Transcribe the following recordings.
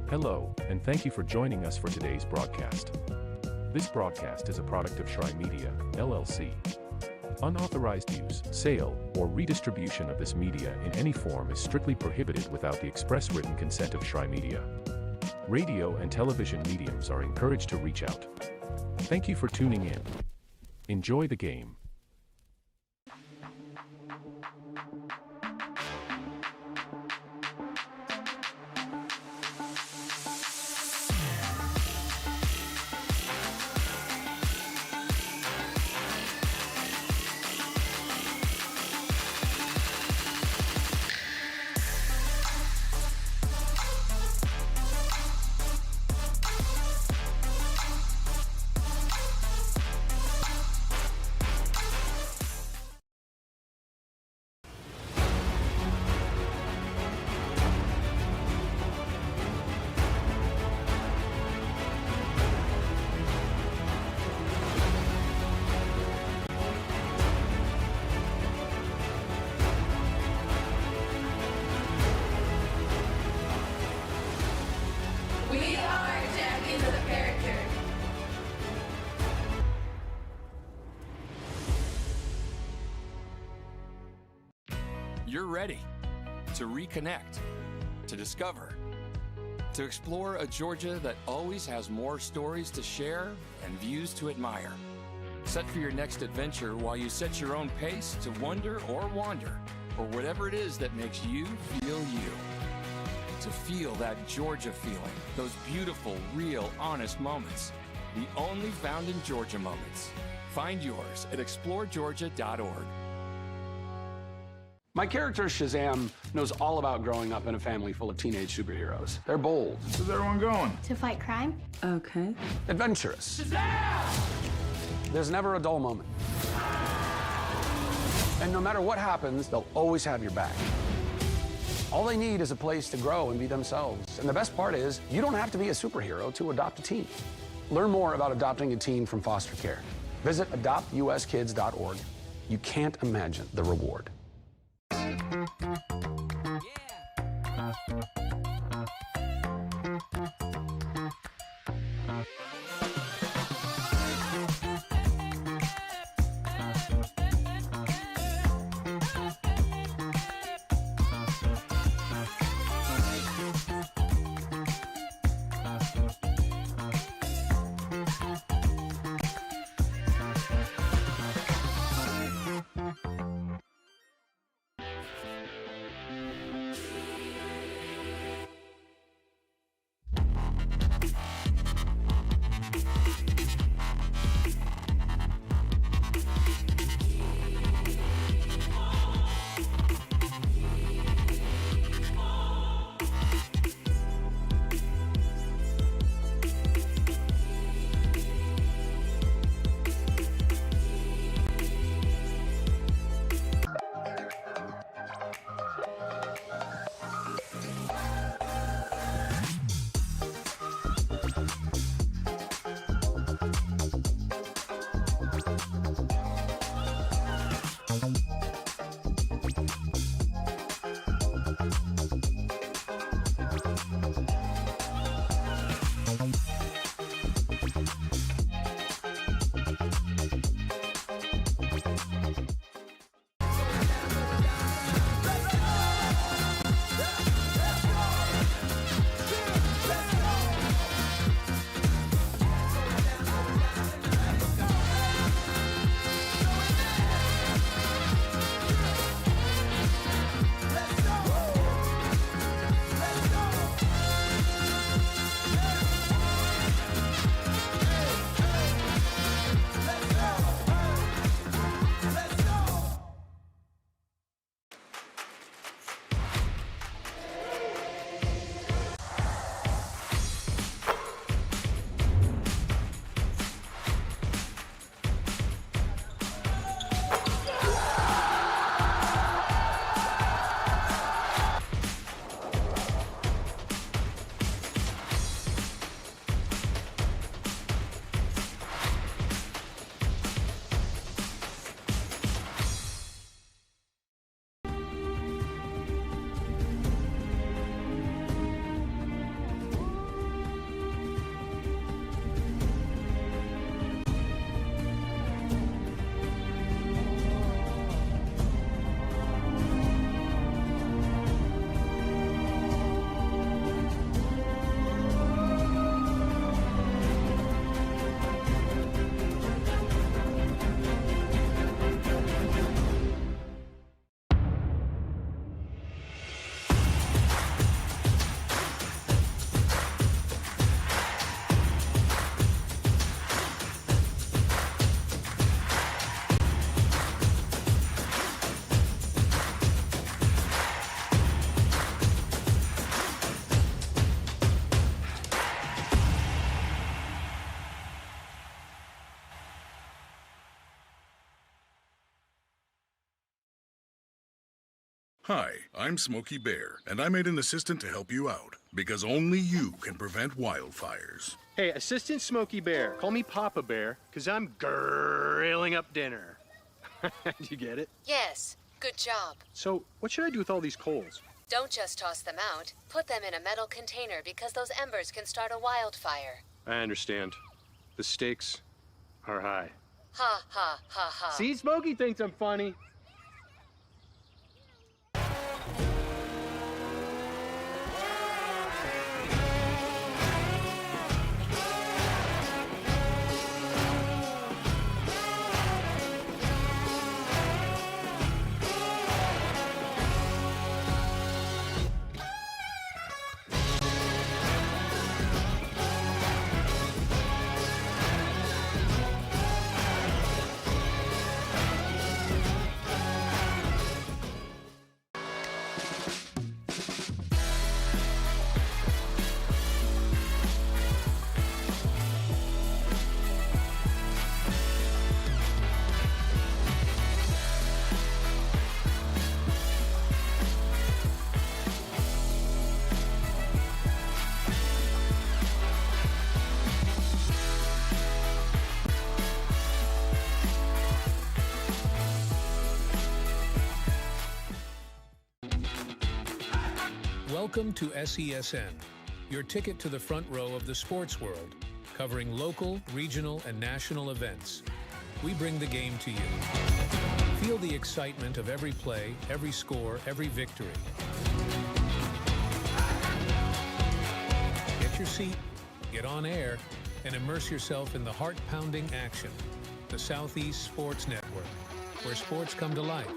Hello, and thank you for joining us for today's broadcast. This broadcast is a product of Shry Media, LLC. Unauthorized use, sale, or redistribution of this media in any form is strictly prohibited without the express written consent of Shry Media. Radio and television mediums are encouraged to reach out. Thank you for tuning in. Enjoy the game. You're ready to reconnect, to discover, to explore a Georgia that always has more stories to share and views to admire. Set for your next adventure while you set your own pace to wonder or wander, or whatever it is that makes you feel you. To feel that Georgia feeling, those beautiful, real, honest moments. The only found in Georgia moments. Find yours at exploregeorgia.org. My character, Shazam, knows all about growing up in a family full of teenage superheroes. They're bold. Where's everyone going? To fight crime? Okay. Adventurous. Shazam! There's never a dull moment. And no matter what happens, they'll always have your back. All they need is a place to grow and be themselves. And the best part is, you don't have to be a superhero to adopt a teen. Learn more about adopting a teen from foster care. Visit adoptuskids.org. You can't imagine the reward. Hi, I'm Smokey Bear, and I made an assistant to help you out, because only you can prevent wildfires. Hey, Assistant Smokey Bear. Call me Papa Bear, because I'm grilling up dinner. Do you get it? Yes, good job. So, what should I do with all these coals? Don't just toss them out. Put them in a metal container because those embers can start a wildfire. I understand. The stakes are high. Ha ha ha ha. See, Smokey thinks I'm funny. Welcome to SESN, your ticket to the front row of the sports world, covering local, regional, and national events. We bring the game to you. Feel the excitement of every play, every score, every victory. Get your seat, get on air, and immerse yourself in the heart-pounding action. The Southeast Sports Network, where sports come to life.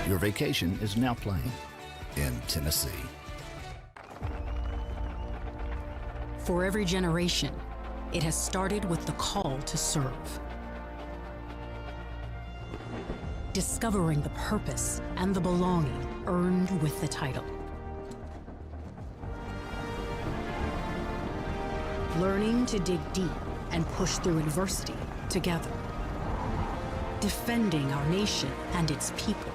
Your vacation is now playing in Tennessee. For every generation, it has started with the call to serve. Discovering the purpose and the belonging earned with the title. Learning to dig deep and push through adversity together. Defending our nation and its people.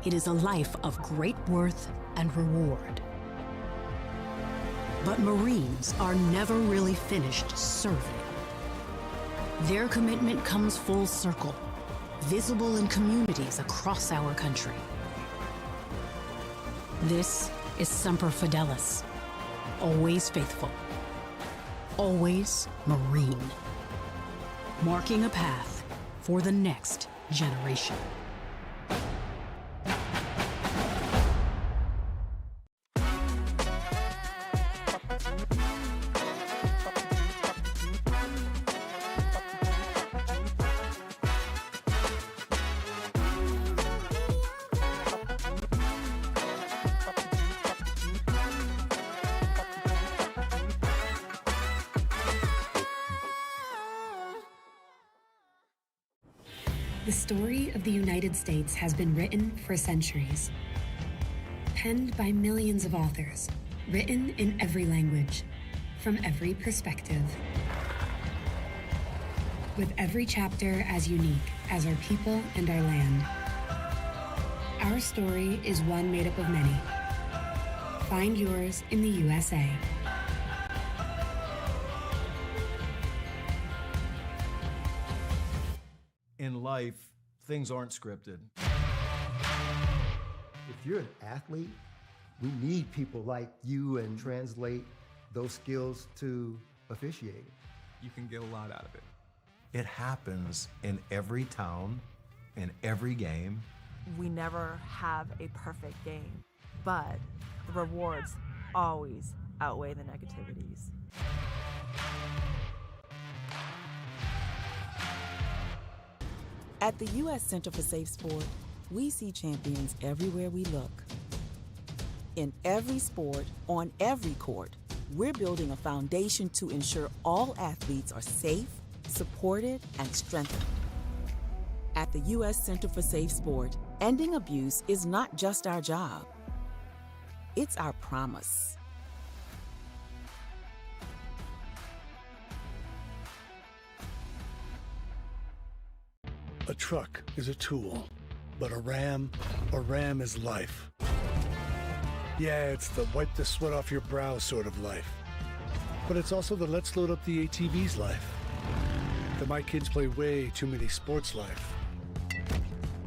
It is a life of great worth and reward. But Marines are never really finished serving. Their commitment comes full circle, visible in communities across our country. This is Semper Fidelis, always faithful, always Marine. Marking a path for the next generation. The story of the United States has been written for centuries. Penned by millions of authors, written in every language, from every perspective. With every chapter as unique as our people and our land. Our story is one made up of many. Find yours in the USA. In life, things aren't scripted. If you're an athlete, we need people like you and translate those skills to officiating. You can get a lot out of it. It happens in every town, in every game. We never have a perfect game, but the rewards always outweigh the negativities. At the U.S. Center for Safe Sport, we see champions everywhere we look. In every sport, on every court, we're building a foundation to ensure all athletes are safe, supported, and strengthened. At the U.S. Center for Safe Sport, ending abuse is not just our job. It's our promise. A truck is a tool, but a ram is life. Yeah, it's the wipe the sweat off your brow sort of life. But it's also the let's load up the ATV's life. The my kids play way too many sports life.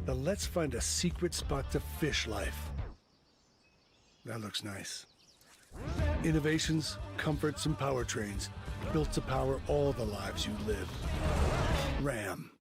The let's find a secret spot to fish life. That looks nice. Innovations, comforts, and powertrains built to power all the lives you live. Ram.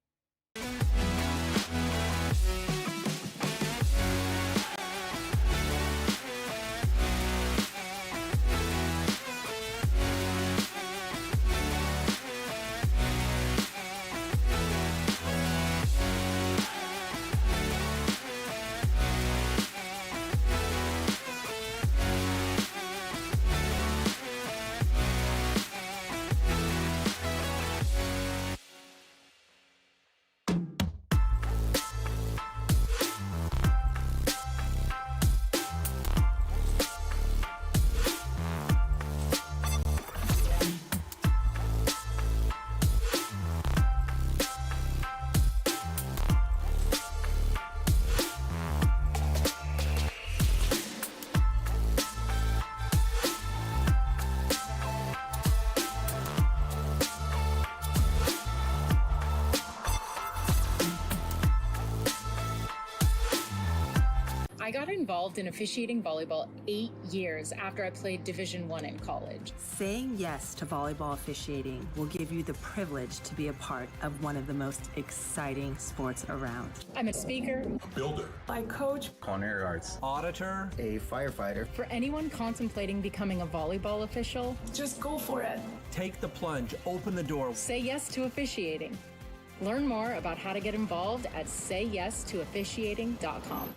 I got involved in officiating volleyball 8 years after I played Division I in college. Saying yes to volleyball officiating will give you the privilege to be a part of one of the most exciting sports around. I'm a speaker, a builder, a coach, culinary arts, auditor, a firefighter. For anyone contemplating becoming a volleyball official, just go for it. Take the plunge, open the door. Say yes to officiating. Learn more about how to get involved at sayyes-to-officiating.com.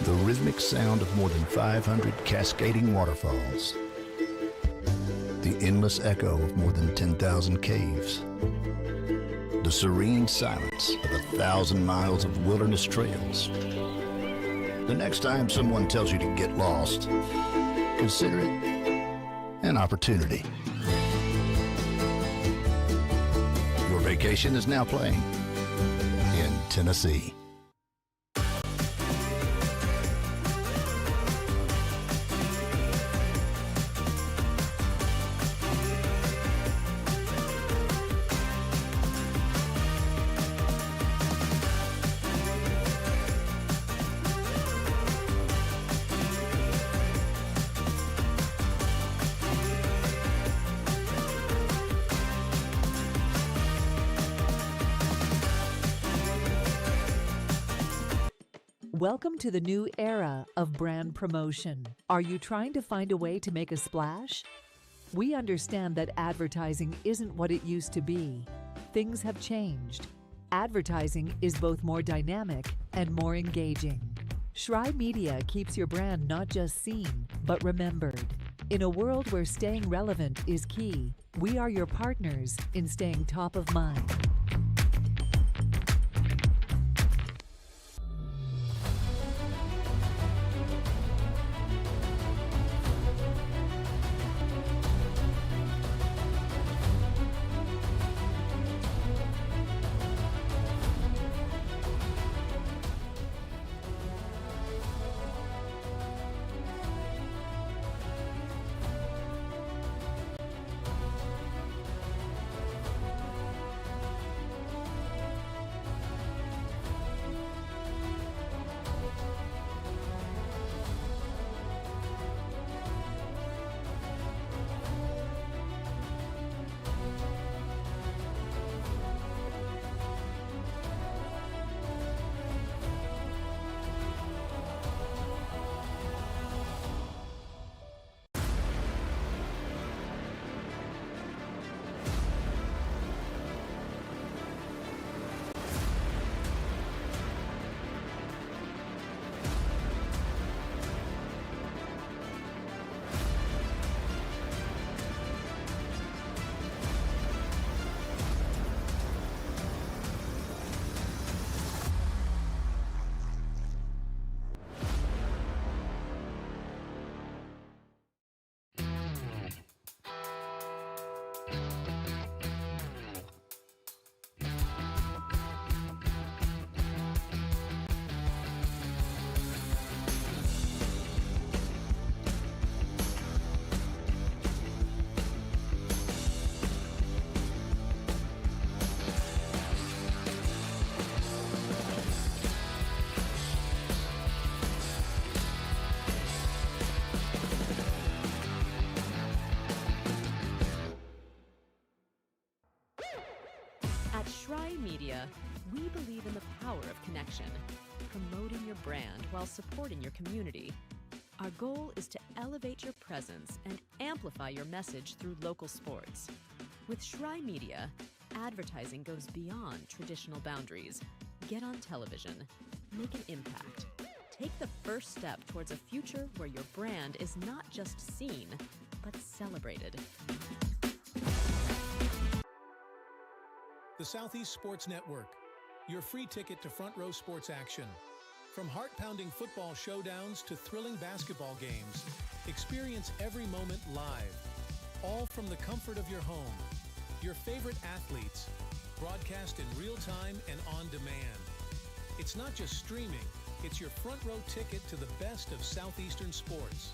The rhythmic sound of more than 500 cascading waterfalls. The endless echo of more than 10,000 caves. The serene silence of 1,000 miles of wilderness trails. The next time someone tells you to get lost, consider it an opportunity. Your vacation is now playing in Tennessee. Welcome to the new era of brand promotion. Are you trying to find a way to make a splash? We understand that advertising isn't what it used to be. Things have changed. Advertising is both more dynamic and more engaging. Schrei Media keeps your brand not just seen, but remembered. In a world where staying relevant is key, we are your partners in staying top of mind. At Schrei Media, we believe in the power of connection, promoting your brand while supporting your community. Our goal is to elevate your presence and amplify your message through local sports. With Schrei Media, advertising goes beyond traditional boundaries. Get on television, make an impact. Take the first step towards a future where your brand is not just seen, but celebrated. The Southeast Sports Network, your free ticket to front row sports action. From heart-pounding football showdowns to thrilling basketball games, experience every moment live, all from the comfort of your home. Your favorite athletes, broadcast in real time and on demand. It's not just streaming, it's your front row ticket to the best of Southeastern sports.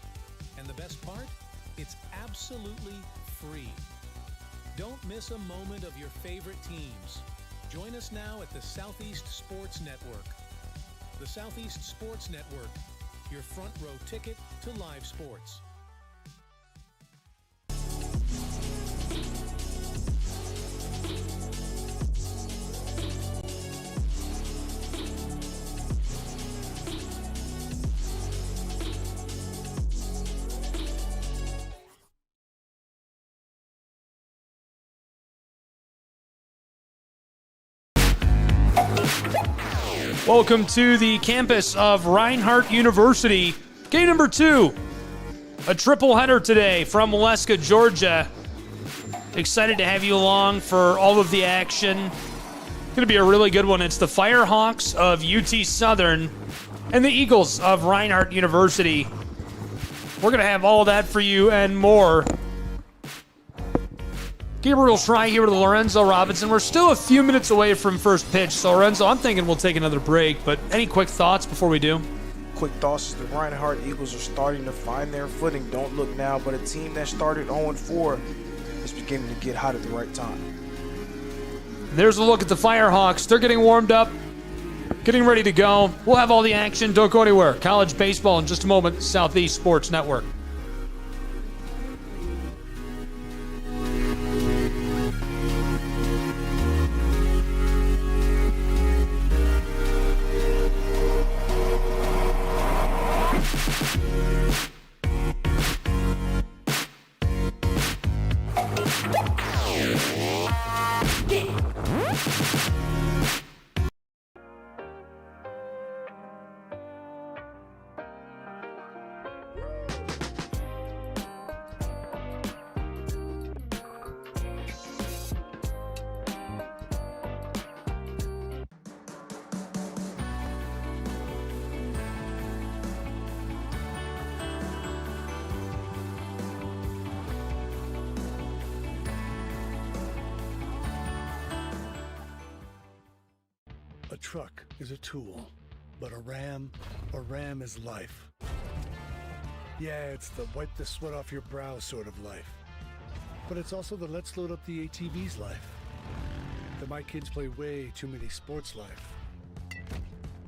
And the best part? It's absolutely free. Don't miss a moment of your favorite teams. Join us now at the Southeast Sports Network. The Southeast Sports Network, your front row ticket to live sports. Welcome to the campus of Reinhardt University. Game number 2. A triple header today from Waleska, Georgia. Excited to have you along for all of the action. Going to be a really good one. It's the Firehawks of UT Southern and the Eagles of Reinhardt University. We're going to have all that for you and more. Gabriel Schrei here with Lorenzo Robinson. We're still a few minutes away from first pitch. So, Lorenzo, I'm thinking we'll take another break. But any quick thoughts before we do? Quick thoughts is the Reinhardt Eagles are starting to find their footing. Don't look now, but a team that started 0-4 is beginning to get hot at the right time. There's a look at the Firehawks. They're getting warmed up, getting ready to go. We'll have all the action. Don't go anywhere. College baseball in just a moment. Southeast Sports Network. truck is a tool, but a ram is life. Yeah, it's the wipe the sweat off your brow sort of life. But it's also the let's load up the ATV's life. The my kids play way too many sports life.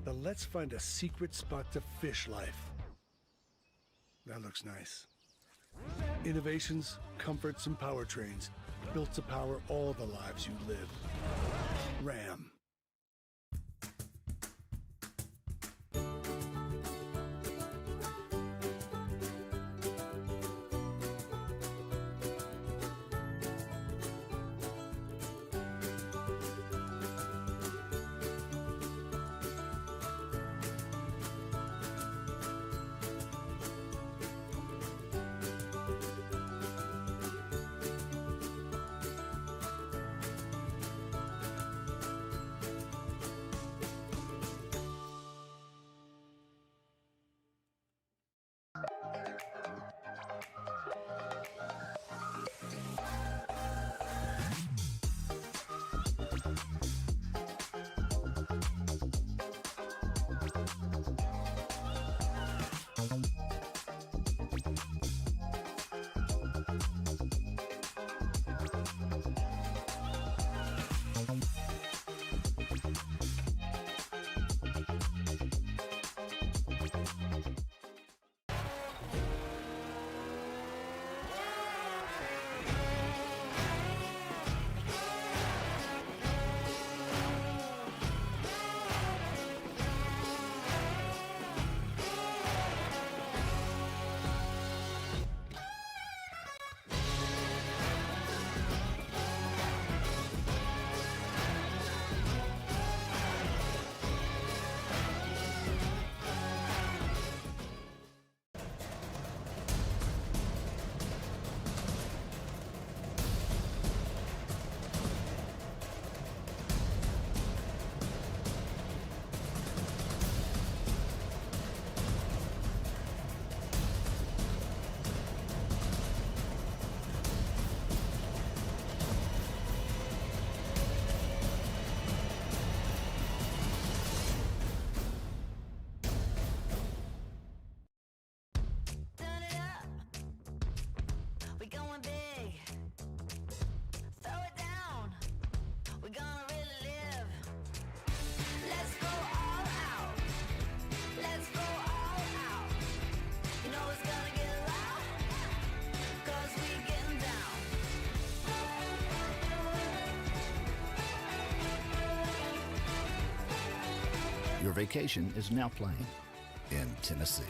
The let's find a secret spot to fish life. That looks nice. Innovations, comforts, and powertrains built to power all the lives you live. Ram. Your vacation is now playing in Tennessee.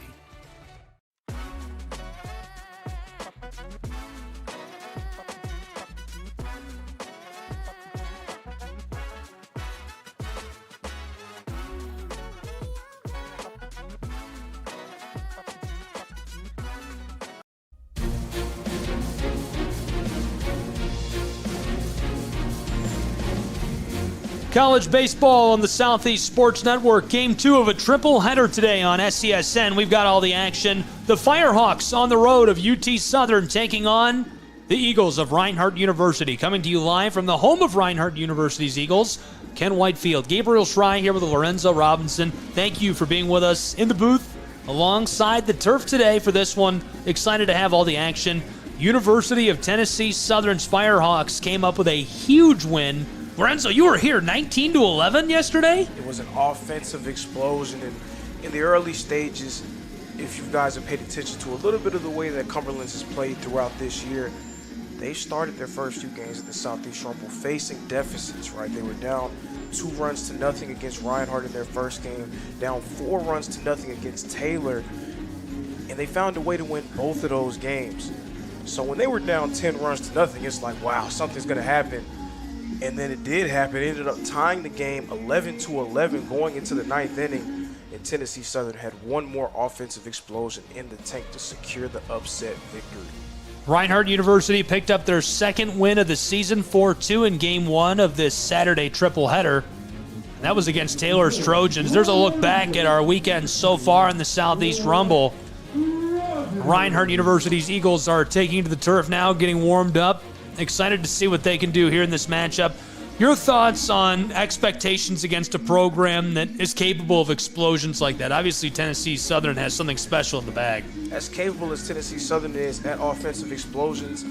College baseball on the Southeast Sports Network. Game 2 of a triple header today on SESN. We've got all the action. The Firehawks on the road of UT Southern taking on the Eagles of Reinhardt University. Coming to you live from the home of Reinhardt University's Eagles, Ken Whitefield. Gabriel Schrei here with Lorenzo Robinson. Thank you for being with us in the booth alongside the turf today for this one. Excited to have all the action. University of Tennessee Southern's Firehawks came up with a huge win. Lorenzo, you were here 19-11 yesterday? It was an offensive explosion, and in the early stages, if you guys have paid attention to a little bit of the way that Cumberland's has played throughout this year, they started their first 2 games at the Southeast Rumble facing deficits, right? They were down 2-0 against Reinhardt in their first game, down 4-0 against Taylor, and they found a way to win both of those games. So when they were down 10-0, it's like, wow, something's going to happen. And then it did happen. It ended up tying the game 11-11 going into the 9th inning. And Tennessee Southern had one more offensive explosion in the tank to secure the upset victory. Reinhardt University picked up their second win of the season, 4-2 in Game 1 of this Saturday triple header. That was against Taylor's Trojans. There's a look back at our weekend so far in the Southeast Rumble. Reinhardt University's Eagles are taking to the turf now, getting warmed up. Excited to see what they can do here in this matchup. Your thoughts on expectations against a program that is capable of explosions like that? Obviously, Tennessee Southern has something special in the bag. As capable as Tennessee Southern is at offensive explosions,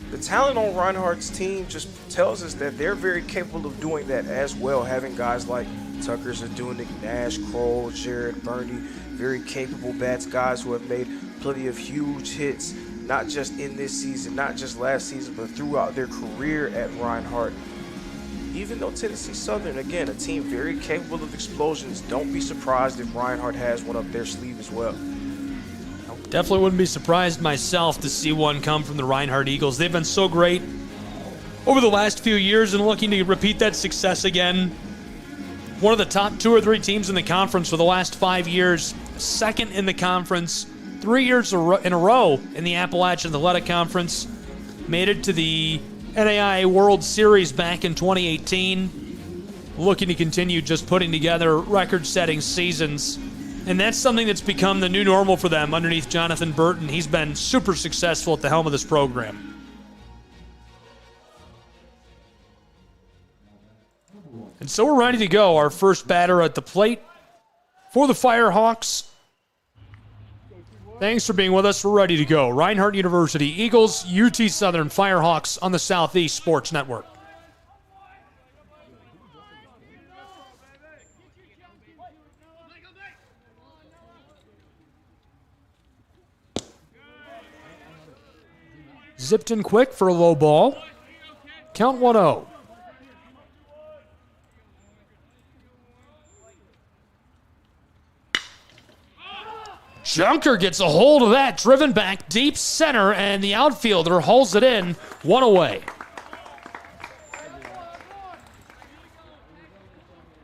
the talent on Reinhardt's team just tells us that they're very capable of doing that as well, having guys like Tucker Zadunic, Nash, Kroll, Jared, Burney, very capable bats, guys who have made plenty of huge hits, not just in this season, not just last season, but throughout their career at Reinhardt. Even though Tennessee Southern, again, a team very capable of explosions, don't be surprised if Reinhardt has one up their sleeve as well. Definitely wouldn't be surprised myself to see one come from the Reinhardt Eagles. They've been so great over the last few years and looking to repeat that success again. One of the top 2 or 3 teams in the conference for the last 5 years, second in the conference, 3 years in a row in the Appalachian Athletic Conference, made it to the NAIA World Series back in 2018, looking to continue just putting together record-setting seasons. And that's something that's become the new normal for them underneath Jonathan Burton. He's been super successful at the helm of this program. And so we're ready to go. Our first batter at the plate for the Firehawks. Thanks for being with us. We're ready to go. Reinhardt University Eagles, UT Southern Firehawks on the Southeast Sports Network. Zipped in quick for a low ball. Count 1-0. Junker gets a hold of that, driven back deep center, and the outfielder hauls it in, 1 away.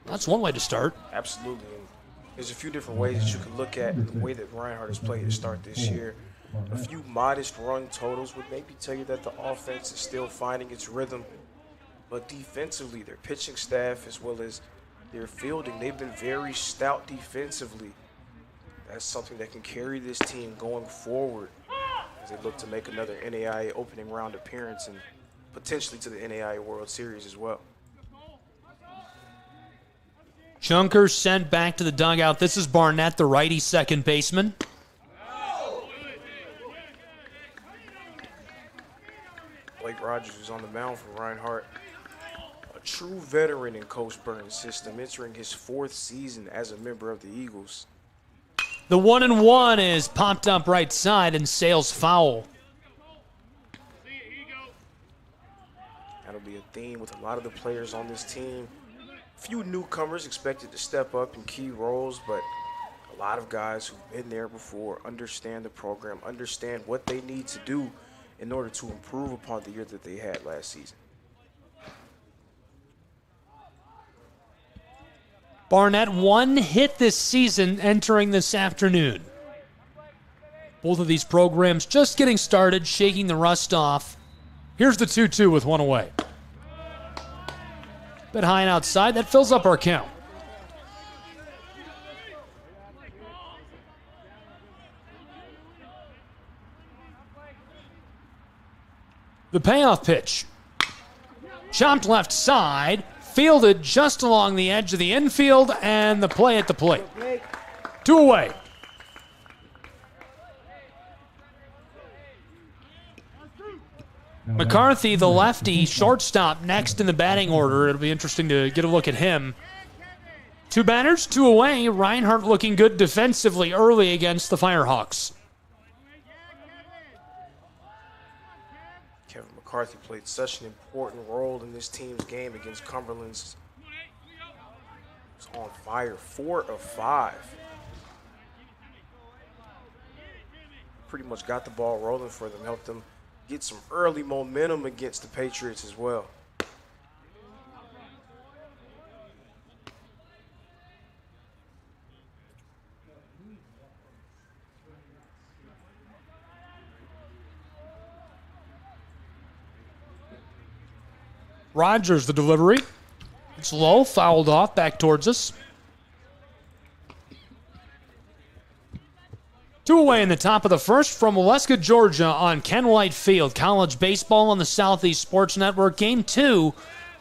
That's one way to start. Absolutely. And there's a few different ways that you can look at the way that Reinhardt has played to start this year. A few modest run totals would maybe tell you that the offense is still finding its rhythm. But defensively, their pitching staff as well as their fielding, they've been very stout defensively. That's something that can carry this team going forward as they look to make another NAIA opening round appearance and potentially to the NAIA World Series as well. Junker sent back to the dugout. This is Barnett, the righty second baseman. Blake Rogers is on the mound for Reinhardt. A true veteran in Coach Burton's system, entering his 4th season as a member of the Eagles. The 1-1 is popped up right side and sails foul. That'll be a theme with a lot of the players on this team. A few newcomers expected to step up in key roles, but a lot of guys who've been there before understand the program, understand what they need to do in order to improve upon the year that they had last season. Barnett 1 hit this season entering this afternoon. Both of these programs just getting started, shaking the rust off. Here's the 2-2 with 1 away. Bit high and outside. That fills up our count. The payoff pitch. Chopped left side. Fielded just along the edge of the infield, and the play at the plate. 2 away. McCarthy, the lefty, shortstop, next in the batting order. It'll be interesting to get a look at him. 2 batters, 2 away. Reinhardt looking good defensively early against the Firehawks. Kevin McCarthy played such an important role in this team's game against Cumberland's. He's on fire, 4 of 5. Pretty much got the ball rolling for them, helped them get some early momentum against the Patriots as well. Rogers, the delivery. It's low, fouled off, back towards us. 2 away in the top of the first from Waleska, Georgia on Ken White Field. College baseball on the Southeast Sports Network. Game 2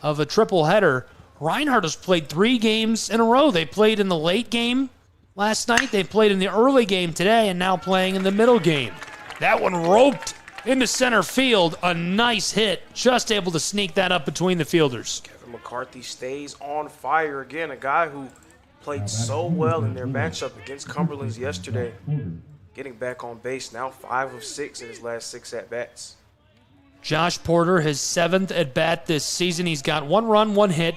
of a triple header. Reinhardt has played 3 games in a row. They played in the late game last night. They played in the early game today and now playing in the middle game. That one roped into center field. A nice hit. Just able to sneak that up between the fielders. Kevin McCarthy stays on fire again. A guy who played so well in their matchup against Cumberland's yesterday. Getting back on base now, 5 of 6 in his last 6 at-bats. Josh Porter, his 7th at-bat this season. He's got 1 run, 1 hit.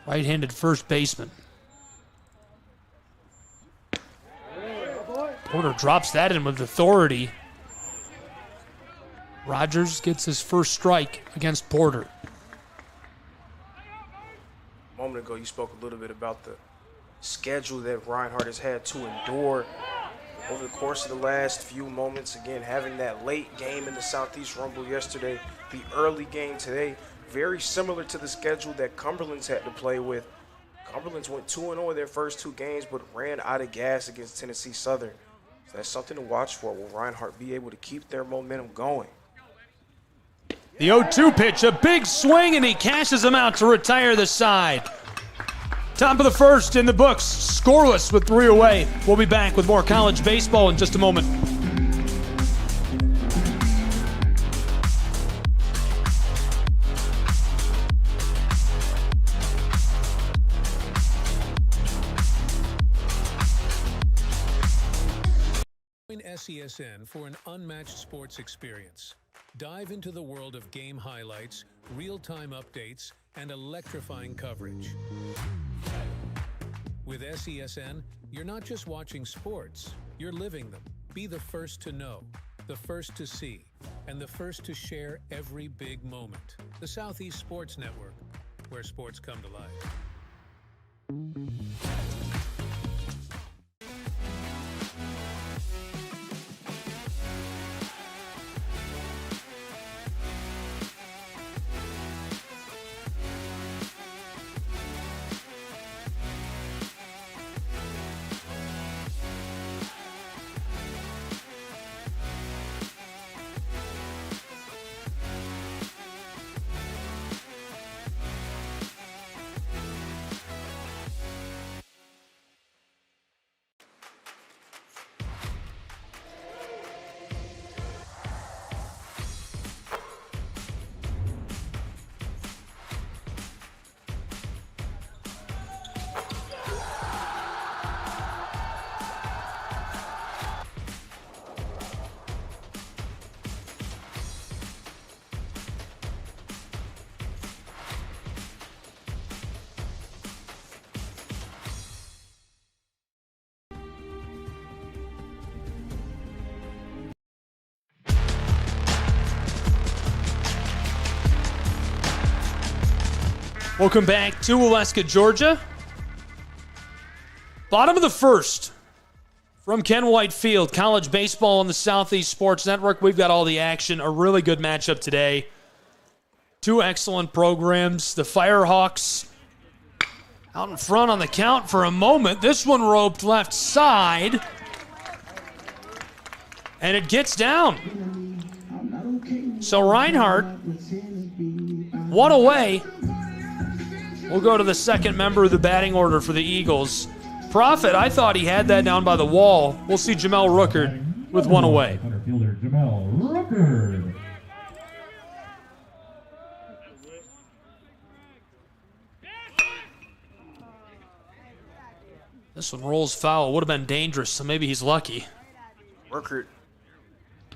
Right-handed first baseman. Porter drops that in with authority. Rogers gets his first strike against Porter. A moment ago, you spoke a little bit about the schedule that Reinhardt has had to endure over the course of the last few moments. Again, having that late game in the Southeast Rumble yesterday, the early game today, very similar to the schedule that Cumberland's had to play with. Cumberland's went 2-0 in their first 2 games, but ran out of gas against Tennessee Southern. So that's something to watch for. Will Reinhardt be able to keep their momentum going? The 0-2 pitch, a big swing, and he cashes him out to retire the side. Top of the first in the books, scoreless with 3 away. We'll be back with more college baseball in just a moment. Join SESN for an unmatched sports experience. Dive into the world of game highlights, real-time updates, and electrifying coverage. With SESN, you're not just watching sports, you're living them. Be the first to know, the first to see, and the first to share every big moment. The Southeast Sports Network, where sports come to life. Welcome back to Waleska, Georgia. Bottom of the first from Ken White Field. College baseball on the Southeast Sports Network. We've got all the action. A really good matchup today. 2 excellent programs. The Firehawks out in front on the count for a moment. This one roped left side. And it gets down. So Reinhardt, 1 away. We'll go to the second member of the batting order for the Eagles. Prophet, I thought he had that down by the wall. We'll see Jamel Rookard with 1 away. Fielder Jamel Rookard. This one rolls foul. Would have been dangerous, so maybe he's lucky. Reinhardt,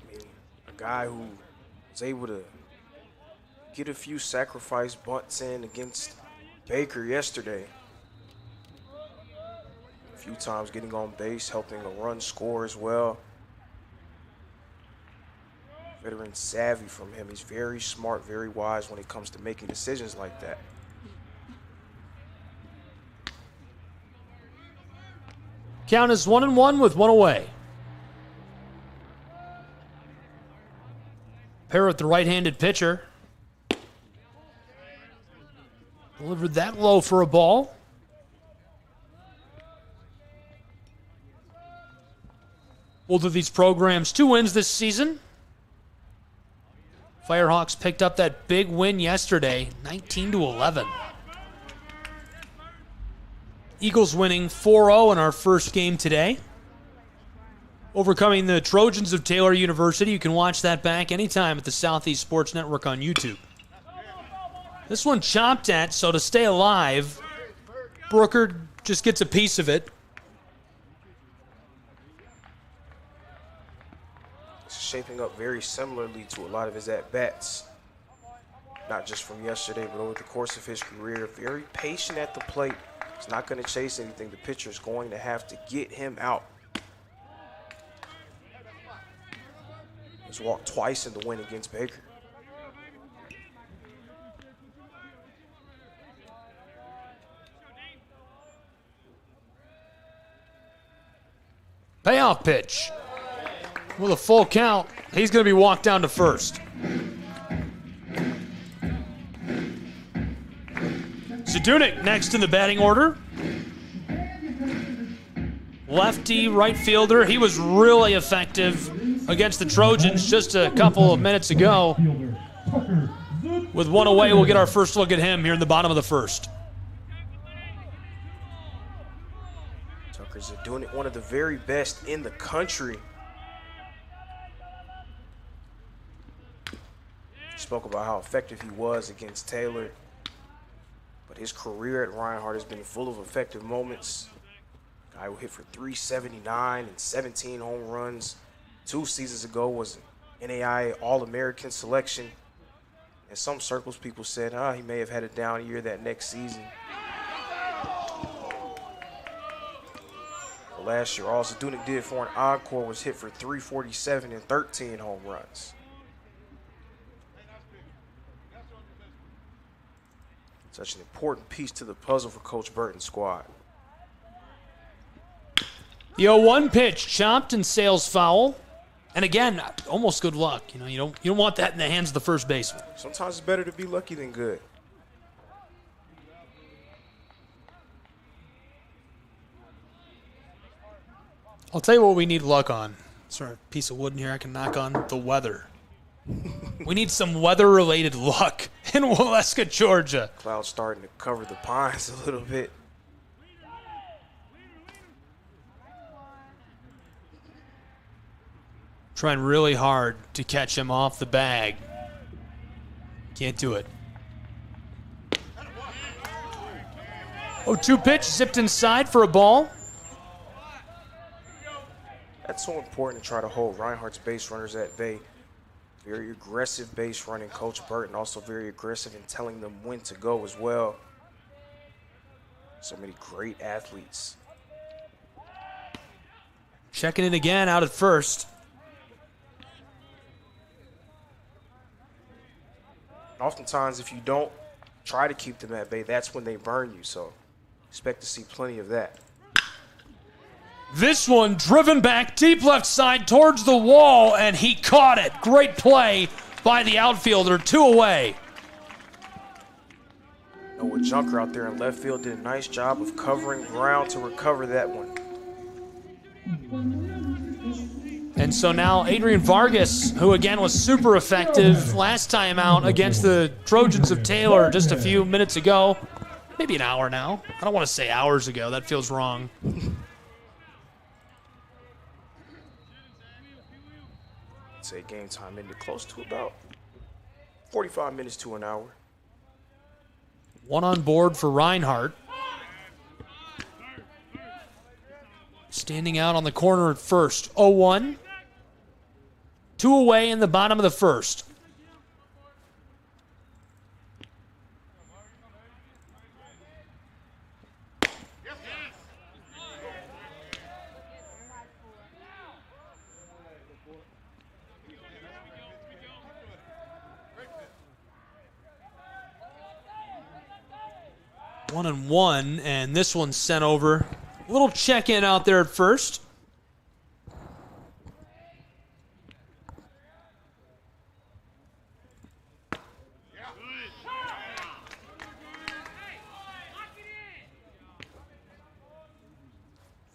a guy who was able to get a few sacrifice bunts in against Baker yesterday. A few times getting on base, helping a run score as well. Veteran savvy from him. He's very smart, very wise when it comes to making decisions like that. Count is 1-1 with 1 away. Pair with the right-handed pitcher. Delivered that low for a ball. both of these programs 2 wins this season. Firehawks picked up that big win yesterday, 19-11. Eagles winning 4-0 in our first game today, overcoming the Trojans of Taylor University. You can watch that back anytime at the Southeast Sports Network on YouTube. This one chopped at, so to stay alive, Brooker just gets a piece of it. It's shaping up very similarly to a lot of his at-bats. Not just from yesterday, but over the course of his career. Very patient at the plate. He's not going to chase anything. The pitcher is going to have to get him out. He's walked twice in the win against Baker. Payoff pitch. With a full count, he's going to be walked down to first. Zadunik next in the batting order. Lefty right fielder. He was really effective against the Trojans just a couple of minutes ago. With one away, we'll get our first look at him here in the bottom of the first. Tucker's doing it, one of the very best in the country. Spoke about how effective he was against Taylor, but his career at Reinhardt has been full of effective moments. Guy who hit for 379 and 17 home runs. 2 seasons ago was an NAIA All-American selection. In some circles, people said, he may have had a down year that next season. But last year, all Zadunik did for an encore was hit for 347 and 13 home runs. Such an important piece to the puzzle for Coach Burton's squad. The 0-1 pitch chopped and sails foul. And again, almost good luck. You don't want that in the hands of the first baseman. Sometimes it's better to be lucky than good. I'll tell you what we need luck on. Sort of a piece of wood in here I can knock on. The weather. We need some weather-related luck in Waleska, Georgia. Clouds starting to cover the pines a little bit. Trying really hard to catch him off the bag. Can't do it. 0-2 pitch, zipped inside for a ball. That's so important to try to hold Reinhardt's base runners at bay. Very aggressive base running. Coach Burton also very aggressive in telling them when to go as well. So many great athletes. Checking in again out at first. Oftentimes, if you don't try to keep them at bay, that's when they burn you. So expect to see plenty of that. This one driven back deep left side towards the wall, and he caught it. Great play by the outfielder. 2 away. Noah Junker out there in left field did a nice job of covering ground to recover that one. And so now Adrian Vargas, who again was super effective last time out against the Trojans of Taylor just a few minutes ago. Maybe an hour now. I don't want to say hours ago. That feels wrong. Say game time ended close to about 45 minutes to an hour. 1 on board for Reinhardt. Standing out on the corner at first. 0-1. 2 away in the bottom of the first. One and one, and this one's sent over. A little check-in out there at first.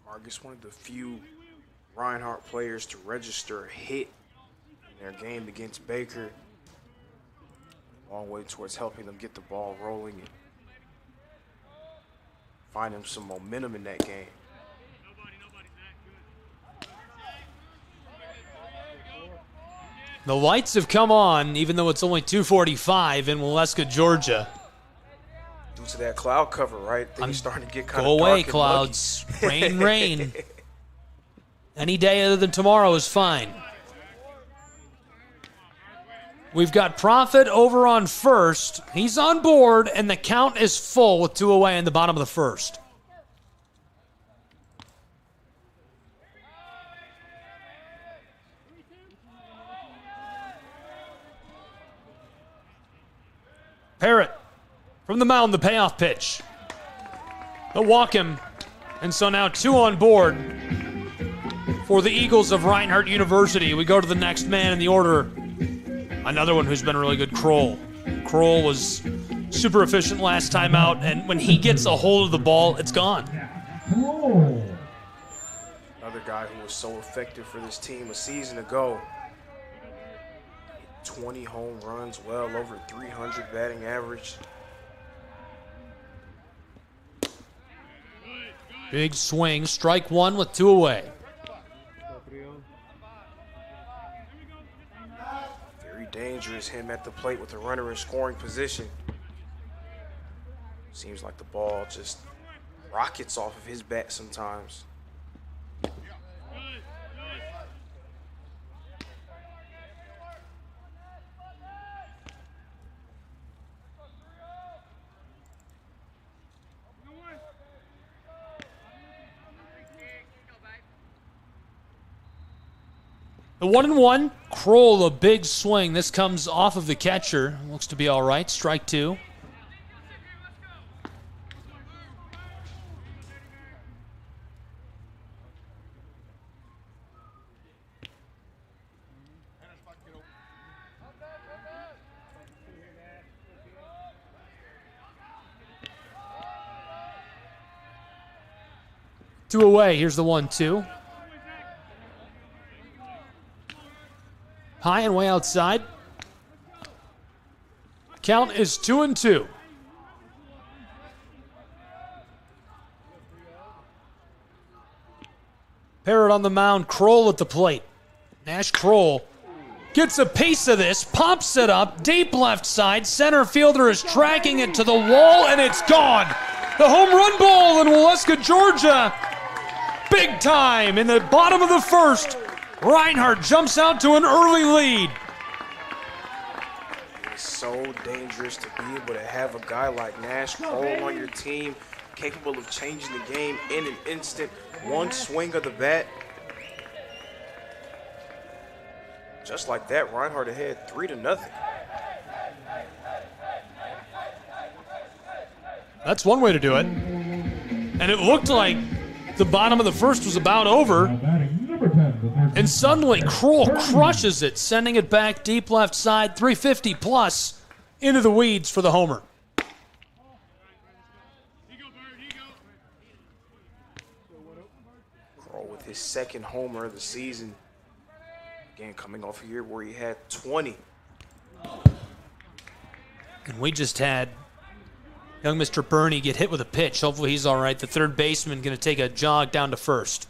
Vargas, one of the few Reinhardt players to register a hit in their game against Baker. Long way towards helping them get the ball rolling and find them some momentum in that game. The lights have come on, even though it's only 2:45 in Waleska, Georgia. Due to that cloud cover, right? Things starting to get kind Go of dark away, and clouds. muggy. Rain, rain. Any day other than tomorrow is fine. We've got Prophet over on first. He's on board, and the count is full with 2 away in the bottom of the first. Parrott from the mound, the payoff pitch. They'll walk him, and so now 2 on board for the Eagles of Reinhardt University. We go to the next man in the order. Another one who's been really good, Kroll. Kroll was super efficient last time out, and when he gets a hold of the ball, it's gone. Another guy who was so effective for this team a season ago. 20 home runs, well over 300 batting average. Big swing, strike 1 with 2 away. Very dangerous, him at the plate with a runner in scoring position. Seems like the ball just rockets off of his bat sometimes. The 1-1, Kroll, a big swing. This comes off of the catcher. Looks to be all right. Strike 2. Two away. Here's the 1-2. High and way outside. Count is 2-2. Parrott on the mound, Kroll at the plate. Nash Kroll gets a piece of this, pops it up, deep left side. Center fielder is tracking it to the wall, and it's gone. The home run ball in Waleska, Georgia. Big time in the bottom of the first. Reinhardt jumps out to an early lead. It's so dangerous to be able to have a guy like Nash Kroll on your team, capable of changing the game in an instant. One swing of the bat. Just like that, Reinhardt ahead 3-0. That's one way to do it. And it looked like the bottom of the first was about over. And suddenly, Kroll crushes it, sending it back deep left side, 350 plus, into the weeds for the homer. Kroll with his second homer of the season. Again, coming off a year where he had 20. And we just had young Mr. Burney get hit with a pitch. Hopefully he's all right. The third baseman going to take a jog down to first.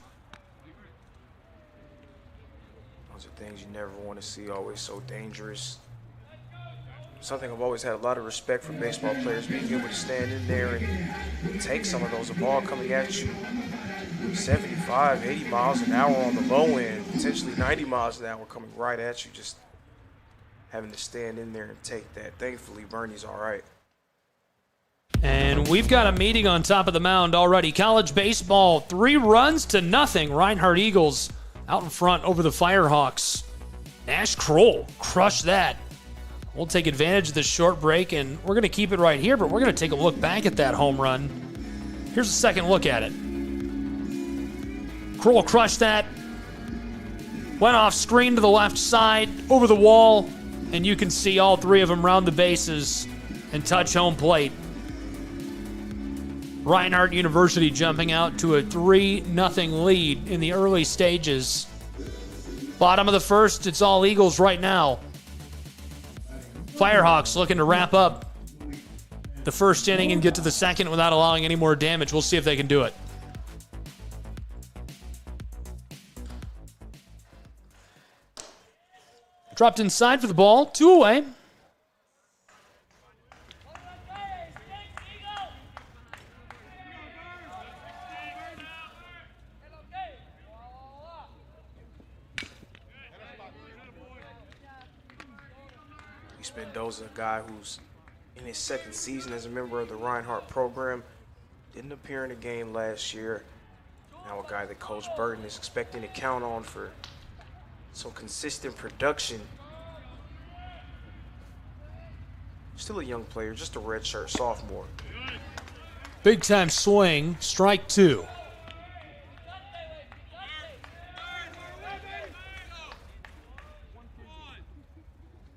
Those are things you never want to see, always so dangerous. Something I've always had a lot of respect for baseball players, being able to stand in there and take some of those. A ball coming at you 75, 80 miles an hour on the low end, potentially 90 miles an hour coming right at you, just having to stand in there and take that. Thankfully, Bernie's all right. And we've got a meeting on top of the mound already. College baseball, 3-0. Reinhardt Eagles out in front over the Firehawks. Nash Kroll crushed that. We'll take advantage of this short break, and we're going to keep it right here, but we're going to take a look back at that home run. Here's a second look at it. Kroll crushed that. Went off screen to the left side, over the wall, and you can see all 3 of them round the bases and touch home plate. Reinhardt University jumping out to a 3-0 lead in the early stages. Bottom of the first, it's all Eagles right now. Firehawks looking to wrap up the first inning and get to the second without allowing any more damage. We'll see if they can do it. Dropped inside for the ball. 2 away. Mendoza, a guy who's in his second season as a member of the Reinhardt program, didn't appear in a game last year. Now a guy that Coach Burton is expecting to count on for some consistent production. Still a young player, just a redshirt sophomore. Big time swing, strike 2.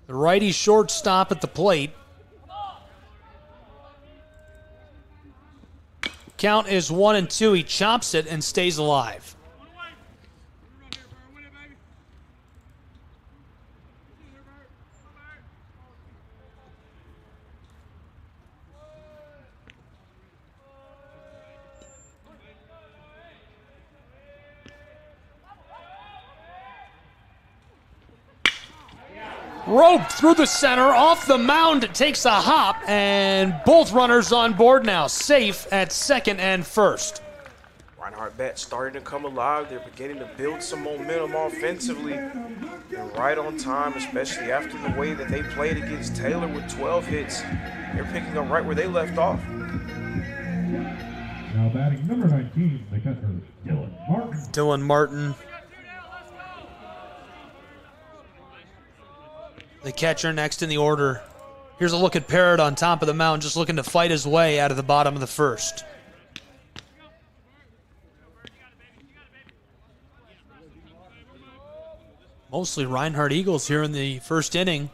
The righty shortstop at the plate. Count is 1-2. He chops it and stays alive. Roped through the center, off the mound, it takes a hop, and both runners on board now, safe at second and first. Reinhardt bats starting to come alive. They're beginning to build some momentum offensively. And right on time, especially after the way that they played against Taylor with 12 hits. They're picking up right where they left off. Now batting number 19, the catcher, Dylan Martin. Dylan Martin. The catcher next in the order. Here's a look at Parrott on top of the mound, just looking to fight his way out of the bottom of the first. Mostly Reinhardt Eagles here in the first inning.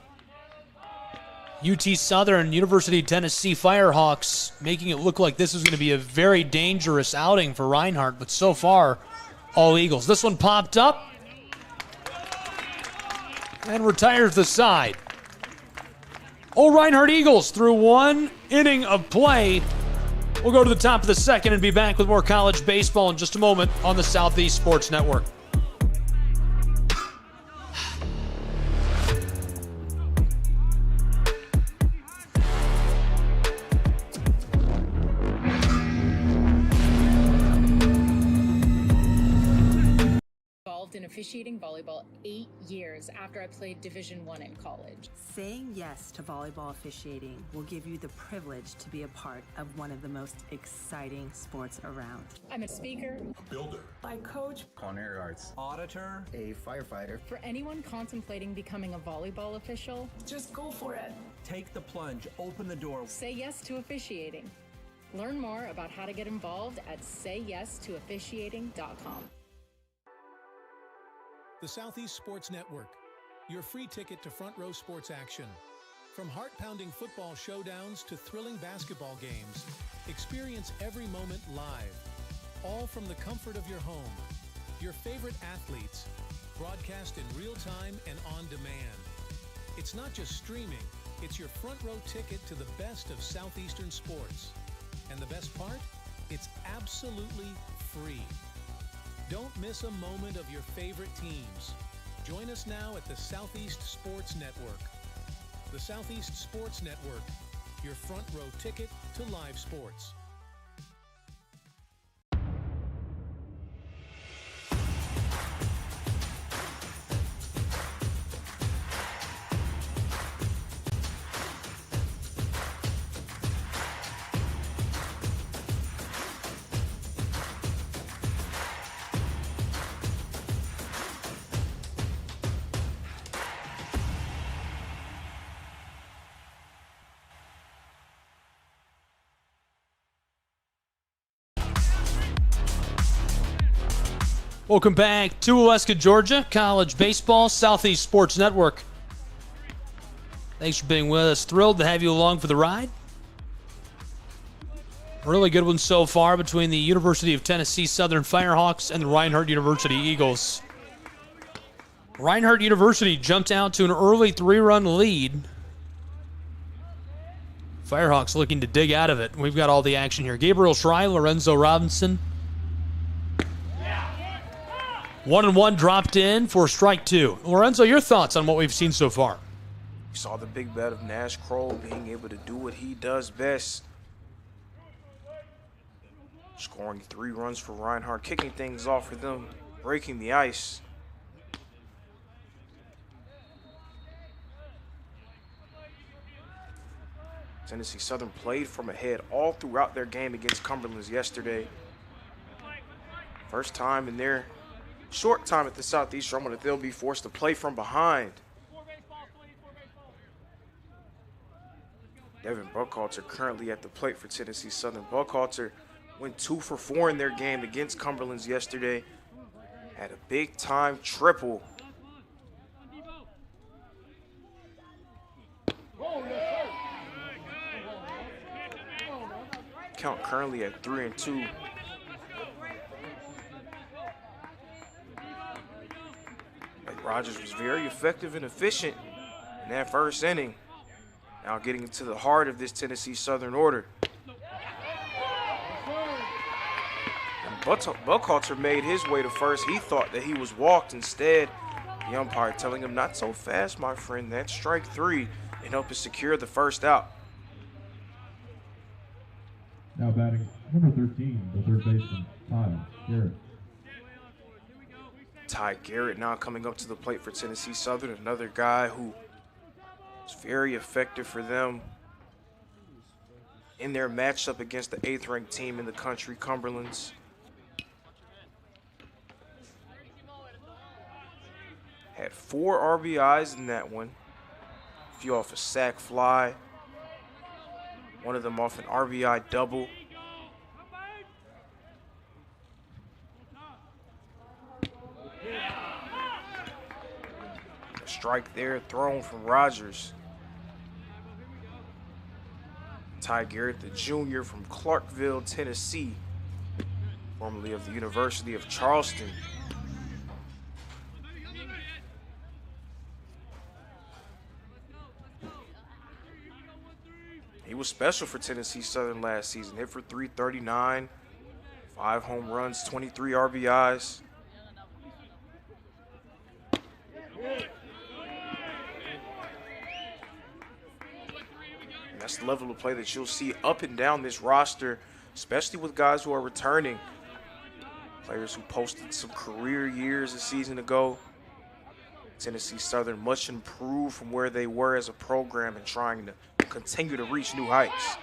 UT Southern, University of Tennessee Firehawks making it look like this is going to be a very dangerous outing for Reinhardt, but so far, all Eagles. This one popped up and retires the side. Old Reinhardt Eagles through 1 inning of play. We'll go to the top of the second and be back with more college baseball in just a moment on the Southeast Sports Network. In officiating volleyball 8 years after I played Division I in college. Saying yes to volleyball officiating will give you the privilege to be a part of one of the most exciting sports around. I'm a speaker, A builder. I coach, Culinary arts. Auditor. A firefighter. For anyone contemplating becoming a volleyball official, just go for it. Take the plunge. Open the door. Say yes to officiating. Learn more about how to get involved at sayyes2officiating.com. The Southeast Sports Network, your free ticket to front row sports action. From heart-pounding football showdowns to thrilling basketball games, experience every moment live, all from the comfort of your home. Your favorite athletes, broadcast in real time and on demand. It's not just streaming, it's your front row ticket to the best of Southeastern sports. And the best part? It's absolutely free. Don't miss a moment of your favorite teams. Join us now at the Southeast Sports Network. The Southeast Sports Network, your front row ticket to live sports. Welcome back to Waleska, Georgia, college baseball, Southeast Sports Network. Thanks for being with us. Thrilled to have you along for the ride. Really good one so far between the University of Tennessee Southern Firehawks and the Reinhardt University Eagles. Reinhardt University jumped out to an early 3-run lead. Firehawks looking to dig out of it. We've got all the action here. Gabriel Schrei, Lorenzo Robinson. 1-1 dropped in for strike 2. Lorenzo, your thoughts on what we've seen so far? You saw the big bat of Nash Kroll being able to do what he does best. Scoring 3 runs for Reinhardt, kicking things off for them, breaking the ice. Tennessee Southern played from ahead all throughout their game against Cumberlands yesterday. First time in their short time at the Southeast Roma that they'll be forced to play from behind. Devin Buckhalter currently at the plate for Tennessee Southern. Buckhalter went 2 for 4 in their game against Cumberlands yesterday. Had a big-time triple. Count currently at 3-2. Like Rogers was very effective and efficient in that first inning. Now getting into the heart of this Tennessee Southern order. Buckhalter made his way to first. He thought that he was walked. Instead, the umpire telling him, "Not so fast, my friend. That's strike 3," and help us secure the first out. Now batting number 13, the third baseman, Ty Garrett. Ty Garrett now coming up to the plate for Tennessee Southern, another guy who was very effective for them in their matchup against the 8th-ranked team in the country, Cumberlands. Had 4 RBIs in that one. A few off a sac fly. One of them off an RBI double. A strike there thrown from Rogers. Ty Garrett, the junior from Clarkville, Tennessee, formerly of the University of Charleston. He was special for Tennessee Southern last season. Hit for .339, 5 home runs, 23 RBIs. And that's the level of play that you'll see up and down this roster, especially with guys who are returning. Players who posted some career years a season ago. Tennessee Southern much improved from where they were as a program and trying to continue to reach new heights.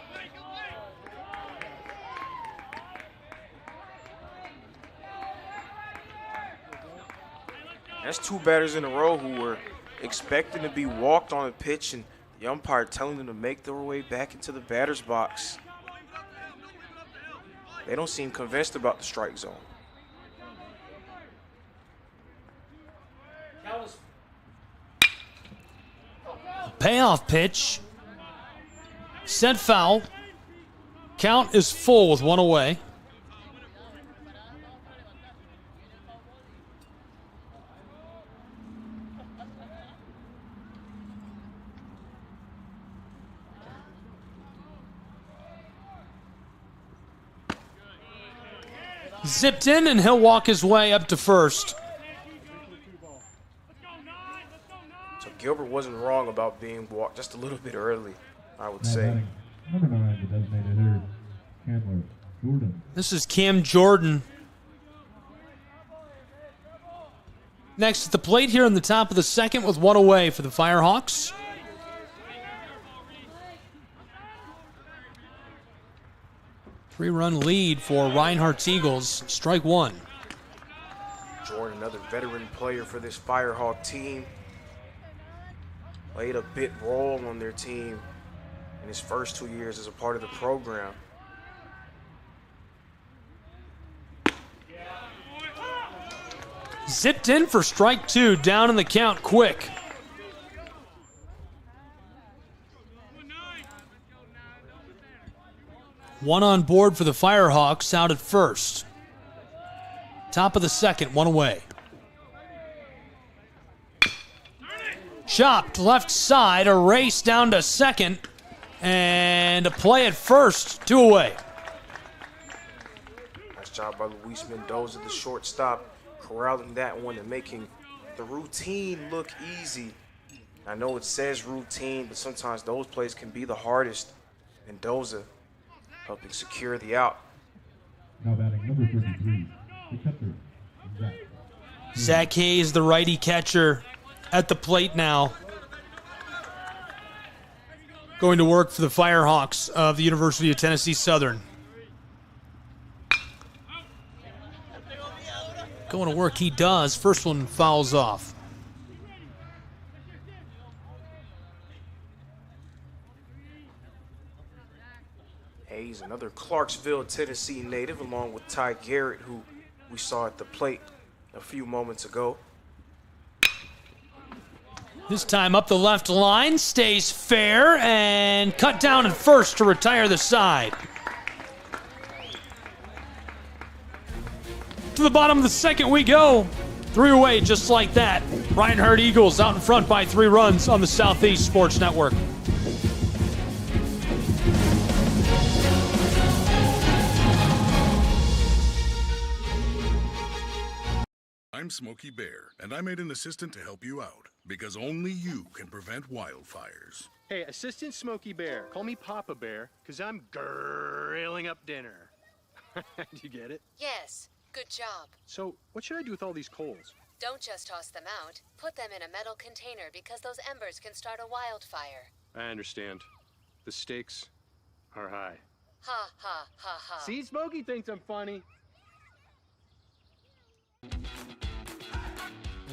That's 2 batters in a row who were expecting to be walked on a pitch and the umpire telling them to make their way back into the batter's box. They don't seem convinced about the strike zone. Payoff pitch. Set foul. Count is full with 1 away. Zipped in, and he'll walk his way up to first. So Gilbert wasn't wrong about being walked just a little bit early, I would Now say. batting number 9, the designated hitter, Chandler Jordan. This is Cam Jordan. Next at the plate here in the top of the second with 1 away for the Firehawks. Three-run lead for Reinhardt's Eagles. Strike 1. Jordan, another veteran player for this Firehawk team. Played a bit role on their team in his first 2 years as a part of the program. Zipped in for strike 2, down in the count quick. One on board for the Firehawks out at first. Top of the second, one away. Chopped left side, a race down to second, and a play at first, 2 away. Nice job by Luis Mendoza, the shortstop, corralling that one and making the routine look easy. I know it says routine, but sometimes those plays can be the hardest. Mendoza helping secure the out. Now batting number 33, the catcher, Zach. Zach Hayes, the righty catcher, at the plate now. Going to work for the Firehawks of the University of Tennessee Southern. Going to work, he does. First one fouls off. Hayes, another Clarksville, Tennessee native, along with Ty Garrett, who we saw at the plate a few moments ago. This time up the left line, stays fair, and cut down at first to retire the side. To the bottom of the second we go. 3 away just like that. Reinhardt Eagles out in front by 3 runs on the Southeast Sports Network. I'm Smokey Bear, and I made an assistant to help you out, because only you can prevent wildfires. Hey, Assistant Smokey Bear, call me Papa Bear, because I'm grilling up dinner. Do you get it? Yes, good job. So, what should I do with all these coals? Don't just toss them out. Put them in a metal container because those embers can start a wildfire. I understand. The stakes are high. Ha, ha, ha, ha. See, Smokey thinks I'm funny.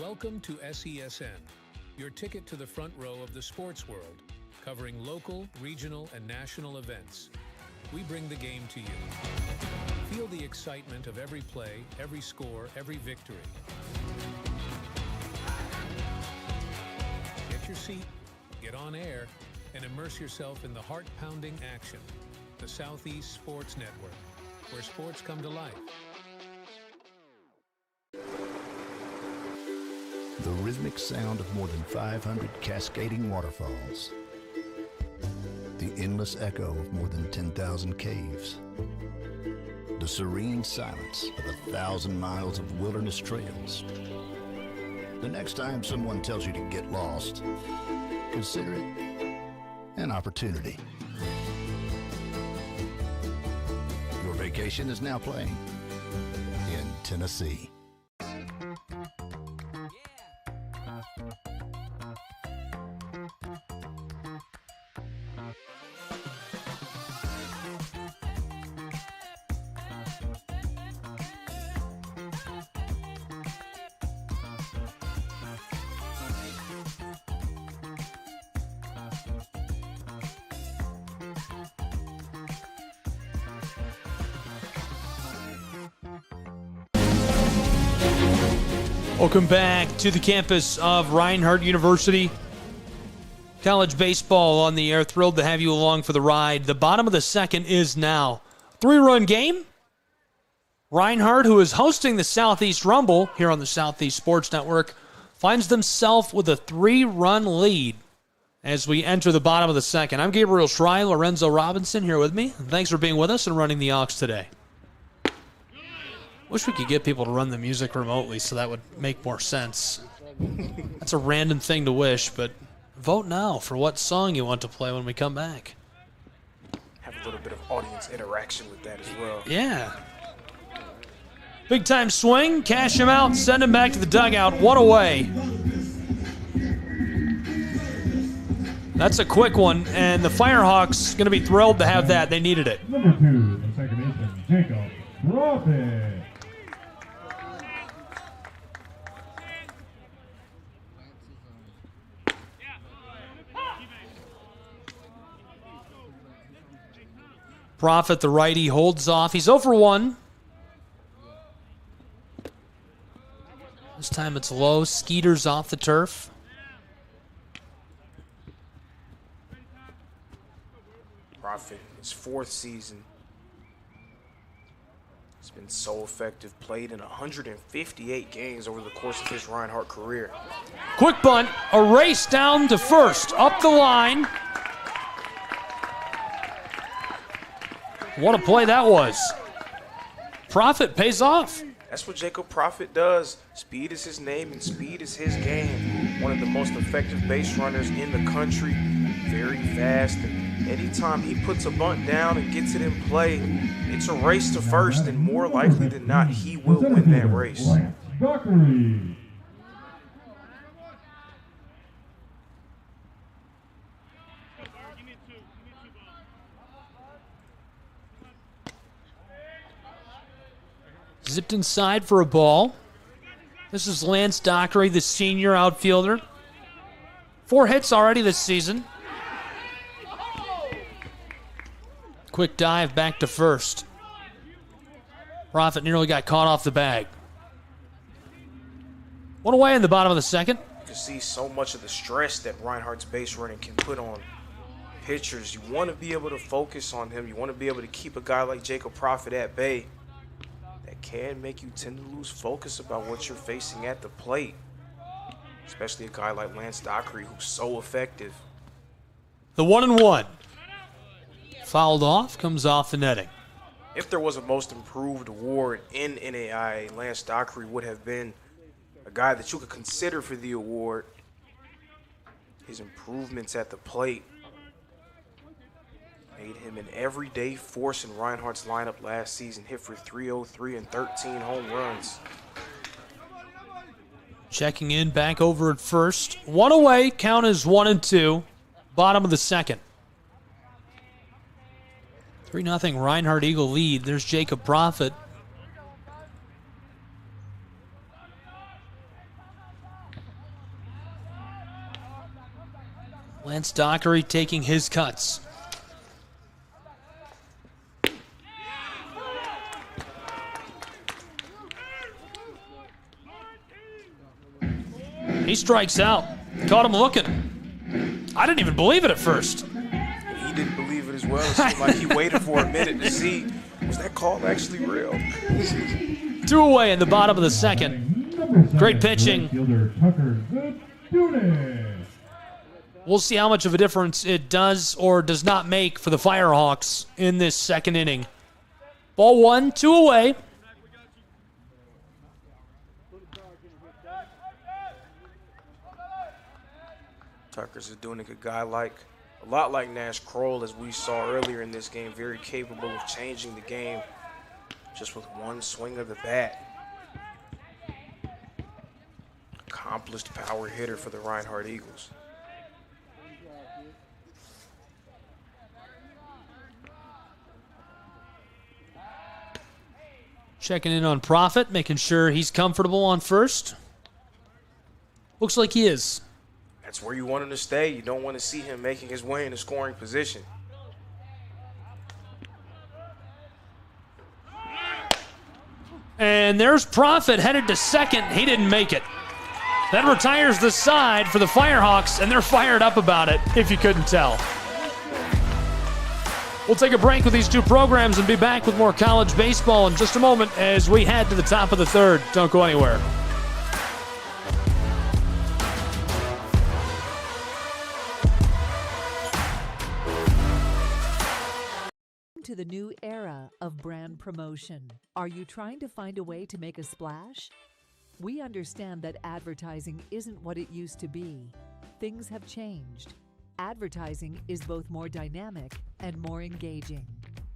Welcome to SESN, your ticket to the front row of the sports world, covering local, regional, and national events. We bring the game to you. Feel the excitement of every play, every score, every victory. Get your seat, get on air, and immerse yourself in the heart-pounding action. The Southeast Sports Network, where sports come to life. The rhythmic sound of more than 500 cascading waterfalls. The endless echo of more than 10,000 caves. The serene silence of 1,000 miles of wilderness trails. The next time someone tells you to get lost, consider it an opportunity. Your vacation is now playing in Tennessee. Welcome back to the campus of Reinhardt University. College baseball on the air. Thrilled to have you along for the ride. The bottom of the second is now. 3-run game. Reinhardt, who is hosting the Southeast Rumble here on the Southeast Sports Network, finds themselves with a 3-run lead as we enter the bottom of the second. I'm Gabriel Schrei, Lorenzo Robinson here with me. Thanks for being with us and running the aux today. Wish we could get people to run the music remotely so that would make more sense. That's a random thing to wish, but vote now for what song you want to play when we come back. Have a little bit of audience interaction with that as well. Yeah. Big time swing, cash him out, send him back to the dugout, 1 away. That's a quick one, and the Firehawks going to be thrilled to have that. They needed it. Number 2, the second baseman, Jacob Profit. Profit, the righty, holds off. He's 0 for 1. This time it's low. Skeeters off the turf. Profit, his 4th season He's been so effective, played in 158 games over the course of his Reinhardt career. Quick bunt, a race down to first, up the line. What a play that was. Profit pays off. That's what Jacob Profit does. Speed is his name and speed is his game. One of the most effective base runners in the country. Very fast. And anytime he puts a bunt down and gets it in play, it's a race to first, and more likely than not, he will win that race. Zipped inside for a ball. This is Lance Dockery, the senior outfielder. 4 hits already this season. Quick dive back to first. Profit nearly got caught off the bag. One away in the bottom of the second. You can see so much of the stress that Reinhardt's base running can put on pitchers. You want to be able to focus on him. You want to be able to keep a guy like Jacob Profit at bay. That can make you tend to lose focus about what you're facing at the plate. Especially a guy like Lance Dockery, who's so effective. The 1-1. Fouled off, comes off the netting. If there was a most improved award in NAIA, Lance Dockery would have been a guy that you could consider for the award. His improvements at the plate made him an everyday force in Reinhardt's lineup last season. Hit for 303 and 13 home runs. Checking in, back over at first. One away, count is 1-2. Bottom of the second. 3-0 Reinhardt Eagle lead. There's Jacob Profit. Lance Dockery taking his cuts. He strikes out. Caught him looking. I didn't even believe it at first. He didn't believe it as well. It seemed like he waited for a minute to see, was that call actually real? 2 away in the bottom of the second. Great pitching. We'll see how much of a difference it does or does not make for the Firehawks in this second inning. Ball 1, 2 away. Tucker's is doing a lot like Nash Kroll, as we saw earlier in this game, very capable of changing the game just with one swing of the bat. Accomplished power hitter for the Reinhardt Eagles. Checking in on Profit, making sure he's comfortable on first. Looks like he is. That's where you want him to stay. You don't want to see him making his way in the scoring position. And there's Profit headed to second. He didn't make it. That retires the side for the Firehawks, and they're fired up about it, if you couldn't tell. We'll take a break with these two programs and be back with more college baseball in just a moment as we head to the top of the third. Don't go anywhere. To the new era of brand promotion. Are you trying to find a way to make a splash? We understand that advertising isn't what it used to be. Things have changed. Advertising is both more dynamic and more engaging.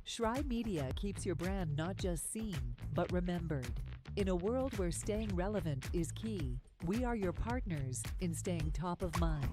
Schrei Media keeps your brand not just seen, but remembered. In a world where staying relevant is key, we are your partners in staying top of mind.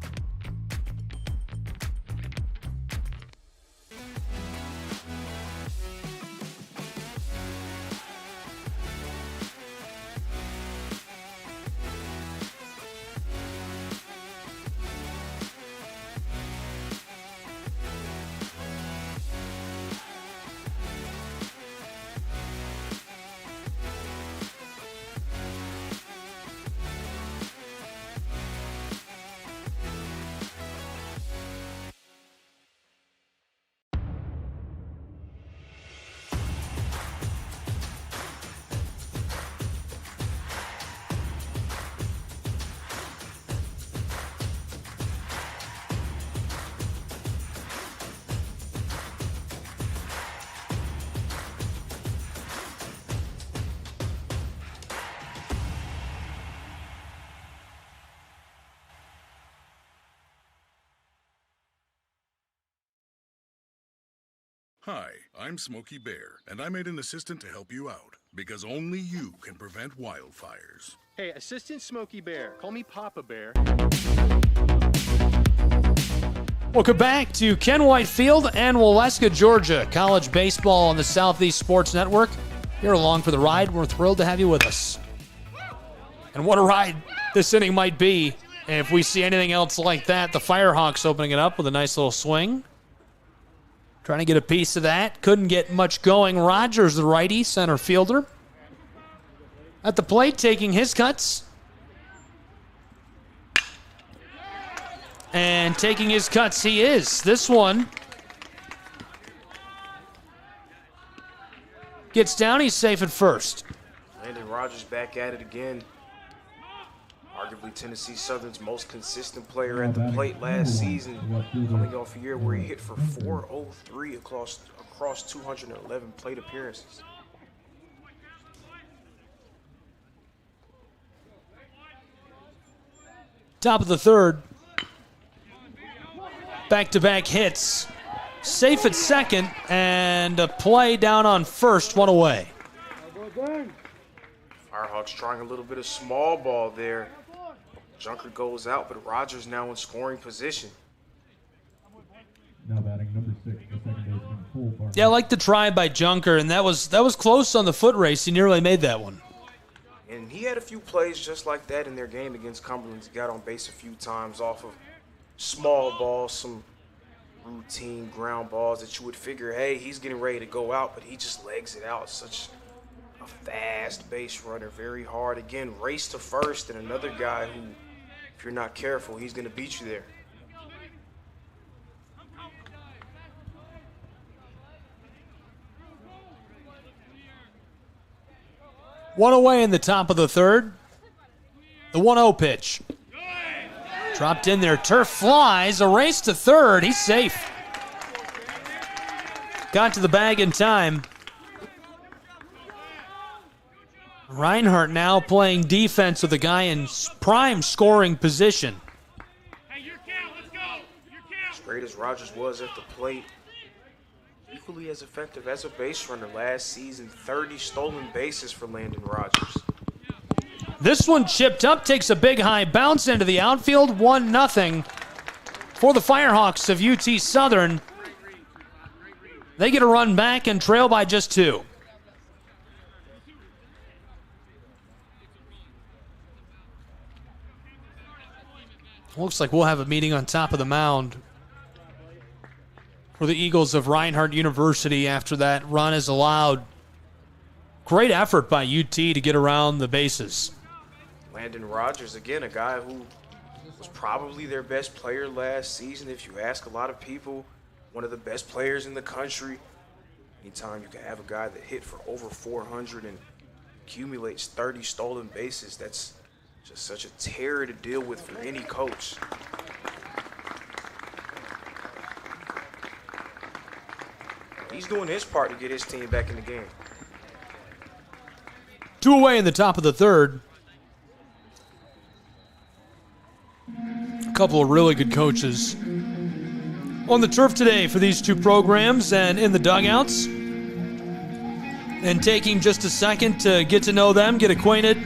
Hi, I'm Smokey Bear, and I made an assistant to help you out, because only you can prevent wildfires. Hey, Assistant Smokey Bear, call me Papa Bear. Welcome back to Ken White Field and Waleska, Georgia. College baseball on the Southeast Sports Network. You're along for the ride. We're thrilled to have you with us. And what a ride this inning might be. And if we see anything else like that, the Firehawks opening it up with a nice little swing. Trying to get a piece of that. Couldn't get much going. Rogers, the righty, center fielder. At the plate, taking his cuts. And taking his cuts, he is. This one gets down. He's safe at first. Landon Rogers back at it again. Arguably Tennessee Southern's most consistent player at the plate last season, coming off a year where he hit for .403 across 211 plate appearances. Top of the third. Back-to-back hits. Safe at second, and a play down on first, one away. Firehawks trying a little bit of small ball there. Junker goes out, but Rogers now in scoring position. Now batting number 6, the second baseman, Cole Barber. Yeah, I like the try by Junker, and that was close on the foot race. He nearly made that one. And he had a few plays just like that in their game against Cumberland. He got on base a few times off of small balls, some routine ground balls that you would figure, hey, he's getting ready to go out, but he just legs it out. Such a fast base runner, very hard. Again, race to first, and another guy who, if you're not careful, he's going to beat you there. One away in the top of the third. The 1-0 pitch. Dropped in there. Turf flies. A race to third. He's safe. Got to the bag in time. Reinhardt now playing defense with a guy in prime scoring position. As great as Rogers was at the plate, equally as effective as a base runner last season. 30 stolen bases for Landon Rogers. This one chipped up, takes a big high bounce into the outfield. 1-0 for the Firehawks of UT Southern. They get a run back and trail by just 2. Looks like we'll have a meeting on top of the mound for the Eagles of Reinhardt University after that run is allowed. Great effort by UT to get around the bases. Landon Rogers, again, a guy who was probably their best player last season. If you ask a lot of people, one of the best players in the country. Anytime you can have a guy that hit for over 400 and accumulates 30 stolen bases, that's just such a terror to deal with for any coach. He's doing his part to get his team back in the game. 2 away in the top of the third. A couple of really good coaches on the turf today for these two programs and in the dugouts. And taking just a second to get to know them, get acquainted.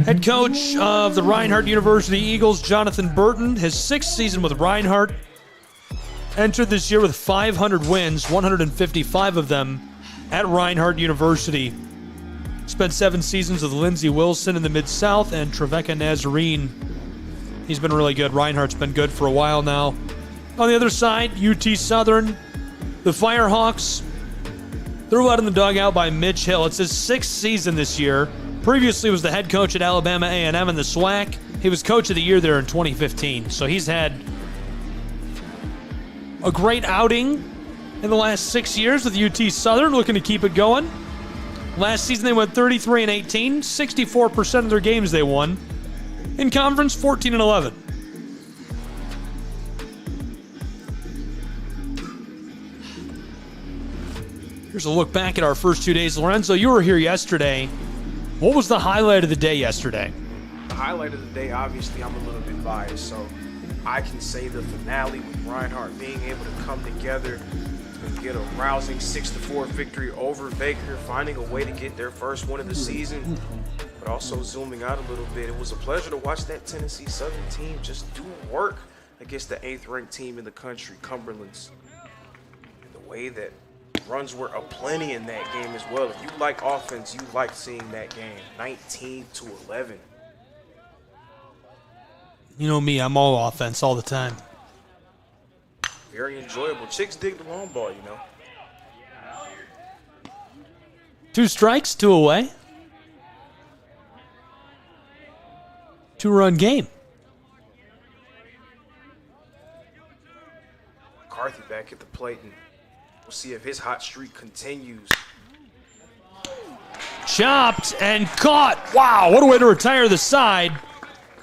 Head coach of the Reinhardt University Eagles, Jonathan Burton, his 6th season with Reinhardt. Entered this year with 500 wins, 155 of them at Reinhardt University. Spent 7 seasons with Lindsey Wilson in the Mid-South and Trevecca Nazarene. He's been really good. Reinhardt's been good for a while now. On the other side, UT Southern, the Firehawks, threw out in the dugout by Mitch Hill. It's his 6th season this year. Previously was the head coach at Alabama A&M in the SWAC. He was coach of the year there in 2015. So he's had a great outing in the last 6 years with UT Southern, looking to keep it going. Last season they went 33-18, 64% of their games they won. In conference, 14-11. Here's a look back at our first 2 days. Lorenzo, you were here yesterday. What was the highlight of the day yesterday? The highlight of the day, obviously, I'm a little bit biased, so I can say the finale with Reinhardt being able to come together and get a rousing 6-4 victory over Baker, finding a way to get their first win of the season, but also zooming out a little bit. It was a pleasure to watch that Tennessee Southern team just do work against the 8th ranked team in the country, Cumberland's. And the way that runs were aplenty in that game as well. If you like offense, you like seeing that game. 19-11. You know me, I'm all offense all the time. Very enjoyable. Chicks dig the long ball, you know. 2 strikes, 2 away. 2-run game. McCarthy back at the plate, and we'll see if his hot streak continues. Chopped and caught. Wow, what a way to retire the side.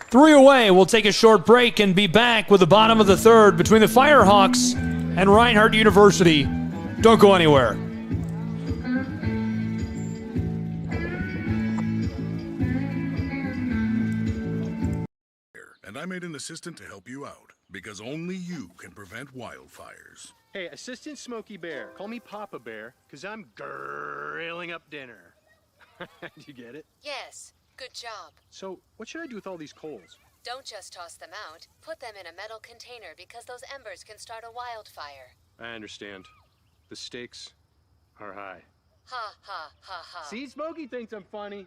3 away. We'll take a short break and be back with the bottom of the 3rd between the Firehawks and Reinhardt University. Don't go anywhere. And I made an assistant to help you out, because only you can prevent wildfires. Hey, Assistant Smokey Bear, call me Papa Bear, because I'm grilling up dinner. Do you get it? Yes, good job. So, what should I do with all these coals? Don't just toss them out. Put them in a metal container because those embers can start a wildfire. I understand. The stakes are high. Ha, ha, ha, ha. See, Smokey thinks I'm funny.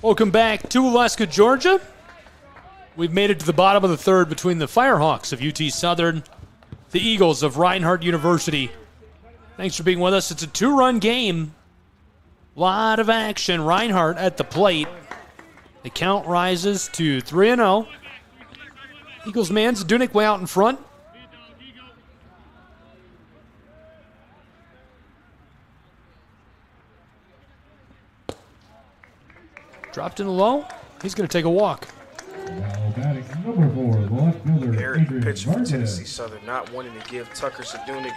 Welcome back to Alaska, Georgia. We've made it to the bottom of the 3rd between the Firehawks of UT Southern, the Eagles of Reinhardt University. Thanks for being with us. It's a 2-run game. Lot of action. Reinhardt at the plate. The count rises to 3-0. Eagles man Zdunick way out in front. Dropped in low. He's going to take a walk. Now batting number 4, the left fielder, Very Adrian pitcher for Marquez. Tennessee Southern, not wanting to give Tucker Sedunick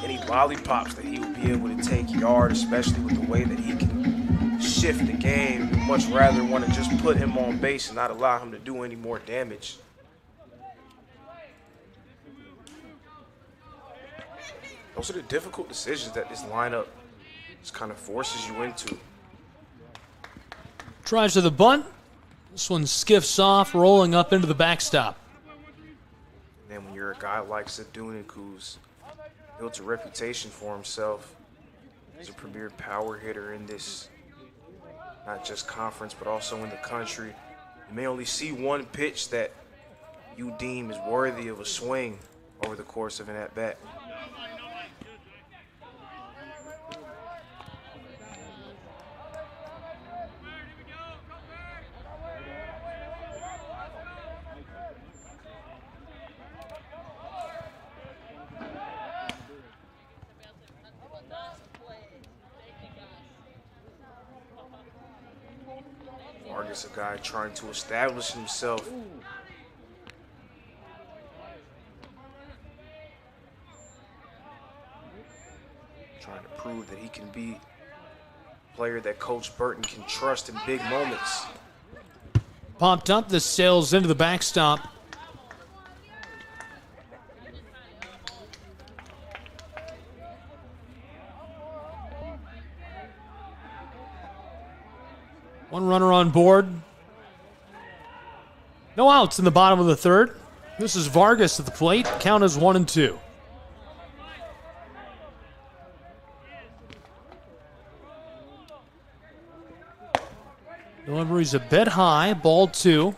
any lollipops that he would be able to take yard, especially with the way that he can shift the game. He'd much rather want to just put him on base and not allow him to do any more damage. Those are the difficult decisions that this lineup just kind of forces you into. Tries to the bunt. This one skiffs off, rolling up into the backstop. And then when you're a guy like Sedunick, who's built a reputation for himself as a premier power hitter in this, not just conference, but also in the country, you may only see one pitch that you deem is worthy of a swing over the course of an at-bat. Vargas, a guy trying to establish himself. Trying to prove that he can be a player that Coach Burton can trust in big moments. Popped up, this sails into the backstop. One runner on board. No outs in the bottom of the third. This is Vargas at the plate. Count is 1-2. Delivery's a bit high. Ball 2.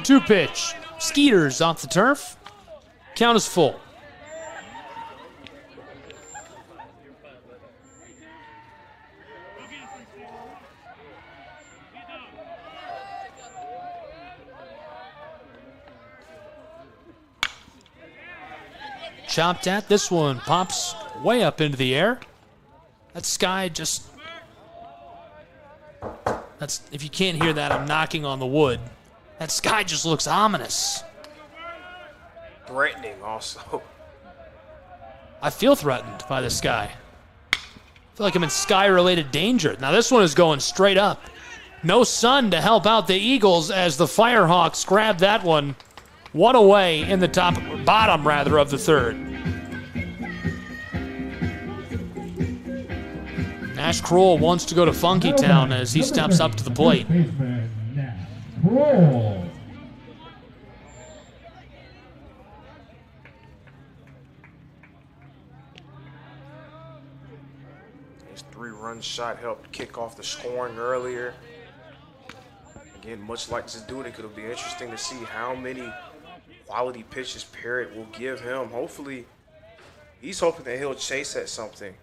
Two pitch. Skeeters off the turf. Count is full. Chopped at. This one pops way up into the air. That sky just... That's, if you can't hear that, I'm knocking on the wood. That sky just looks ominous. Threatening also. I feel threatened by the sky. I feel like I'm in sky-related danger. Now this one is going straight up. No sun to help out the Eagles as the Firehawks grab that one. One away in the bottom of the third. Nash Kroll wants to go to Funky Town as he steps up to the plate. His 3-run shot helped kick off the scoring earlier. Again, much like Zdunek, it'll be interesting to see how many quality pitches Parrott will give him. Hopefully, he's hoping that he'll chase at something.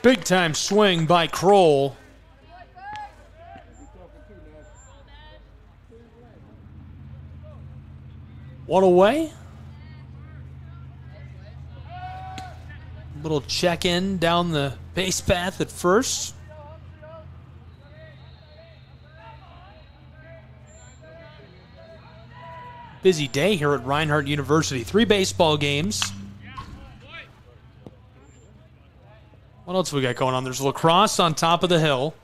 Big time swing by Kroll. One away. Little check-in down the base path at first. Busy day here at Reinhardt University. 3 baseball games. What else we got going on? There's lacrosse on top of the hill.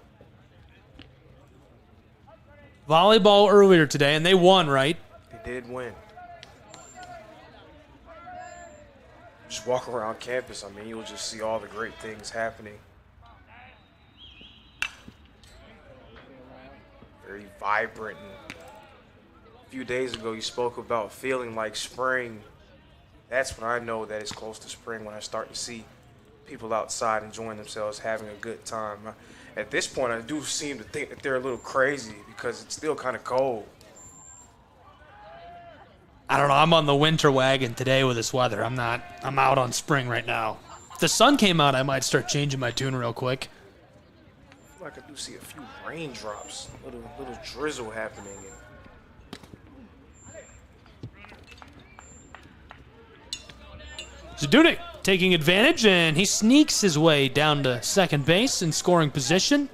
Volleyball earlier today, and they won, right? They did win. Just walk around campus, I mean, you'll just see all the great things happening. Very vibrant. And a few days ago, you spoke about feeling like spring. That's when I know that it's close to spring, when I start to see people outside enjoying themselves, having a good time. At this point, I do seem to think that they're a little crazy because it's still kind of cold. I don't know. I'm on the winter wagon today with this weather. I'm out on spring right now. If the sun came out, I might start changing my tune real quick. I feel like I do see a few raindrops, little drizzle happening. Zdunek taking advantage, and he sneaks his way down to second base in scoring position.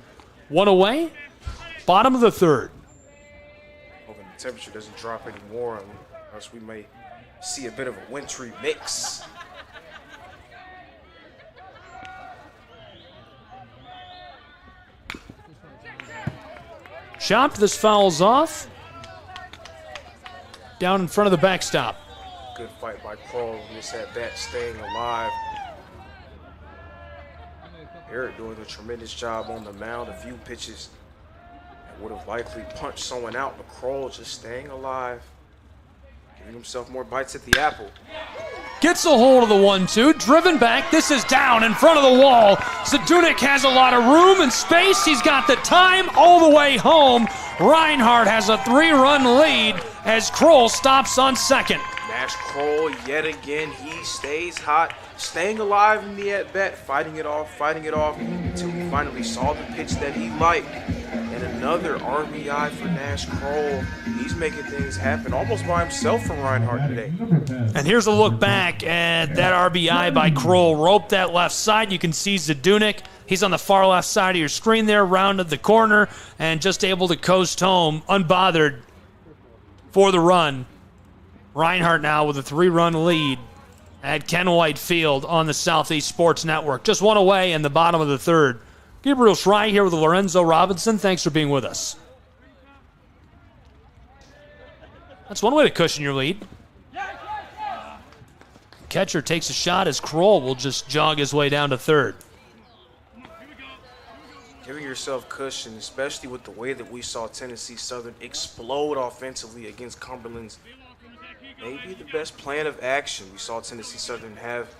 One away. Bottom of the third. Hoping the temperature doesn't drop anymore, or else we may see a bit of a wintry mix. Chopped. This fouls off. Down in front of the backstop. Good fight by Kroll. This at bat, staying alive. Eric doing a tremendous job on the mound. A few pitches that would have likely punched someone out, but Kroll just staying alive, giving himself more bites at the apple. Gets a hold of the 1-2, driven back. This is down in front of the wall. Zdunek has a lot of room and space. He's got the time all the way home. Reinhardt has a 3-run lead as Kroll stops on second. Nash Kroll yet again. He stays hot, staying alive in the at-bat, fighting it off, until he finally saw the pitch that he liked. And another RBI for Nash Kroll. He's making things happen almost by himself for Reinhardt today. And here's a look back at that RBI by Kroll. Roped that left side. You can see Zdunek. He's on the far left side of your screen there, rounded the corner, and just able to coast home unbothered for the run. Reinhardt now with a 3-run lead at Ken White Field on the Southeast Sports Network. Just one away in the bottom of the third Gabriel Schrei here with Lorenzo Robinson. Thanks for being with us. That's one way to cushion your lead. Catcher takes a shot as Kroll will just jog his way down to third. Giving yourself cushion, especially with the way that we saw Tennessee Southern explode offensively against Cumberland's maybe the best plan of action. We saw Tennessee Southern have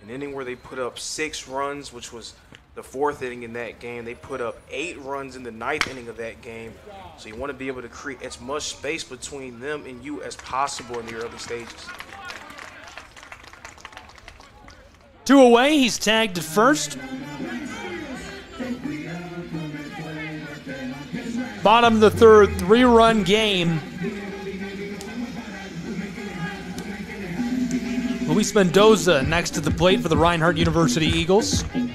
an inning where they put up 6 runs, which was the 4th inning in that game. They put up 8 runs in the 9th inning of that game. So you want to be able to create as much space between them and you as possible in the early stages. 2 away, he's tagged to first. Bottom of the third, 3-run game. Luis Mendoza next to the plate for the Reinhardt University Eagles. Now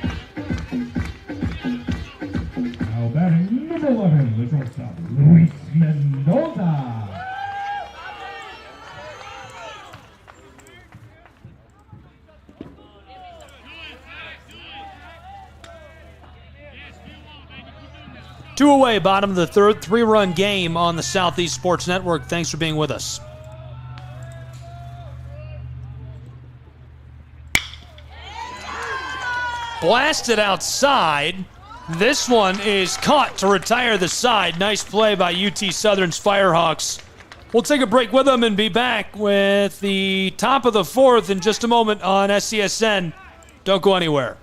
batting number 11, the shortstop, Luis Mendoza. Two away, bottom of the third, 3-run game on the Southeast Sports Network. Thanks for being with us. Blasted outside. This one is caught to retire the side. Nice play by UT Southern's Firehawks. We'll take a break with them and be back with the top of the 4th in just a moment on SCSN. Don't go anywhere.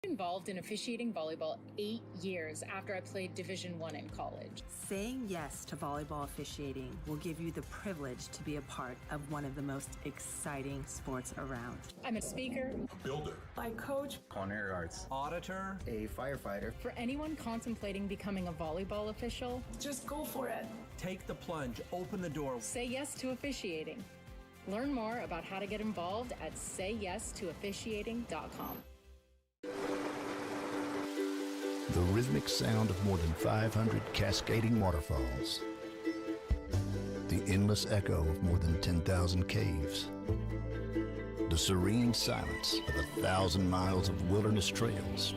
Involved in officiating volleyball 8 years after I played Division I in college. Saying yes to volleyball officiating will give you the privilege to be a part of one of the most exciting sports around. I'm a speaker, Builder. I coach, Culinary arts. Auditor. A firefighter. For anyone contemplating becoming a volleyball official, just go for it. Take the plunge. Open the door. Say yes to officiating. Learn more about how to get involved at sayyestoofficiating.com. The rhythmic sound of more than 500 cascading waterfalls. The endless echo of more than 10,000 caves. The serene silence of 1,000 miles of wilderness trails.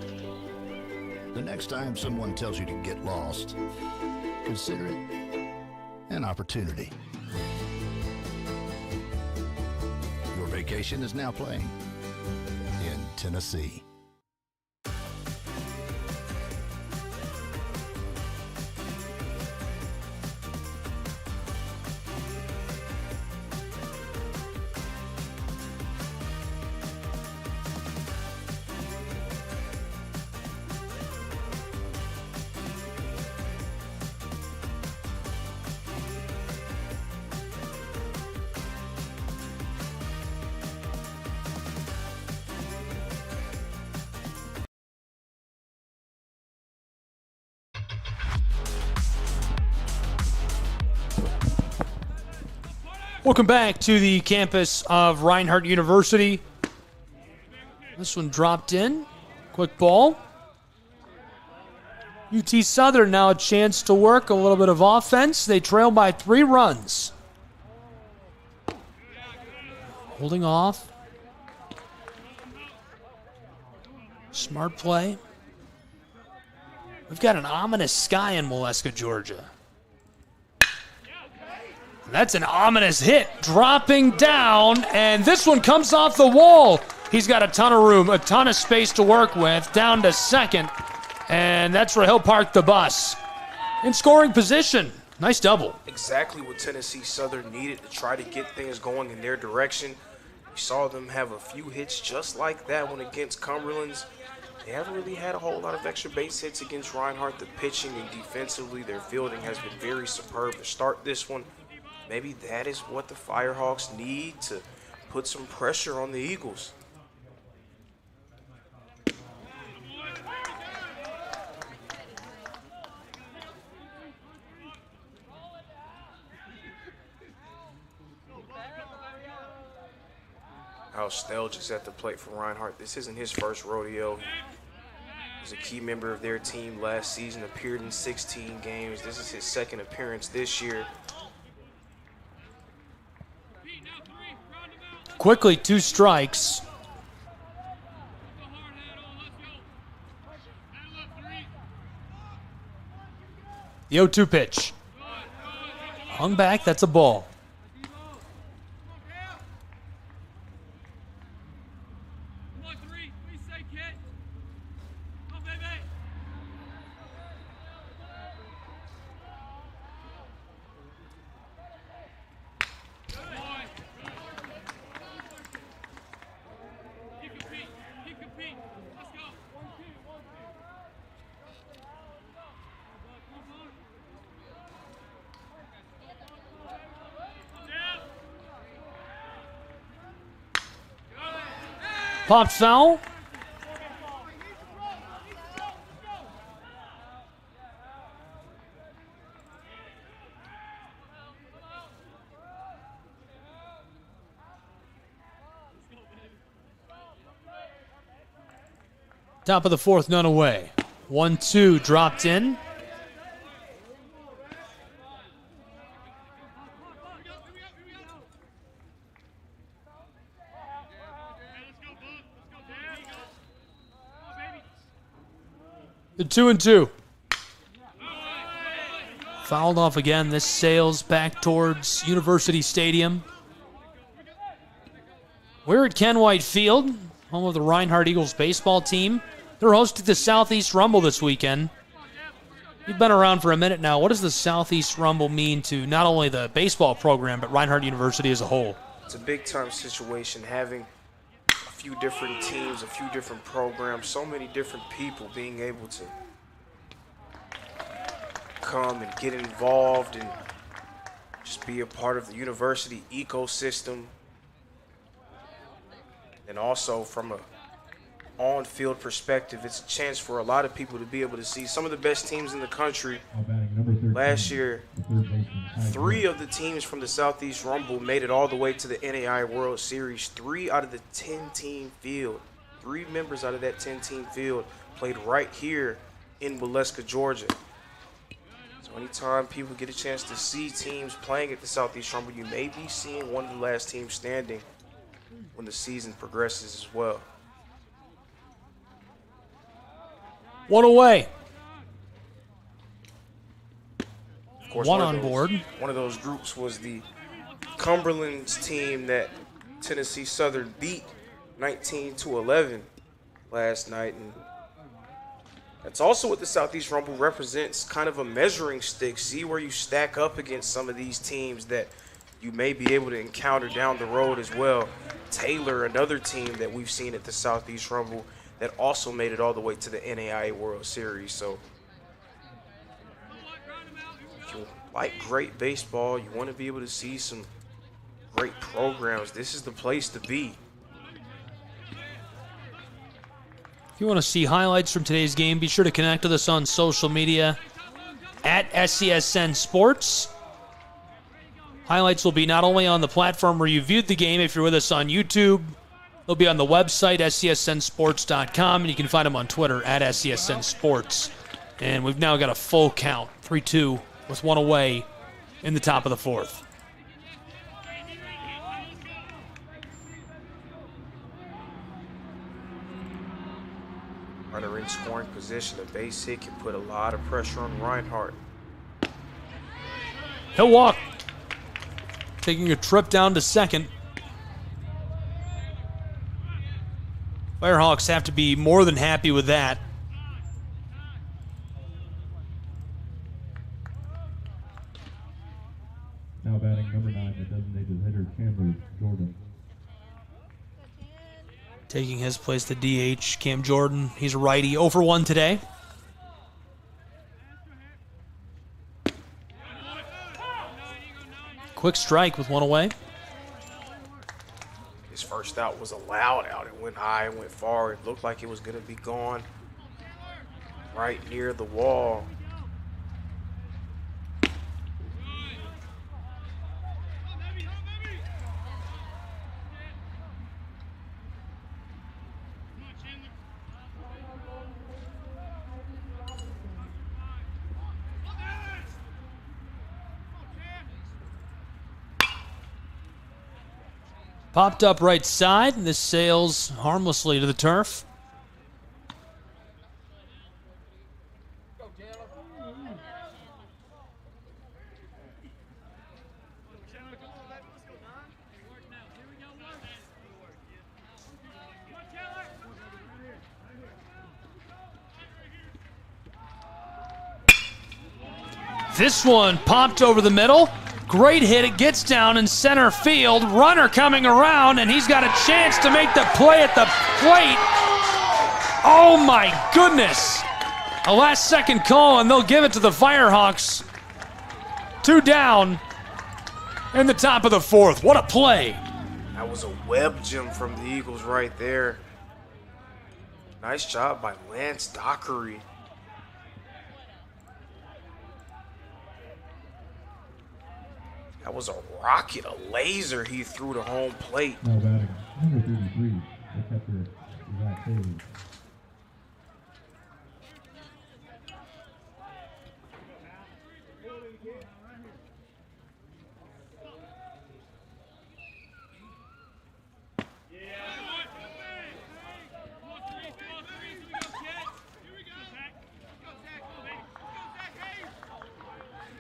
The next time someone tells you to get lost, consider it an opportunity. Your vacation is now playing in Tennessee. Welcome back to the campus of Reinhardt University. This one dropped in. Quick ball. UT Southern now a chance to work a little bit of offense. They trail by 3 runs. Holding off. Smart play. We've got an ominous sky in Molesca, Georgia. That's an ominous hit, dropping down, and this one comes off the wall. He's got a ton of room, a ton of space to work with, down to second, and that's where he'll park the bus. In scoring position, nice double. Exactly what Tennessee Southern needed to try to get things going in their direction. We saw them have a few hits just like that one against Cumberland's. They haven't really had a whole lot of extra base hits against Reinhardt. The pitching and defensively, their fielding has been very superb to start this one. Maybe that is what the Firehawks need to put some pressure on the Eagles. Al Snell just at the plate for Reinhardt. This isn't his first rodeo. Was a key member of their team last season, appeared in 16 games. This is his second appearance this year. Quickly, 2 strikes. The 0-2 pitch. Hung back, that's a ball. Popped foul. Top of the 4th, none away. 1-2 dropped in. The 2-2. Fouled off again. This sails back towards University Stadium. We're at Ken White Field, home of the Reinhardt Eagles baseball team. They're hosting the Southeast Rumble this weekend. You've been around for a minute now. What does the Southeast Rumble mean to not only the baseball program, but Reinhardt University as a whole? It's a big-time situation, having a few different teams, a few different programs, so many different people being able to come and get involved and just be a part of the university ecosystem. And also from a on-field perspective, it's a chance for a lot of people to be able to see some of the best teams in the country. Last year, 3 of the teams from the Southeast Rumble made it all the way to the NAI World Series. 3 out of the 10-team field, 3 members out of that 10-team field played right here in Waleska, Georgia. So anytime people get a chance to see teams playing at the Southeast Rumble, you may be seeing one of the last teams standing when the season progresses as well. 1 away. Of course, one on board. One of those groups was the Cumberland's team that Tennessee Southern beat 19-11 last night. And that's also what the Southeast Rumble represents, kind of a measuring stick. See where you stack up against some of these teams that you may be able to encounter down the road as well. Taylor, another team that we've seen at the Southeast Rumble that also made it all the way to the NAIA World Series. So if you like great baseball, you want to be able to see some great programs, this is the place to be. If you want to see highlights from today's game, be sure to connect with us on social media at SCSN Sports. Highlights will be not only on the platform where you viewed the game, if you're with us on YouTube, they'll be on the website, scsnsports.com, and you can find them on Twitter at SCSN Sports. And we've now got a full count, 3-2, with 1 away in the top of the 4th. Runner in scoring position, a base hit can put a lot of pressure on Reinhardt. He'll walk. Taking a trip down to second. Firehawks have to be more than happy with that. Now batting number 9, the designated hitter, Chandler Jordan. Taking his place, the DH, Cam Jordan. He's a righty, 0 for 1 today. Quick strike with 1 away. His first out was a loud out. It went high, it went far. It looked like it was going to be gone right near the wall. Popped up right side, and this sails harmlessly to the turf. This one popped over the middle. Great hit. It gets down in center field. Runner coming around, and he's got a chance to make the play at the plate. Oh, my goodness. A last-second call, and they'll give it to the Firehawks. 2 down in the top of the 4th. What a play. That was a web gem from the Eagles right there. Nice job by Lance Dockery. That was a rocket, a laser he threw to home plate. No batting. Number 33, the catcher, Zach Hayes.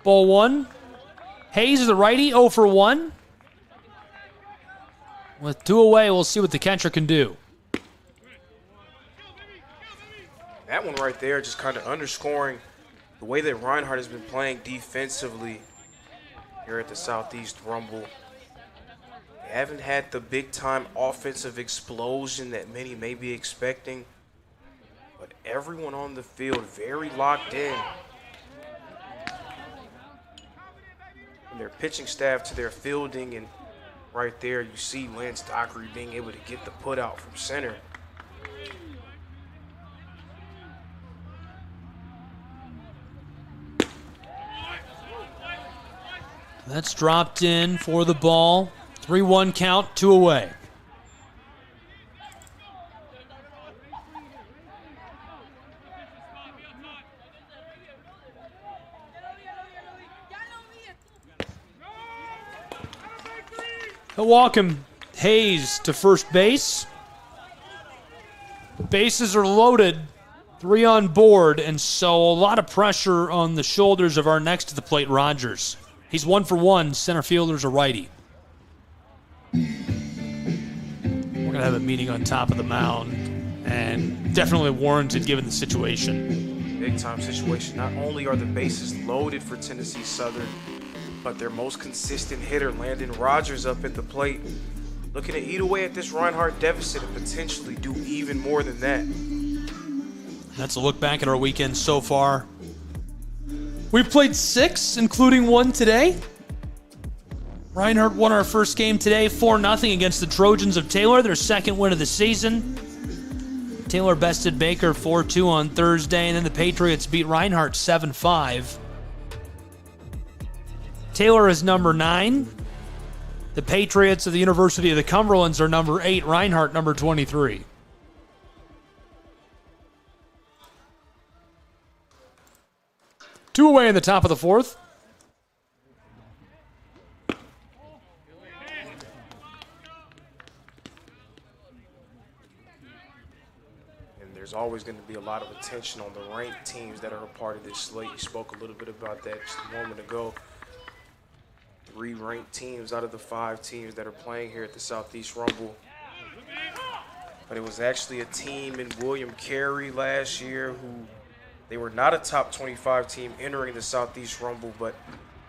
Ball 1. Hayes is the righty, 0 for 1. With 2 away, we'll see what the catcher can do. That one right there just kind of underscoring the way that Reinhardt has been playing defensively here at the Southeast Rumble. They haven't had the big-time offensive explosion that many may be expecting, but everyone on the field very locked in. From their pitching staff to their fielding, and right there you see Lance Dockery being able to get the put out from center. That's dropped in for the ball. 3-1 count, 2 away. He'll walk him. Hayes to first base. Bases are loaded. 3 on board, and so a lot of pressure on the shoulders of our next to the plate, Rogers. He's 1 for 1. Center fielder's a righty. We're going to have a meeting on top of the mound, and definitely warranted given the situation. Big time situation. Not only are the bases loaded for Tennessee Southern, but their most consistent hitter, Landon Rogers, up at the plate, looking to eat away at this Reinhardt deficit and potentially do even more than that. That's a look back at our weekend so far. We've played 6, including 1 today. Reinhardt won our first game today, 4-0 against the Trojans of Taylor, their second win of the season. Taylor bested Baker 4-2 on Thursday, and then the Patriots beat Reinhardt 7-5. Taylor is number 9. The Patriots of the University of the Cumberlands are number 8. Reinhardt number 23. Two away in the top of the 4th. And there's always going to be a lot of attention on the ranked teams that are a part of this slate. You spoke a little bit about that just a moment ago. 3 ranked teams out of the 5 teams that are playing here at the Southeast Rumble. But it was actually a team in William Carey last year who they were not a top 25 team entering the Southeast Rumble, but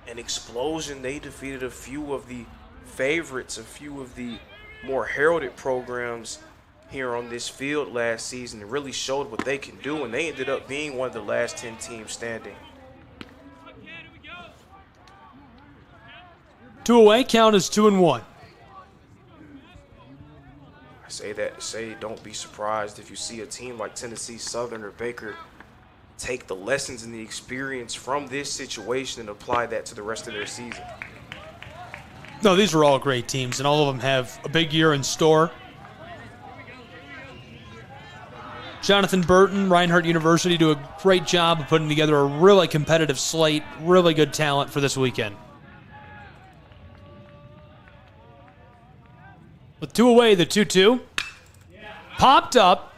an explosion. They defeated a few of the favorites, a few of the more heralded programs here on this field last season. It really showed what they can do, and they ended up being one of the last 10 teams standing. 2 away, count is 2-1. I say that to say don't be surprised if you see a team like Tennessee Southern or Baker take the lessons and the experience from this situation and apply that to the rest of their season. No, these are all great teams, and all of them have a big year in store. Jonathan Burton, Reinhardt University, do a great job of putting together a really competitive slate, really good talent for this weekend. With 2 away, the 2-2. Popped up.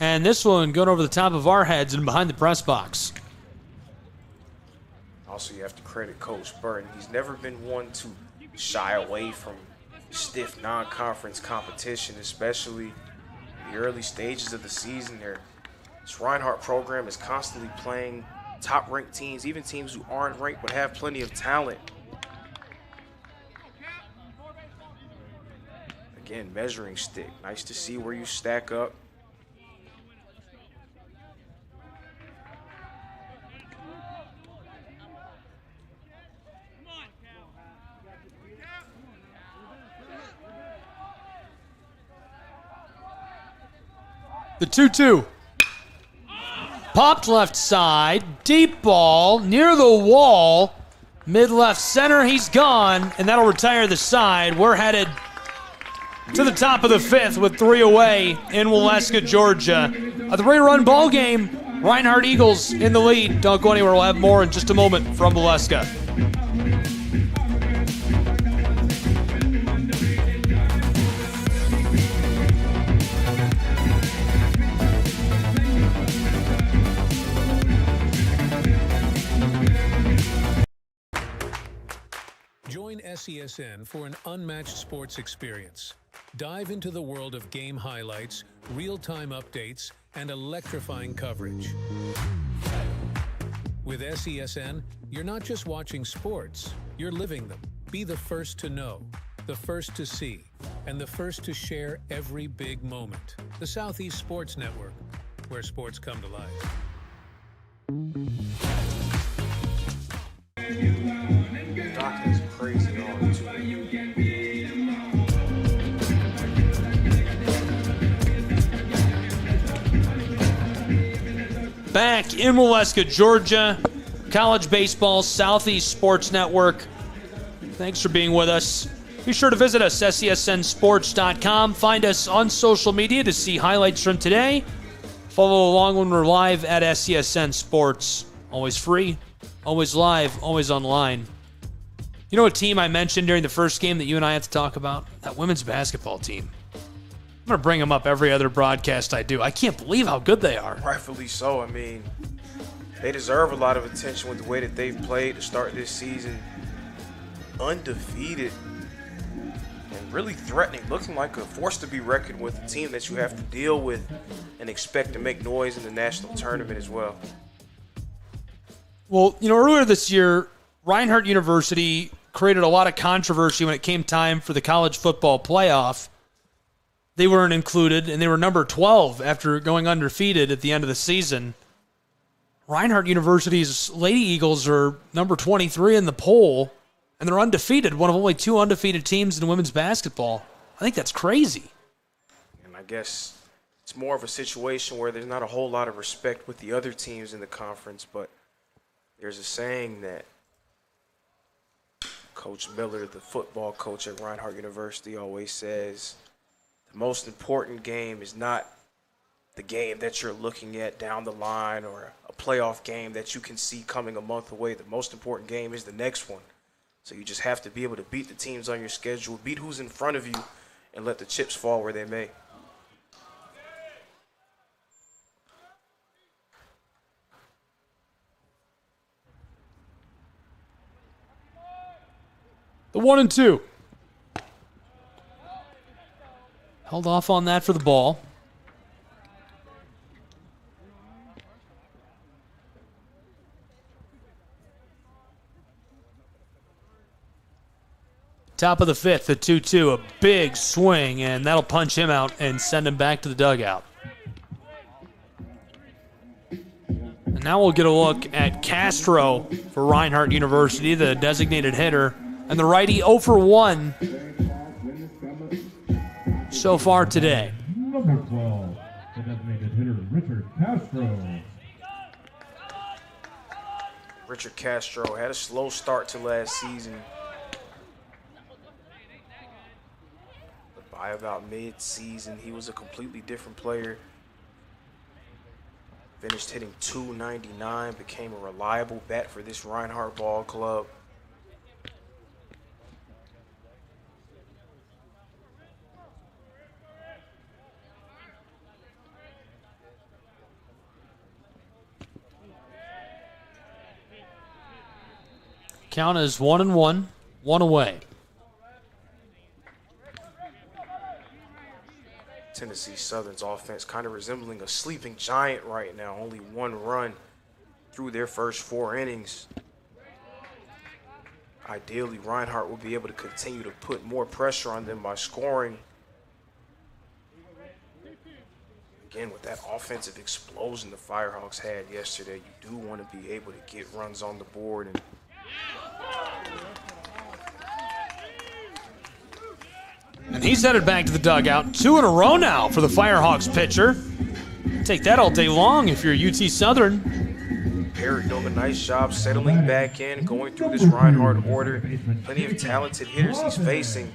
And this one going over the top of our heads and behind the press box. Also, you have to credit Coach Burton. He's never been one to shy away from stiff non-conference competition, especially in the early stages of the season. This Reinhardt program is constantly playing top-ranked teams, even teams who aren't ranked but have plenty of talent. Again, measuring stick. Nice to see where you stack up. The 2-2. Popped left side. Deep ball near the wall. Mid-left center. He's gone. And that'll retire the side. We're headed to the top of the 5th with 3 away in Waleska, Georgia. A 3-run ball game. Reinhardt Eagles in the lead. Don't go anywhere. We'll have more in just a moment from Waleska. Join SESN for an unmatched sports experience. Dive into the world of game highlights, real-time updates, and electrifying coverage. With SESN, you're not just watching sports, you're living them. Be the first to know, the first to see, and the first to share every big moment. The Southeast Sports Network, where sports come to life. Doc is crazy on too. Back in Waleska, Georgia, college baseball, Southeast Sports Network. Thanks for being with us. Be sure to visit us, SESNsports.com. Find us on social media to see highlights from today. Follow along when we're live at SESN Sports. Always free, always live, always online. You know what team I mentioned during the first game that you and I had to talk about? That women's basketball team. I'm going to bring them up every other broadcast I do. I can't believe how good they are. Rightfully so. I mean, they deserve a lot of attention with the way that they've played to start this season. Undefeated and really threatening, looking like a force to be reckoned with, a team that you have to deal with and expect to make noise in the national tournament as well. Well, you know, earlier this year, Reinhardt University created a lot of controversy when it came time for the college football playoff. They weren't included, and they were number 12 after going undefeated at the end of the season. Reinhardt University's Lady Eagles are number 23 in the poll, and they're undefeated, one of only 2 undefeated teams in women's basketball. I think that's crazy. And I guess it's more of a situation where there's not a whole lot of respect with the other teams in the conference, but there's a saying that Coach Miller, the football coach at Reinhardt University, always says, the most important game is not the game that you're looking at down the line or a playoff game that you can see coming a month away. The most important game is the next one. So you just have to be able to beat the teams on your schedule, beat who's in front of you, and let the chips fall where they may. The 1-2. Held off on that for the ball. Top of the 5th, the 2-2, a big swing, and that'll punch him out and send him back to the dugout. And now we'll get a look at Castro for Reinhardt University, the designated hitter, and the righty 0 for 1 so far today. Number 12, the designated hitter, Richard Castro. Richard Castro had a slow start to last season. But by about mid-season, he was a completely different player. Finished hitting .299, became a reliable bat for this Reinhardt ball club. Count is 1-1, one away. Tennessee Southern's offense kind of resembling a sleeping giant right now. Only one run through their first 4 innings. Ideally, Reinhardt will be able to continue to put more pressure on them by scoring. Again, with that offensive explosion the Firehawks had yesterday, you do want to be able to get runs on the board. And he's headed back to the dugout. 2 in a row now for the Firehawks pitcher. Take that all day long if you're UT Southern. Parrott doing a nice job settling back in, going through this Reinhardt order. Plenty of talented hitters he's facing.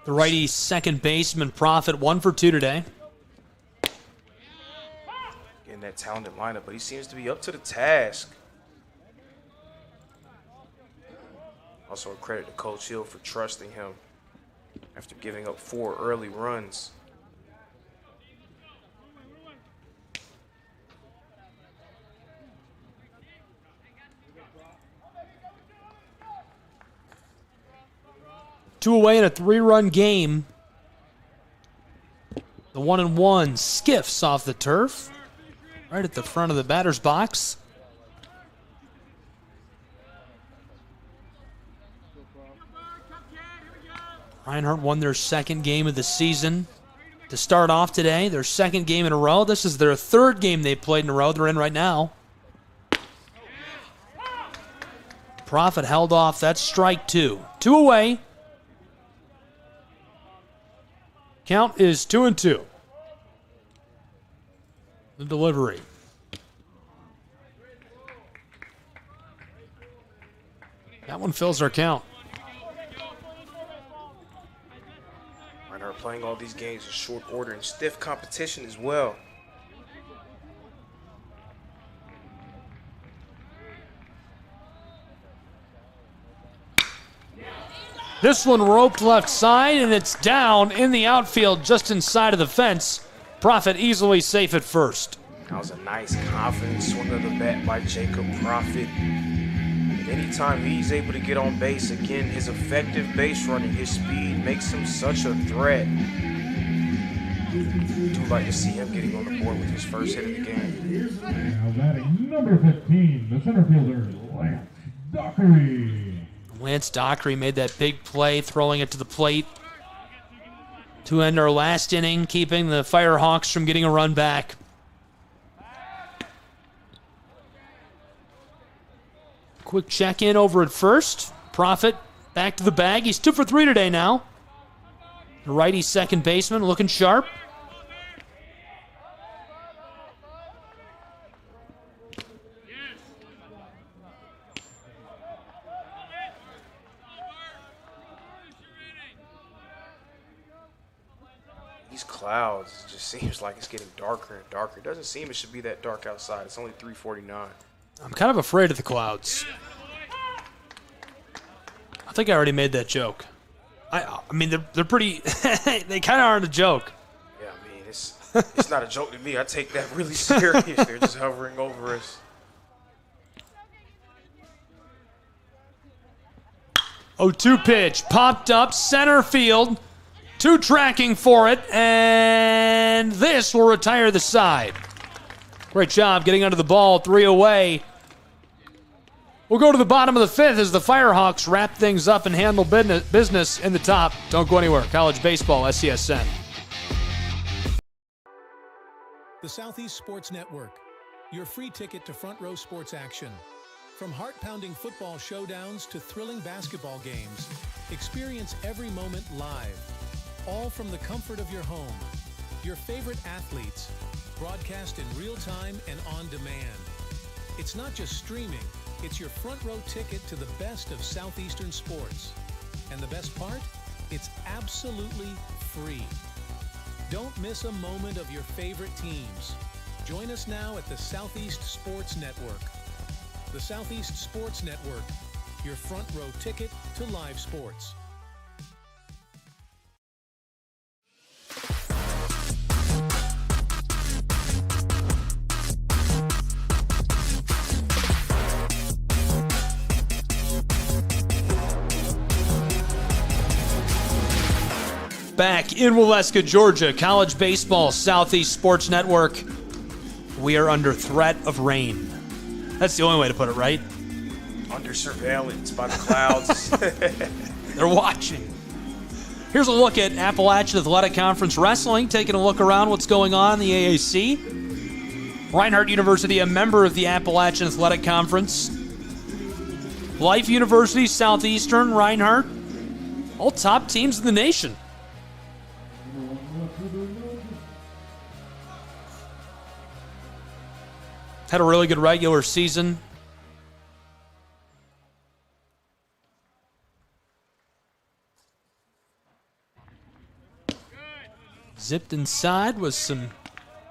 The righty second baseman, Prophet, 1 for 2 today. Getting that talented lineup, but he seems to be up to the task. Also a credit to Coach Hill for trusting him after giving up 4 early runs. Two away in a 3-run game. The 1-1 skiffs off the turf, right at the front of the batter's box. Reinhardt won their second game of the season to start off today. Their second game in a row. This is their 3rd game they played in a row. They're in right now. Prophet held off. That's strike 2. 2 away. Count is 2-2. The delivery. That one fills our count. Reinhardt playing all these games in short order and stiff competition as well. This one roped left side, and it's down in the outfield just inside of the fence. Prophet easily safe at first. That was a nice, confident swing of the bat by Jacob Prophet. And anytime he's able to get on base, again, his effective base running, his speed makes him such a threat. Do like to see him getting on the board with his first hit of the game. Now batting number 15, the center fielder, Lance Dockery. Lance Dockery made that big play, throwing it to the plate to end our last inning, keeping the Firehawks from getting a run back. Quick check-in over at first. Prophet back to the bag. He's 2 for 3 today now. The righty second baseman looking sharp. Clouds, it just seems like it's getting darker and darker. It doesn't seem it should be that dark outside. It's only 3:49. I'm kind of afraid of the clouds. I think I already made that joke. I mean, they're pretty, they kind of aren't a joke. Yeah, I mean, it's not a joke to me. I take that really serious. They're just hovering over us. Oh, 2 pitch, popped up, center field. 2 tracking for it, and this will retire the side. Great job getting under the ball, 3 away. We'll go to the bottom of the 5th as the Firehawks wrap things up and handle business in the top. Don't go anywhere. College baseball, SCSN. The Southeast Sports Network, your free ticket to front row sports action. From heart-pounding football showdowns to thrilling basketball games, experience every moment live. All from the comfort of your home. Your favorite athletes, broadcast in real time and on demand. It's not just streaming, it's your front row ticket to the best of Southeastern sports. And the best part? It's absolutely free. Don't miss a moment of your favorite teams. Join us now at the Southeast Sports Network. The Southeast Sports Network, your front row ticket to live sports. back in Waleska, Georgia. College baseball, Southeast Sports Network. We are under threat of rain. That's the only way to put it, right? Under surveillance by the clouds. They're watching. Here's a look at Appalachian Athletic Conference Wrestling, taking a look around what's going on in the AAC. Reinhardt University, a member of the Appalachian Athletic Conference. Life University, Southeastern, Reinhardt, all top teams in the nation. Had a really good regular season. Zipped inside with some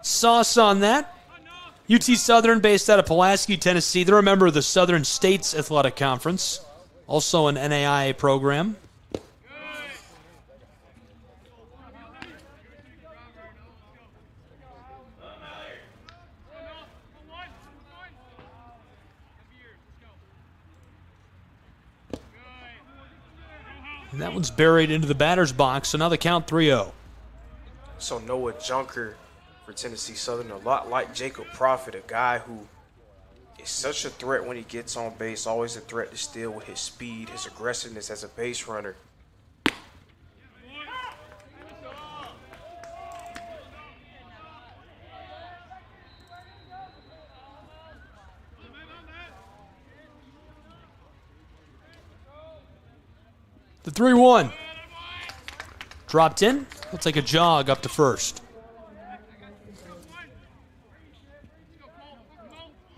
sauce on that. UT Southern, based out of Pulaski, Tennessee. They're a member of the Southern States Athletic Conference, also an NAIA program. And that one's buried into the batter's box, so now the count 3-0. So Noah Junker for Tennessee Southern, a lot like Jacob Prophet, a guy who is such a threat when he gets on base, always a threat to steal with his speed, his aggressiveness as a base runner. The 3-1. Dropped in. He'll take a jog up to first.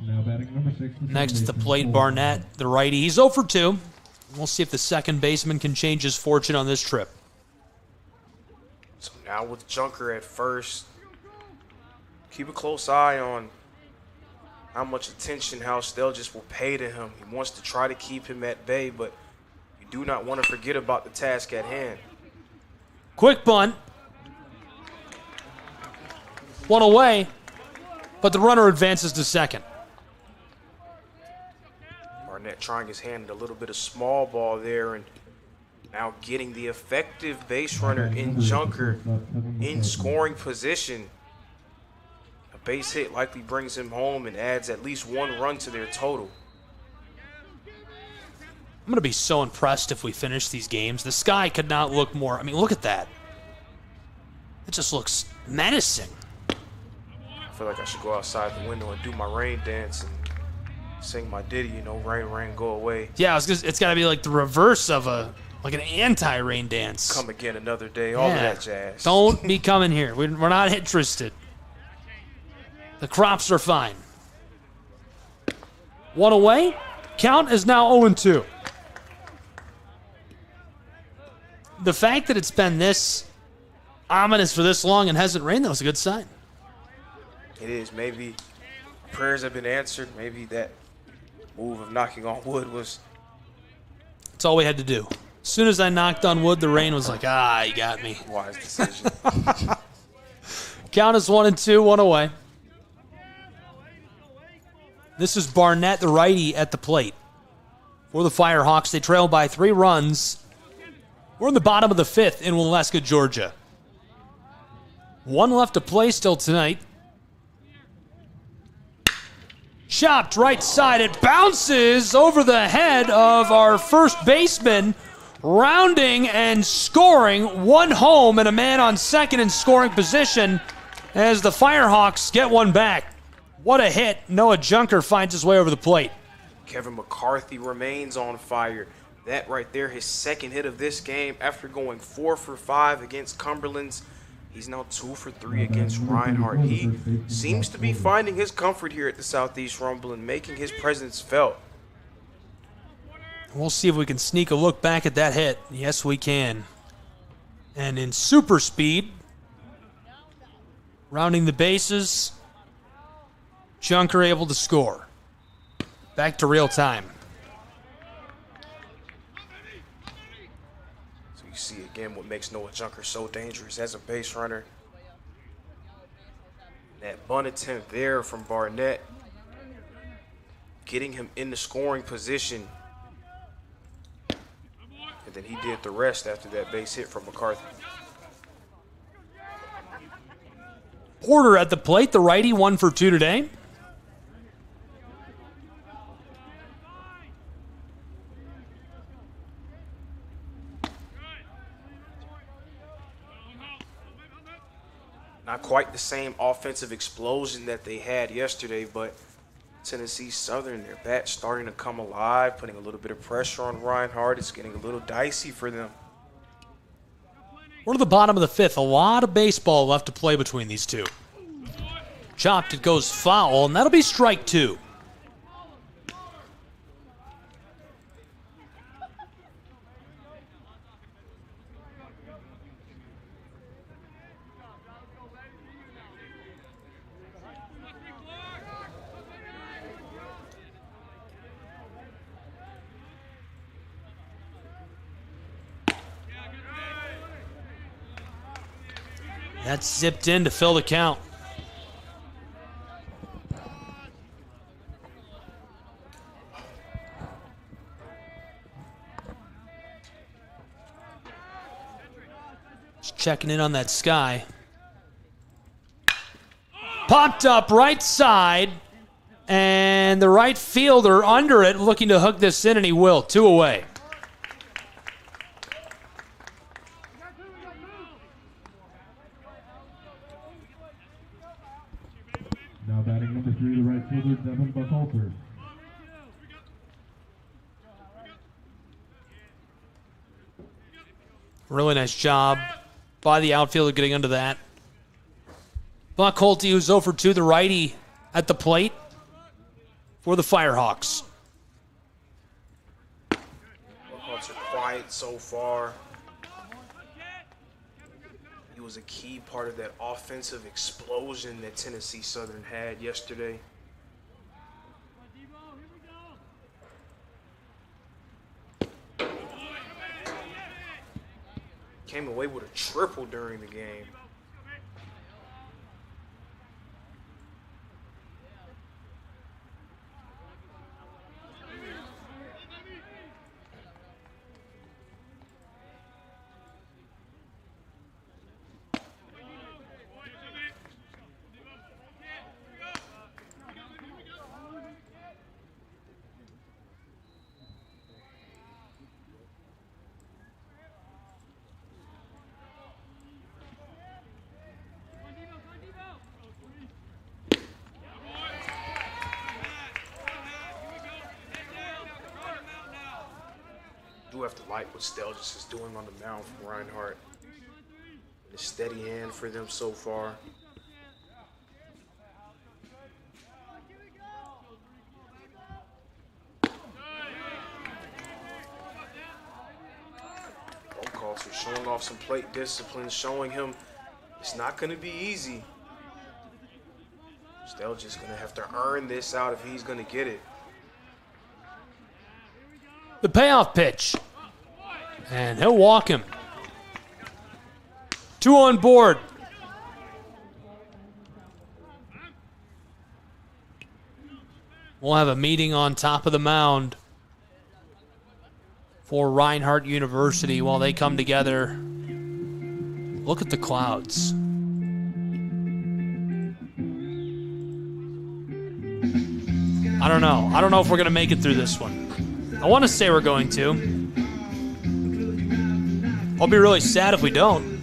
Now batting number 6. Next at the plate, Barnett, the righty. He's 0 for 2. We'll see if the second baseman can change his fortune on this trip. So now with Junker at first, keep a close eye on how much attention Hal Stelgis will pay to him. He wants to try to keep him at bay, but you do not want to forget about the task at hand. Quick bunt. One away, but the runner advances to second. Barnett trying his hand at a little bit of small ball there, and now getting the effective base runner in Junker in scoring position. A base hit likely brings him home and adds at least one run to their total. I'm going to be so impressed if we finish these games. The sky could not look more. I mean, look at that. It just looks menacing. I feel like I should go outside the window and do my rain dance and sing my ditty, you know, rain, rain, go away. Yeah, it's got to be like the reverse of like an anti-rain dance. Come again another day, all of that jazz. Don't be coming here. We're not interested. The crops are fine. One away. Count is now 0-2. The fact that it's been this ominous for this long and hasn't rained, that was a good sign. It is. Maybe prayers have been answered. Maybe that move of knocking on wood was... That's all we had to do. As soon as I knocked on wood, the rain was like, you got me. Wise decision. Count is 1-2, one away. This is Barnett, the righty, at the plate. For the Firehawks, they trail by 3 runs. We're in the bottom of the 5th in Waleska, Georgia. 1 left to play still tonight. Chopped right side. It bounces over the head of our first baseman, rounding and scoring. 1 home and a man on second in scoring position as the Firehawks get 1 back. What a hit. Noah Junker finds his way over the plate. Kevin McCarthy remains on fire. That right there, his second hit of this game after going 4 for 5 against Cumberland's. He's now 2 for 3 against Reinhardt. He seems to be finding his comfort here at the Southeast Rumble and making his presence felt. We'll see if we can sneak a look back at that hit. Yes, we can. And in super speed, rounding the bases, Junker able to score. Back to real time. So you see again what makes Noah Junker so dangerous as a base runner. That bunt attempt there from Barnett, getting him in the scoring position. And then he did the rest after that base hit from McCarthy. Porter at the plate, the righty, 1 for 2 today. Not quite the same offensive explosion that they had yesterday, but Tennessee Southern, their bat's starting to come alive, putting a little bit of pressure on Reinhardt. It's getting a little dicey for them. We're to the bottom of the 5th. A lot of baseball left to play between these two. Chopped, it goes foul, and that'll be strike 2. That's zipped in to fill the count. Just checking in on that sky. Popped up right side, and the right fielder under it looking to hook this in, and he will. 2 away. Now batting number 3, the right fielder, Devin Buckhalter. Really nice job by the outfielder getting under that. Buckhalter, who's 0 for 2, the righty at the plate for the Firehawks. Buckhalter quiet so far. He was a key part of that offensive explosion that Tennessee Southern had yesterday. Came away with a triple during the game. Do have to like what Stelgis is doing on the mound from Reinhardt. And a steady hand for them so far. Buckhalter showing off some plate discipline, showing him it's not going to be easy. Stelgis going to have to earn this out if he's going to get it. The payoff pitch. And he'll walk him. 2 on board. We'll have a meeting on top of the mound for Reinhardt University while they come together. Look at the clouds. I don't know. I don't know if we're going to make it through this one. I want to say we're going to. I'll be really sad if we don't.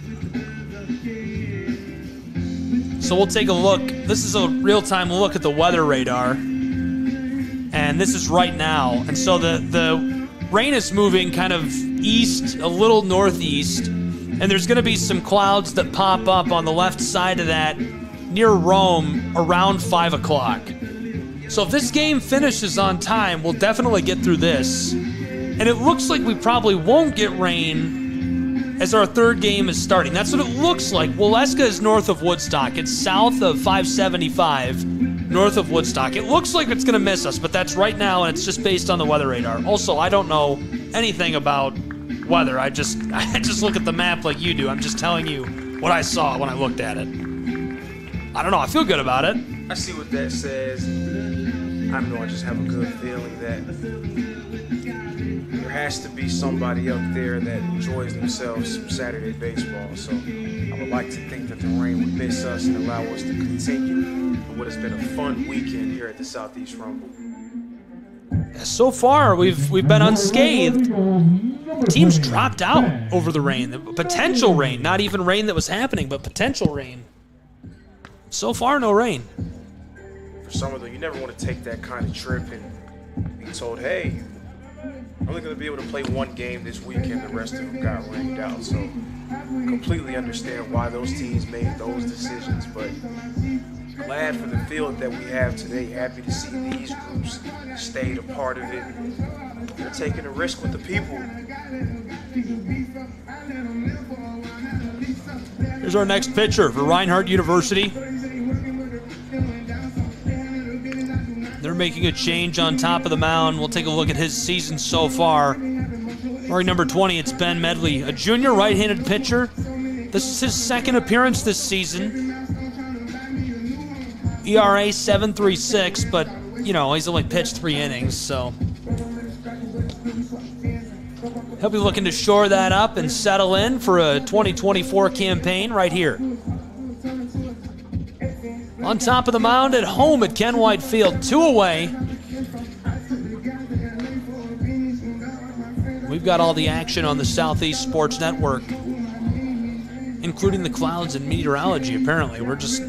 So we'll take a look. This is a real-time look at the weather radar. And this is right now. And so the rain is moving kind of east, a little northeast. And there's going to be some clouds that pop up on the left side of that near Rome around 5 o'clock. So if this game finishes on time, we'll definitely get through this. And it looks like we probably won't get rain as our third game is starting. That's what it looks like. Waleska is north of Woodstock. It's south of 575, north of Woodstock. It looks like it's going to miss us, but that's right now, and it's just based on the weather radar. Also, I don't know anything about weather. I just look at the map like you do. I'm just telling you what I saw when I looked at it. I don't know. I feel good about it. I see what that says. I don't know, I just have a good feeling that there has to be somebody up there that enjoys themselves some Saturday baseball. So I would like to think that the rain would miss us and allow us to continue what has been a fun weekend here at the Southeast Rumble. So far, we've been unscathed. Teams dropped out over the rain. The potential rain, not even rain that was happening, but potential rain. So far, no rain. For some of them, you never want to take that kind of trip and be told, hey, I'm only going to be able to play one game this weekend. The rest of them got rained out. So completely understand why those teams made those decisions. But glad for the field that we have today. Happy to see these groups stayed a part of it. They're taking a risk with the people. Here's our next pitcher for Reinhardt University. They're making a change on top of the mound. We'll take a look at his season so far. Wearing number 20, it's Ben Medley, a junior right-handed pitcher. This is his second appearance this season. ERA 7.36, but, you know, he's only pitched 3 innings, so he'll be looking to shore that up and settle in for a 2024 campaign right here. On top of the mound at home at Ken White Field, 2 away. We've got all the action on the Southeast Sports Network, including the clouds and meteorology, apparently. We're just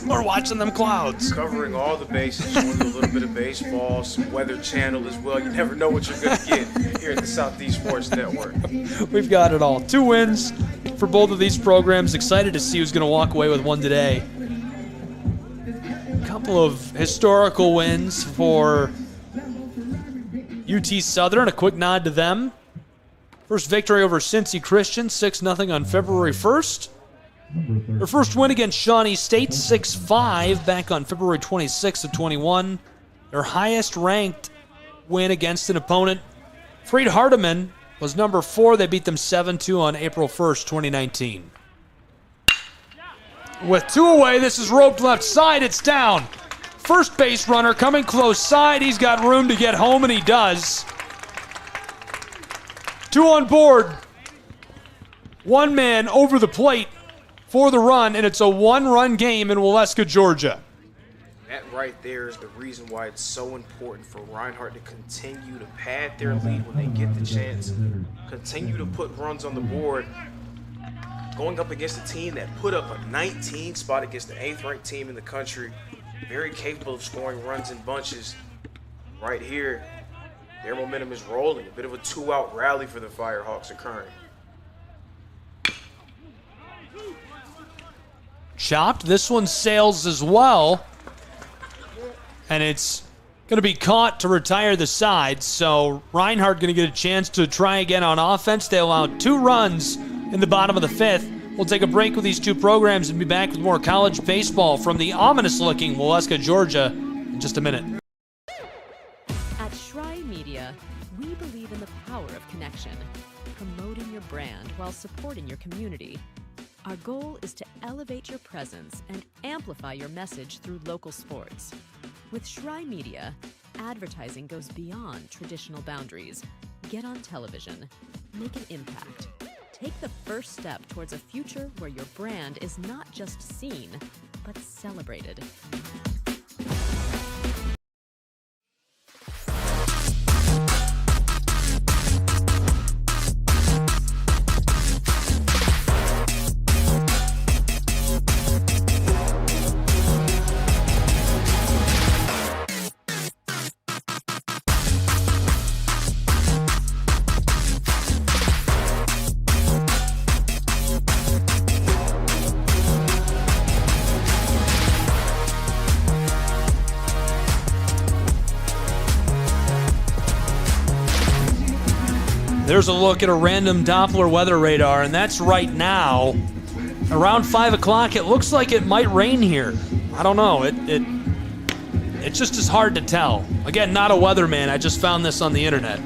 we're watching them clouds. Covering all the bases, showing a little bit of baseball, some Weather Channel as well. You never know what you're going to get here at the Southeast Sports Network. We've got it all. 2 wins for both of these programs. Excited to see who's going to walk away with one today. A couple of historical wins for UT Southern. A quick nod to them. First victory over Cincy Christian, 6-0 on February 1st. Their first win against Shawnee State, 6-5, back on February 26th of 21. Their highest ranked win against an opponent, Freed Hardeman, was number 4. They beat them 7-2 on April 1st, 2019. With 2 away, this is roped left side. It's down. First base runner coming close side. He's got room to get home, and he does. 2 on board. 1 man over the plate for the run, and it's a 1-run game in Waleska, Georgia. That right there is the reason why it's so important for Reinhardt to continue to pad their lead when they get the chance. Continue to put runs on the board. Going up against a team that put up a 19 spot against the 8th-ranked team in the country. Very capable of scoring runs in bunches. Right here, their momentum is rolling. A bit of a 2-out rally for the Firehawks occurring. Chopped. This one sails as well. And it's going to be caught to retire the side. So Reinhardt going to get a chance to try again on offense. They allowed 2 runs in the bottom of the 5th. We'll take a break with these 2 programs and be back with more college baseball from the ominous-looking Waleska, Georgia in just a minute. At Schrei Media, we believe in the power of connection, promoting your brand while supporting your community. Our goal is to elevate your presence and amplify your message through local sports. With Schrei Media, advertising goes beyond traditional boundaries. Get on television, make an impact. Take the first step towards a future where your brand is not just seen, but celebrated. There's a look at a random Doppler weather radar, and that's right now. Around 5 o'clock, it looks like it might rain here. I don't know. It just is hard to tell. Again, not a weatherman. I just found this on the internet.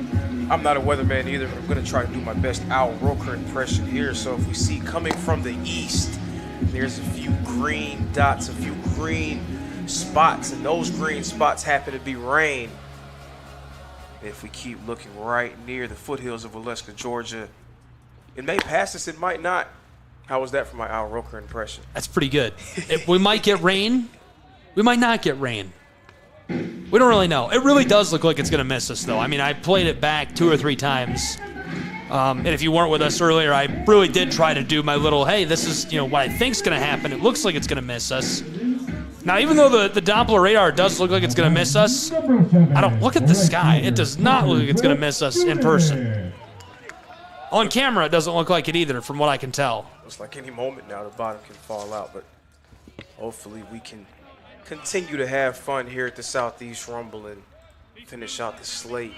I'm not a weatherman either, but I'm going to try to do my best Al Roker impression here. So if we see coming from the east, there's a few green dots, a few green spots, and those green spots happen to be rain. If we keep looking right near the foothills of Waleska, Georgia, it may pass us, it might not. How was that for my Al Roker impression? That's pretty good. We might get rain. We might not get rain. We don't really know. It really does look like it's going to miss us, though. I mean, I played it back 2 or 3 times. And if you weren't with us earlier, I really did try to do my little, hey, this is what I think's going to happen. It looks like it's going to miss us. Now, even though the Doppler radar does look like it's going to miss us, I don't look at the sky. It does not look like it's going to miss us in person. On camera, it doesn't look like it either, from what I can tell. Looks like any moment now the bottom can fall out, but hopefully we can continue to have fun here at the Southeast Rumble and finish out the slate.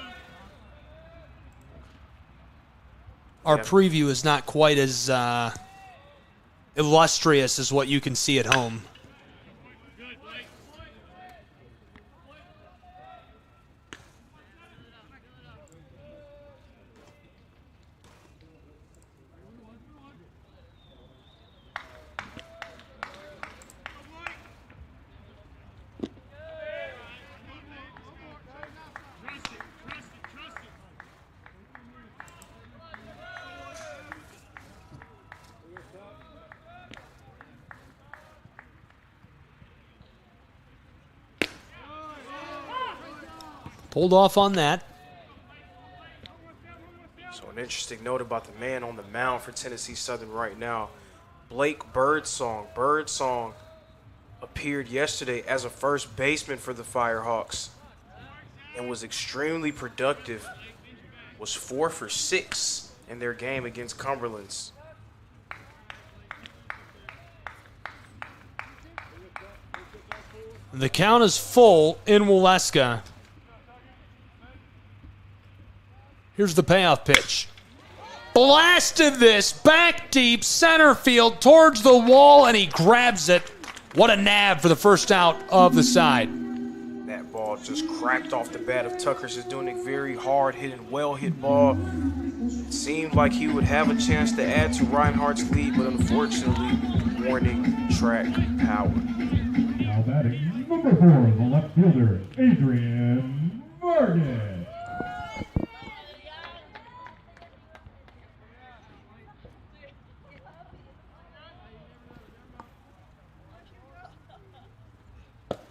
Our preview is not quite as illustrious as what you can see at home. Pulled off on that. So an interesting note about the man on the mound for Tennessee Southern right now, Blake Birdsong. Birdsong appeared yesterday as a first baseman for the Firehawks and was extremely productive. Was 4 for 6 in their game against Cumberlands. The count is full in Waleska. Here's the payoff pitch. Blasted this back deep center field towards the wall, and he grabs it. What a nab for the first out of the side. That ball just cracked off the bat of Tucker's. Is doing a very hard-hitting, well-hit ball. It seemed like he would have a chance to add to Reinhardt's lead, but unfortunately, warning track power. Now batting number 4, the left fielder, Adrian Vargas.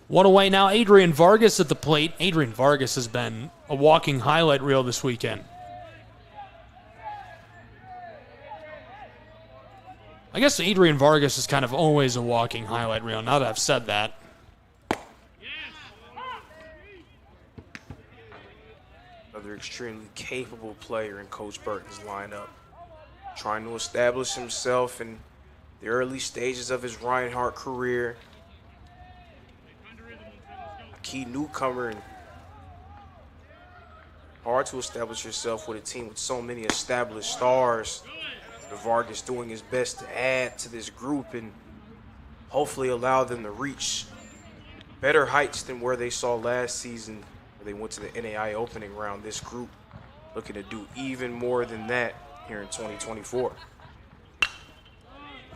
One away now, Adrian Vargas at the plate. Adrian Vargas has been a walking highlight reel this weekend. I guess Adrian Vargas is kind of always a walking highlight reel, now that I've said that. Another extremely capable player in Coach Burton's lineup. Trying to establish himself in the early stages of his Reinhardt career. Key newcomer, and hard to establish yourself with a team with so many established stars. Vargas doing his best to add to this group and hopefully allow them to reach better heights than where they saw last season, where they went to the NAI opening round. This group looking to do even more than that here in 2024.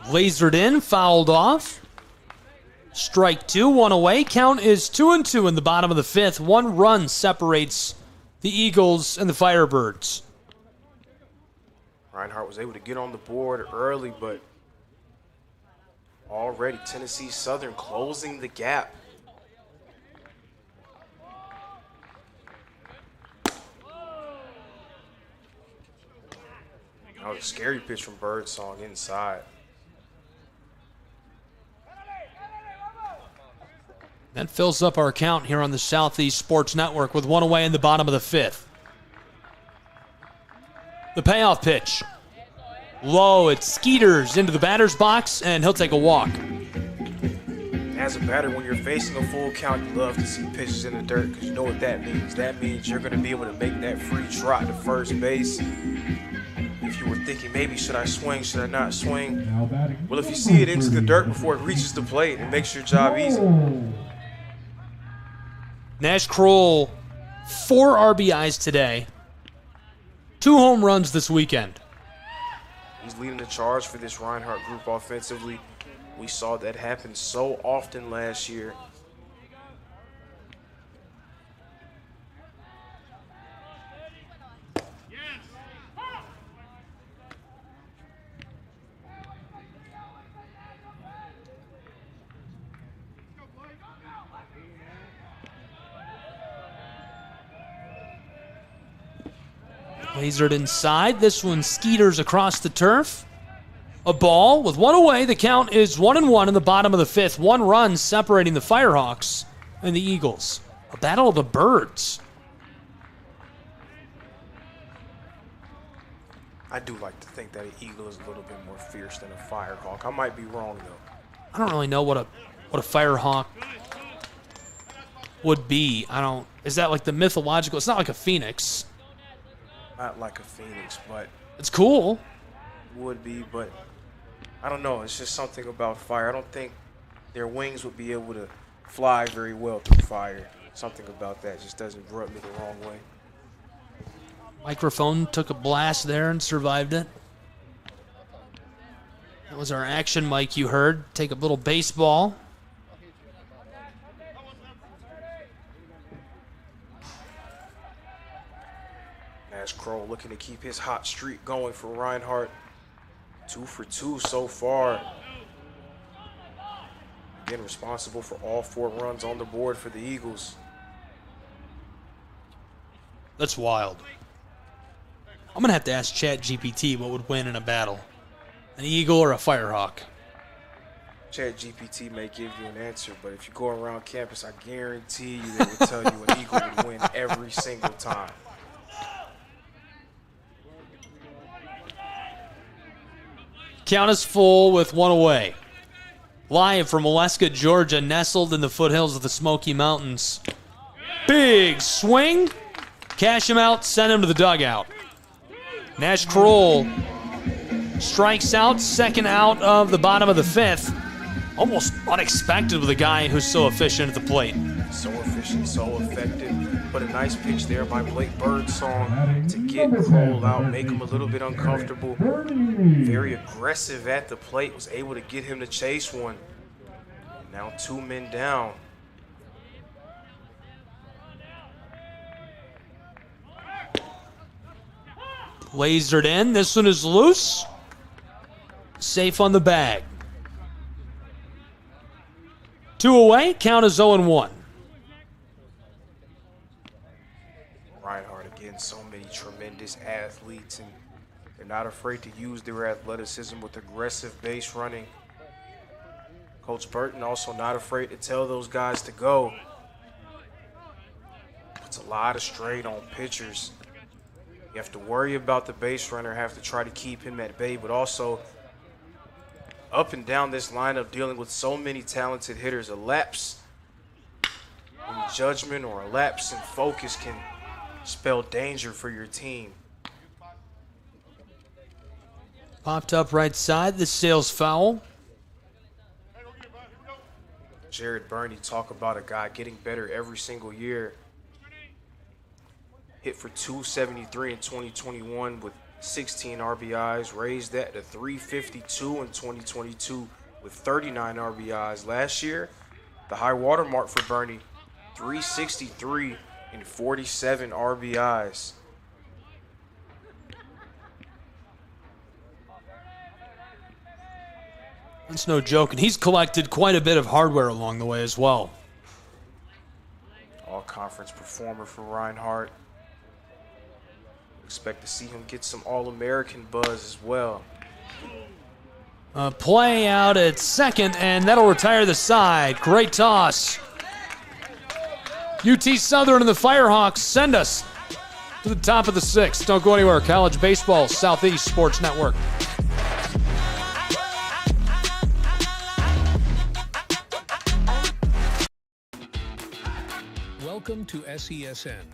Lasered in, fouled off. Strike 2, 1 away. Count is 2-2 in the bottom of the 5th. 1 run separates the Eagles and the Firebirds. Reinhardt was able to get on the board early, but already Tennessee Southern closing the gap. That was a scary pitch from Birdsong inside. That fills up our count here on the Southeast Sports Network with 1 away in the bottom of the 5th. The payoff pitch. Low, it skeeters into the batter's box, and he'll take a walk. As a batter, when you're facing a full count, you love to see pitches in the dirt because you know what that means. That means you're going to be able to make that free trot to first base. If you were thinking, maybe should I swing, should I not swing? Well, if you see it into the dirt before it reaches the plate, it makes your job easy. Nash Kroll, 4 RBIs today. 2 home runs this weekend. He's leading the charge for this Reinhardt group offensively. We saw that happen so often last year. Lasered inside. This one skeeters across the turf. A ball with one away. The count is 1-1 in the bottom of the fifth. One run separating the Firehawks and the Eagles. A battle of the birds. I do like to think that an eagle is a little bit more fierce than a firehawk. I might be wrong, though. I don't really know what a Firehawk would be. Is that like the mythological? It's not like a phoenix. Not like a phoenix, but it's cool. Would be, but I don't know. It's just something about fire. I don't think their wings would be able to fly very well through fire. Something about that just doesn't rub me the wrong way. Microphone took a blast there and survived it. That was our action mic you heard. Take a little baseball. Nash Kroll looking to keep his hot streak going for Reinhardt. 2 for 2 so far. Again, responsible for all 4 runs on the board for the Eagles. That's wild. I'm going to have to ask ChatGPT what would win in a battle. An eagle or a firehawk? ChatGPT may give you an answer, but if you go around campus, I guarantee you they will tell you an eagle would win every single time. Count is full with one away. Live from Oleska, Georgia, nestled in the foothills of the Smoky Mountains. Big swing. Cash him out, send him to the dugout. Nash Kroll strikes out, second out of the bottom of the fifth. Almost unexpected with a guy who's so efficient at the plate. So efficient, so effective. But a nice pitch there by Blake Birdsong to get Kroll out, make him a little bit uncomfortable. Very aggressive at the plate, was able to get him to chase one. Now 2 men down. Lasered in. This one is loose. Safe on the bag. 2 away. Count is 0-1. Reinhardt, again, so many tremendous athletes, and they're not afraid to use their athleticism with aggressive base running. Coach Burton also not afraid to tell those guys to go. Puts a lot of strain on pitchers. You have to worry about the base runner, have to try to keep him at bay, but also up and down this lineup dealing with so many talented hitters, a lapse in judgment or a lapse in focus can spell danger for your team. Popped up right side. This sails foul. Jared Burney, talk about a guy getting better every single year. Hit for 273 in 2021 with 16 RBIs, raised that to 352 in 2022 with 39 RBIs. Last year, the high water mark for Burney, 363 and 47 RBIs. That's no joke, and he's collected quite a bit of hardware along the way as well. All-conference performer for Reinhardt. Expect to see him get some All-American buzz as well. Play out at second, and that'll retire the side. Great toss. UT Southern and the Firehawks send us to the top of the sixth. Don't go anywhere. College Baseball, Southeast Sports Network. Welcome to SESN,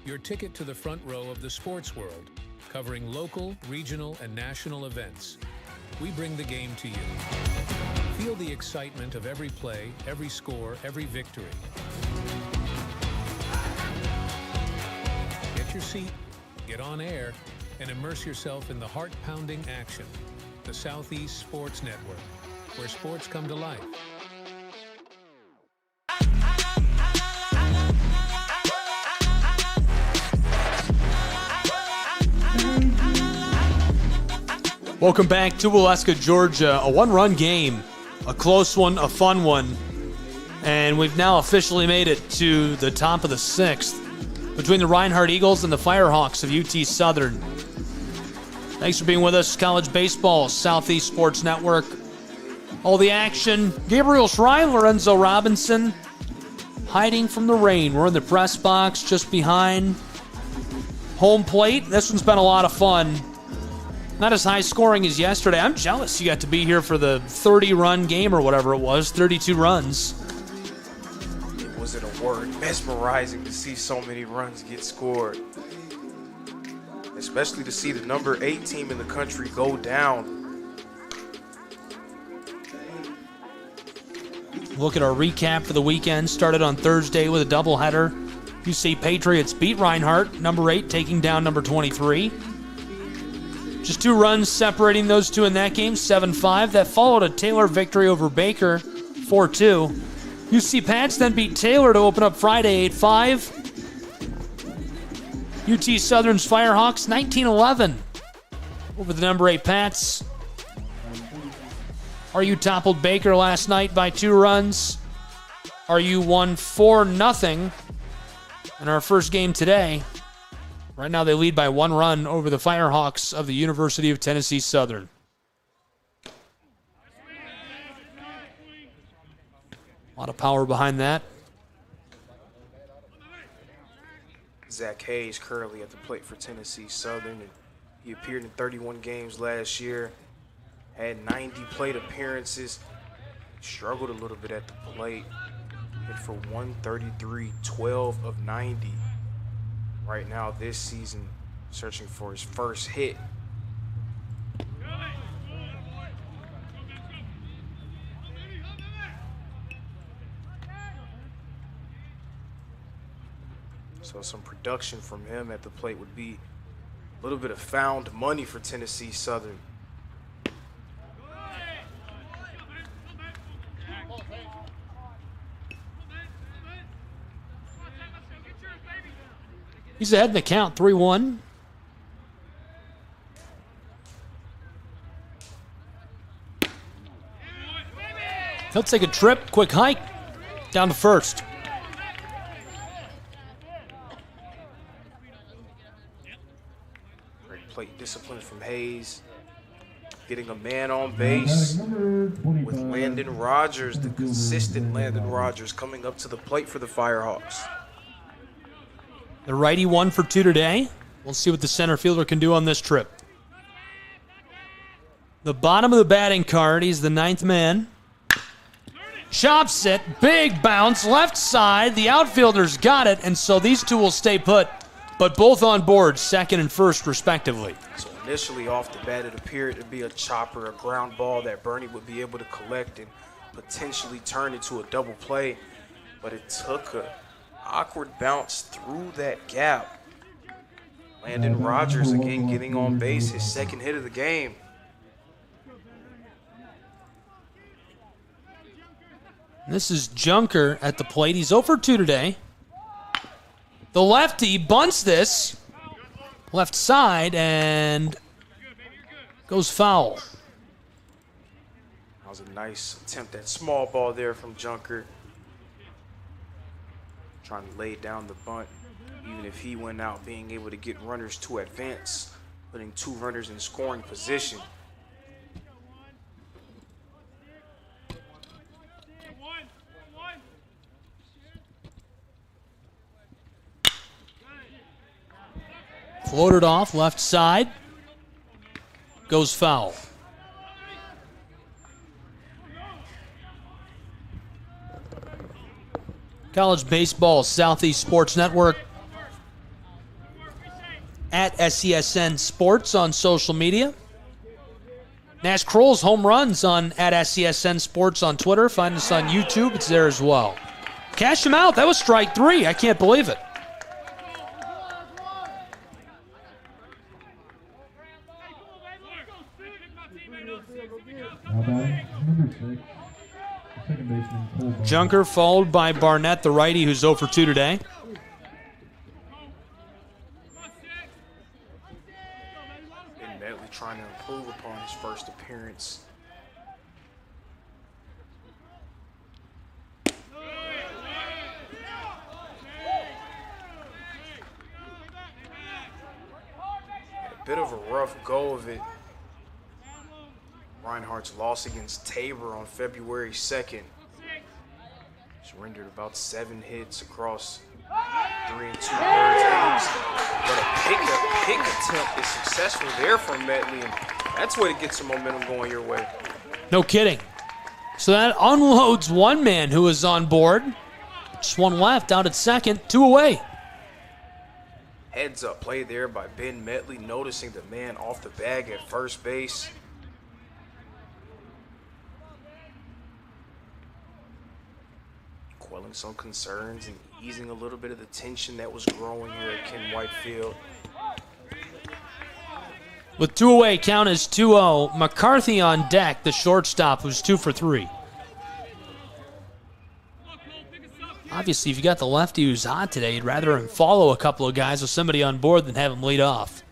your ticket to the front row of the sports world, covering local, regional, and national events. We bring the game to you. Feel the excitement of every play, every score, every victory. Get your seat, get on air, and immerse yourself in the heart-pounding action. The Southeast Sports Network, where sports come to life. Welcome back to Oleska, Georgia. A one-run game, a close one, a fun one, and we've now officially made it to the top of the sixth. between the Reinhardt Eagles and the Firehawks of UT Southern. Thanks for being with us. College baseball, Southeast Sports Network. All the action. Gabriel Schrein, Lorenzo Robinson, hiding from the rain. We're in the press box just behind home plate. This one's been a lot of fun. Not as high scoring as yesterday. I'm jealous you got to be here for the 30-run game or whatever it was, 32 runs. It wasn't a word. Mesmerizing to see so many runs get scored. Especially to see the number 8 team in the country go down. Look at our recap for the weekend. Started on Thursday with a doubleheader. UC Patriots beat Reinhardt, number 8 taking down number 23. Just 2 runs separating those two in that game, 7-5. That followed a Taylor victory over Baker, 4-2. UC Pats then beat Taylor to open up Friday, 8-5. UT Southern's Firehawks, 19-11 over the number 8 Pats. RU toppled Baker last night by 2 runs. RU won 4-0 in our first game today. Right now they lead by 1 run over the Firehawks of the University of Tennessee Southern. A lot of power behind that. Zach Hayes currently at the plate for Tennessee Southern. And he appeared in 31 games last year, had 90 plate appearances, struggled a little bit at the plate, hit for 133, 12 of 90. Right now this season, searching for his first hit. So some production from him at the plate would be a little bit of found money for Tennessee Southern. He's ahead in the count, 3-1. He'll take a trip, quick hike, down to first. Great plate discipline from Hayes. Getting a man on base with Landon Rogers, the consistent Landon Rogers, coming up to the plate for the Firehawks. The righty 1 for 2 today. We'll see what the center fielder can do on this trip. The bottom of the batting card, he's the 9th man. Chops it, big bounce, left side. The outfielders got it, and so these two will stay put, but both on board, second and first respectively. So initially off the bat, it appeared to be a chopper, a ground ball that Bernie would be able to collect and potentially turn into a double play, but it took a awkward bounce through that gap. Landon Rogers again getting on base, his second hit of the game. This is Junker at the plate. He's 0 for 2 today. The lefty bunts this left side and goes foul. That was a nice attempt at small ball there from Junker. Trying to lay down the bunt, even if he went out, being able to get runners to advance, putting 2 runners in scoring position. Floated off left side, goes foul. College baseball, Southeast Sports Network. At SESN Sports on social media. Nash Kroll's home runs on at SESN Sports on Twitter. Find us on YouTube. It's there as well. Cash him out. That was strike 3. I can't believe it. Now batting, number 6, second baseman Cole Barnett. Junker followed by Barnett, the righty, who's 0 for 2 today. Bentley trying to improve upon his first appearance. bit of a rough go of it. Reinhardt's loss against Tabor on February 2nd. Surrendered about 7 hits across 3 2/3 innings. But a pick attempt is successful there from Metley, and that's where to get some momentum going your way. No kidding. So that unloads one man who was on board. Just one left, out at second, 2 away. Heads up play there by Ben Metley, noticing the man off the bag at first base. Quelling some concerns and easing a little bit of the tension that was growing here at Ken Whitefield. With 2 away, count is 2-0. McCarthy on deck, the shortstop, who's 2 for 3. Obviously, if you got the lefty who's hot today, you'd rather him follow a couple of guys with somebody on board than have him lead off.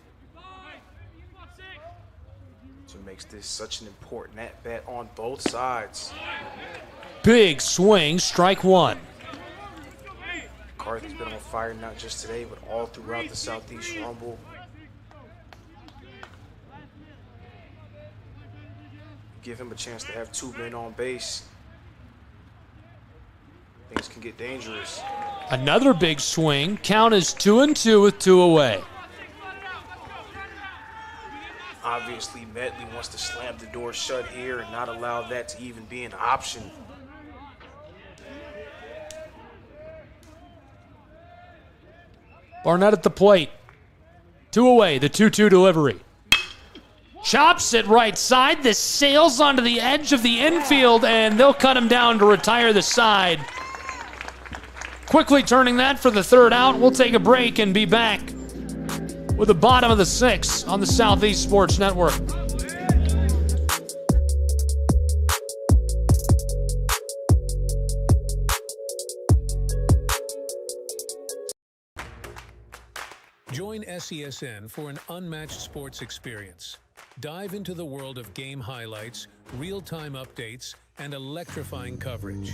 So it makes this such an important at-bat on both sides. Big swing, strike 1. McCarthy's been on fire not just today, but all throughout the Southeast Rumble. Give him a chance to have 2 men on base. Things can get dangerous. Another big swing. Count is 2-2 with 2 away. Obviously, Metley wants to slam the door shut here and not allow that to even be an option. Barnett at the plate. 2 away, the 2-2 delivery. Chops it right side. This sails onto the edge of the infield, and they'll cut him down to retire the side. Quickly turning that for the 3rd out. We'll take a break and be back with the bottom of the 6th on the Southeast Sports Network. Join SESN for an unmatched sports experience. Dive into the world of game highlights, real-time updates, and electrifying coverage.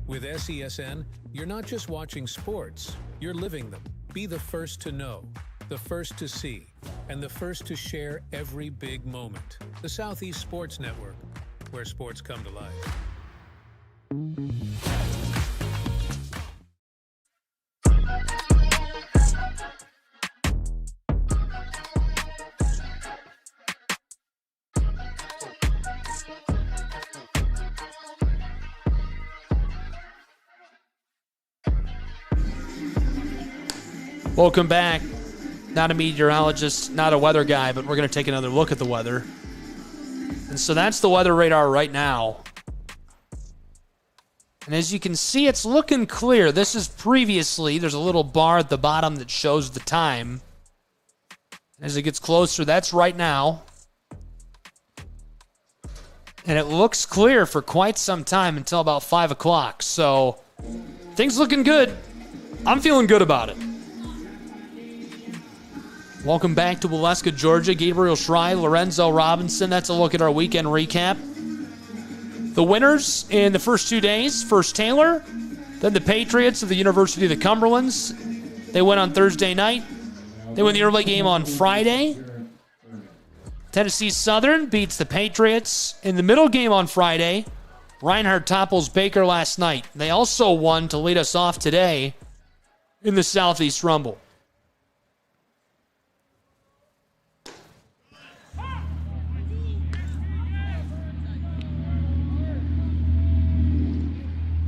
With SESN, you're not just watching sports, you're living them. Be the first to know, the first to see, and the first to share every big moment. The Southeast Sports Network, where sports come to life. Welcome back. Not a meteorologist, not a weather guy, but we're going to take another look at the weather. And so that's the weather radar right now. And as you can see, it's looking clear. This is previously, there's a little bar at the bottom that shows the time. As it gets closer, that's right now. And it looks clear for quite some time until about 5 o'clock. So things looking good. I'm feeling good about it. Welcome back to Waleska, Georgia. Gabriel Schrei, Lorenzo Robinson. That's a look at our weekend recap. The winners in the first 2 days, first Taylor, then the Patriots of the University of the Cumberlands. They win on Thursday night. They win the early game on Friday. Tennessee Southern beats the Patriots in the middle game on Friday. Reinhardt topples Baker last night. They also won to lead us off today in the Southeast Rumble.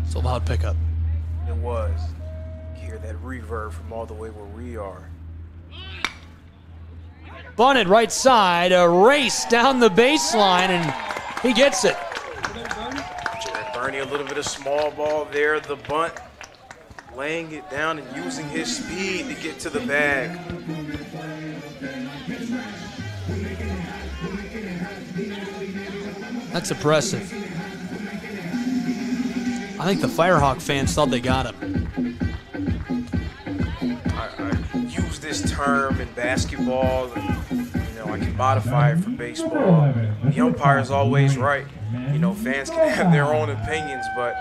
It's a loud pickup. It was. You hear that reverb from all the way where we are. Bunted right side, a race down the baseline, and he gets it. Jared Burney, a little bit of small ball there. The bunt, laying it down and using his speed to get to the bag. That's impressive. I think the Firehawk fans thought they got him. I use this term in basketball. I can modify it for baseball. The umpire's always right. Fans can have their own opinions, but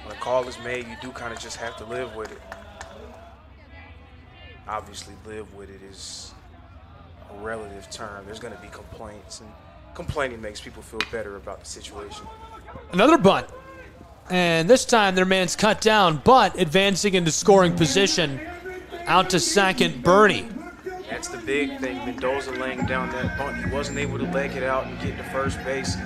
when a call is made, you do kind of just have to live with it. Obviously, live with it is a relative term. There's going to be complaints, and complaining makes people feel better about the situation. Another bunt. And this time their man's cut down, but advancing into scoring position. Out to second, Bernie. That's the big thing. Mendoza laying down that bunt. He wasn't able to leg it out and get to first base.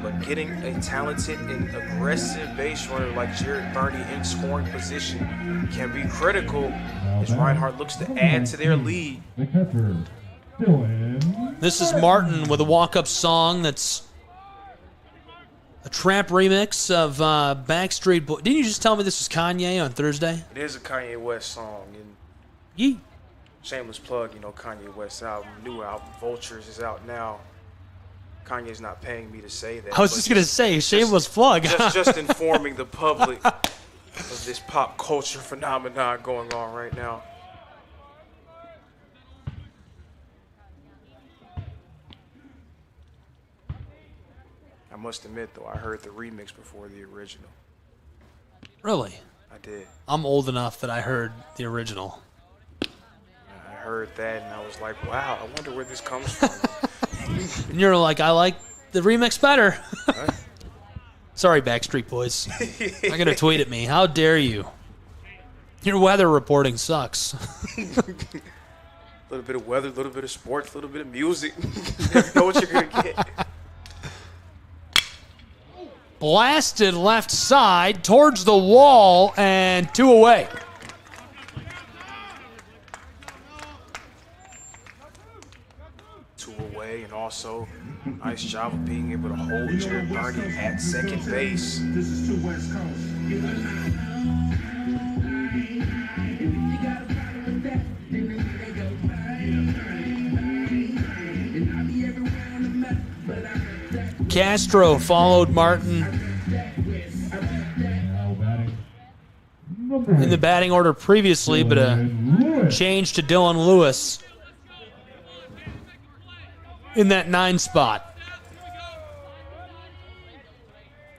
But getting a talented and aggressive base runner like Jared Bernie in scoring position can be critical as Reinhardt looks to add to their lead. This is Martin with a walk-up song that's a Tramp remix of Backstreet Boys. Didn't you just tell me this was Kanye on Thursday? It is a Kanye West song. And shameless plug, Kanye West's album, new album, Vultures, is out now. Kanye's not paying me to say that. I was just going to say, shameless plug. just informing the public of this pop culture phenomenon going on right now. I must admit, though, I heard the remix before the original. Really? I did. I'm old enough that I heard the original. I heard that, and I was like, wow, I wonder where this comes from. And you're like, I like the remix better. Sorry, Backstreet Boys. I'm going to tweet at me. How dare you? Your weather reporting sucks. A little bit of weather, a little bit of sports, a little bit of music. You never know what you're going to get. Blasted left side towards the wall, and 2 away. And also, nice job of being able to hold Jared Bernie at second base. This is to West Coast. Castro followed Martin in the batting order previously, but a change to Dylan Lewis in that 9 spot.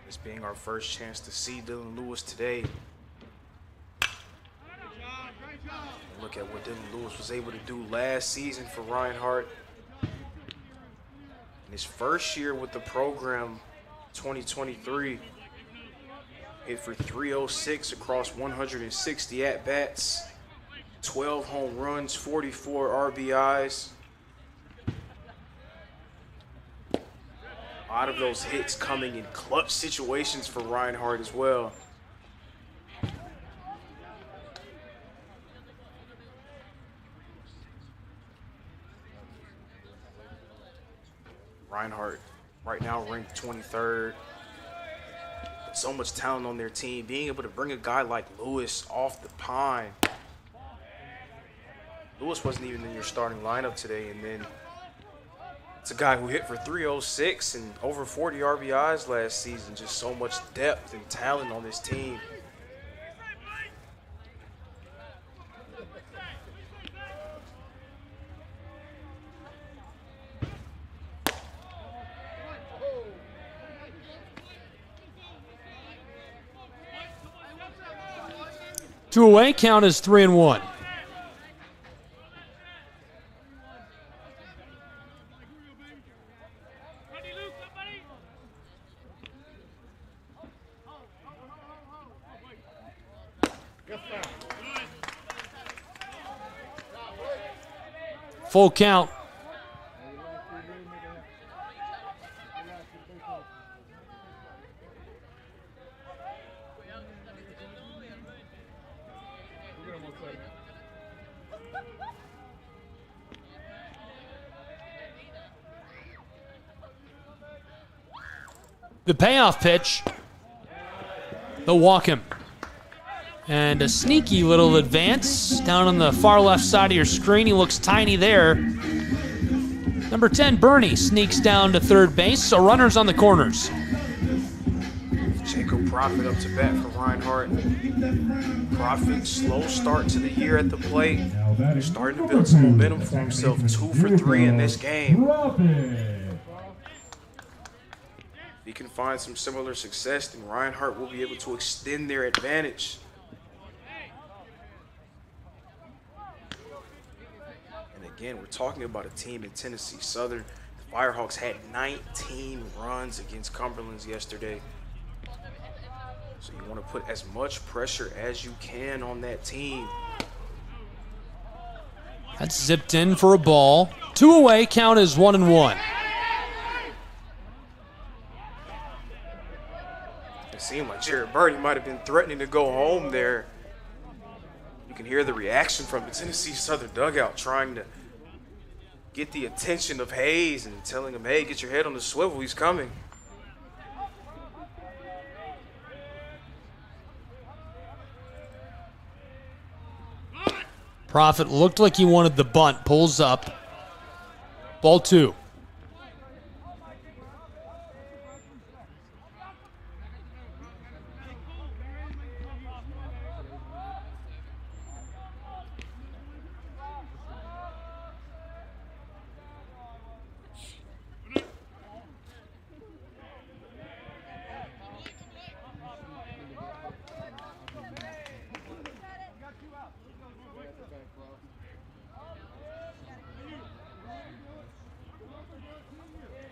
This being our first chance to see Dylan Lewis today. Look at what Dylan Lewis was able to do last season for Reinhardt. In his first year with the program, 2023, hit for 306 across 160 at-bats, 12 home runs, 44 RBIs. A lot of those hits coming in clutch situations for Reinhardt as well. Reinhardt right now ranked 23rd. So much talent on their team. Being able to bring a guy like Lewis off the pine. Lewis wasn't even in your starting lineup today, and then it's a guy who hit for 306 and over 40 RBIs last season. Just so much depth and talent on this team. Two away, count is 3-1. Full count. The payoff pitch. They'll walk him. And a sneaky little advance down on the far left side of your screen. He looks tiny there. Number 10, Bernie, sneaks down to third base, so runners on the corners. Jacob Profit up to bat for Reinhardt. Profit, slow start to the year at the plate. Starting to build some momentum for himself. 2 for 3 in this game. If he can find some similar success, then Reinhardt will be able to extend their advantage. Again, we're talking about a team in Tennessee Southern. The Firehawks had 19 runs against Cumberland's yesterday. So you want to put as much pressure as you can on that team. That's zipped in for a ball. 2 away, count is 1-1. It seemed like Jared Birdie might have been threatening to go home there. You can hear the reaction from the Tennessee Southern dugout trying to get the attention of Hayes and telling him, hey, get your head on the swivel, he's coming. Prophet looked like he wanted the bunt, pulls up. Ball 2.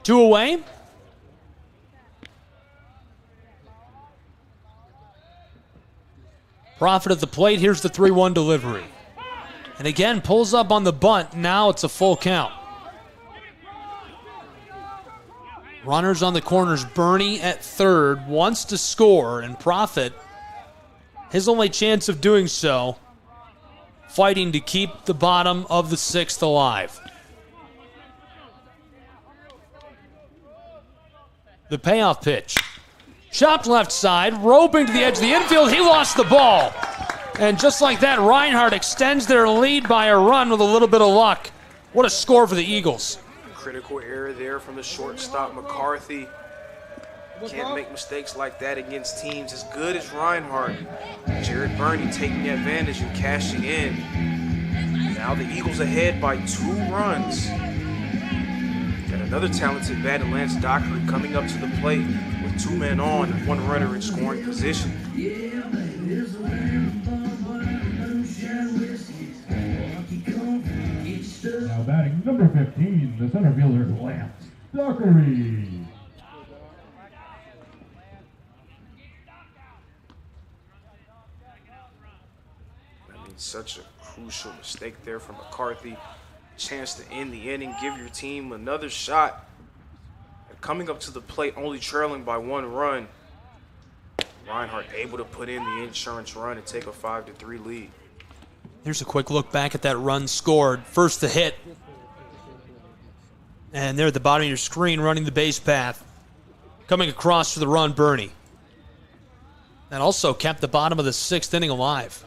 Two away. Prophet at the plate. Here's the 3-1 delivery. And again, pulls up on the bunt. Now it's a full count. Runners on the corners. Bernie at third wants to score, and Prophet, his only chance of doing so, fighting to keep the bottom of the 6th alive. The payoff pitch. Chopped left side, roping to the edge of the infield. He lost the ball. And just like that, Reinhardt extends their lead by a run with a little bit of luck. What a score for the Eagles. Critical error there from the shortstop, McCarthy. Can't make mistakes like that against teams as good as Reinhardt. Jared Burney taking advantage and cashing in. Now the Eagles ahead by 2 runs. Got another talented bat in Lance Dockery coming up to the plate with 2 men on and 1 runner in scoring position. Now batting number 15, the center fielder, Lance Dockery. I mean, such a crucial mistake there from McCarthy. Chance to end the inning, give your team another shot. And coming up to the plate, only trailing by 1 run. Reinhardt able to put in the insurance run and take a 5-3 lead. Here's a quick look back at that run scored. First the hit. And there at the bottom of your screen, running the base path. Coming across for the run, Bernie. That also kept the bottom of the 6th inning alive.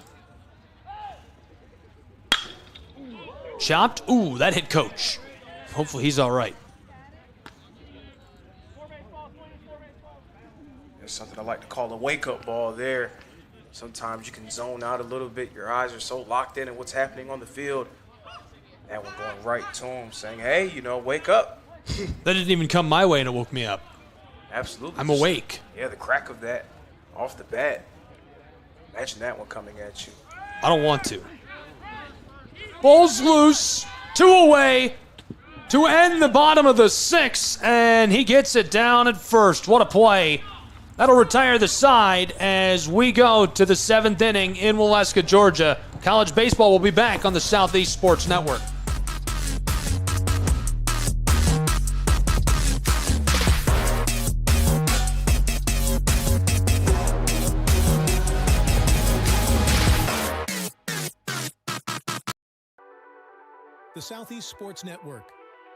Chopped. Ooh, that hit Coach. Hopefully he's all right. There's something I like to call a wake-up ball there. Sometimes you can zone out a little bit. Your eyes are so locked in on what's happening on the field. That one going right to him, saying, hey, wake up. That didn't even come my way, and it woke me up. Absolutely. I'm awake. Yeah, the crack of that off the bat. Imagine that one coming at you. I don't want to. Ball's loose. 2 away to end the bottom of the 6th, and he gets it down at first. What a play. That'll retire the side as we go to the 7th inning in Waleska, Georgia. College baseball will be back on the Southeast Sports Network. The Southeast Sports Network,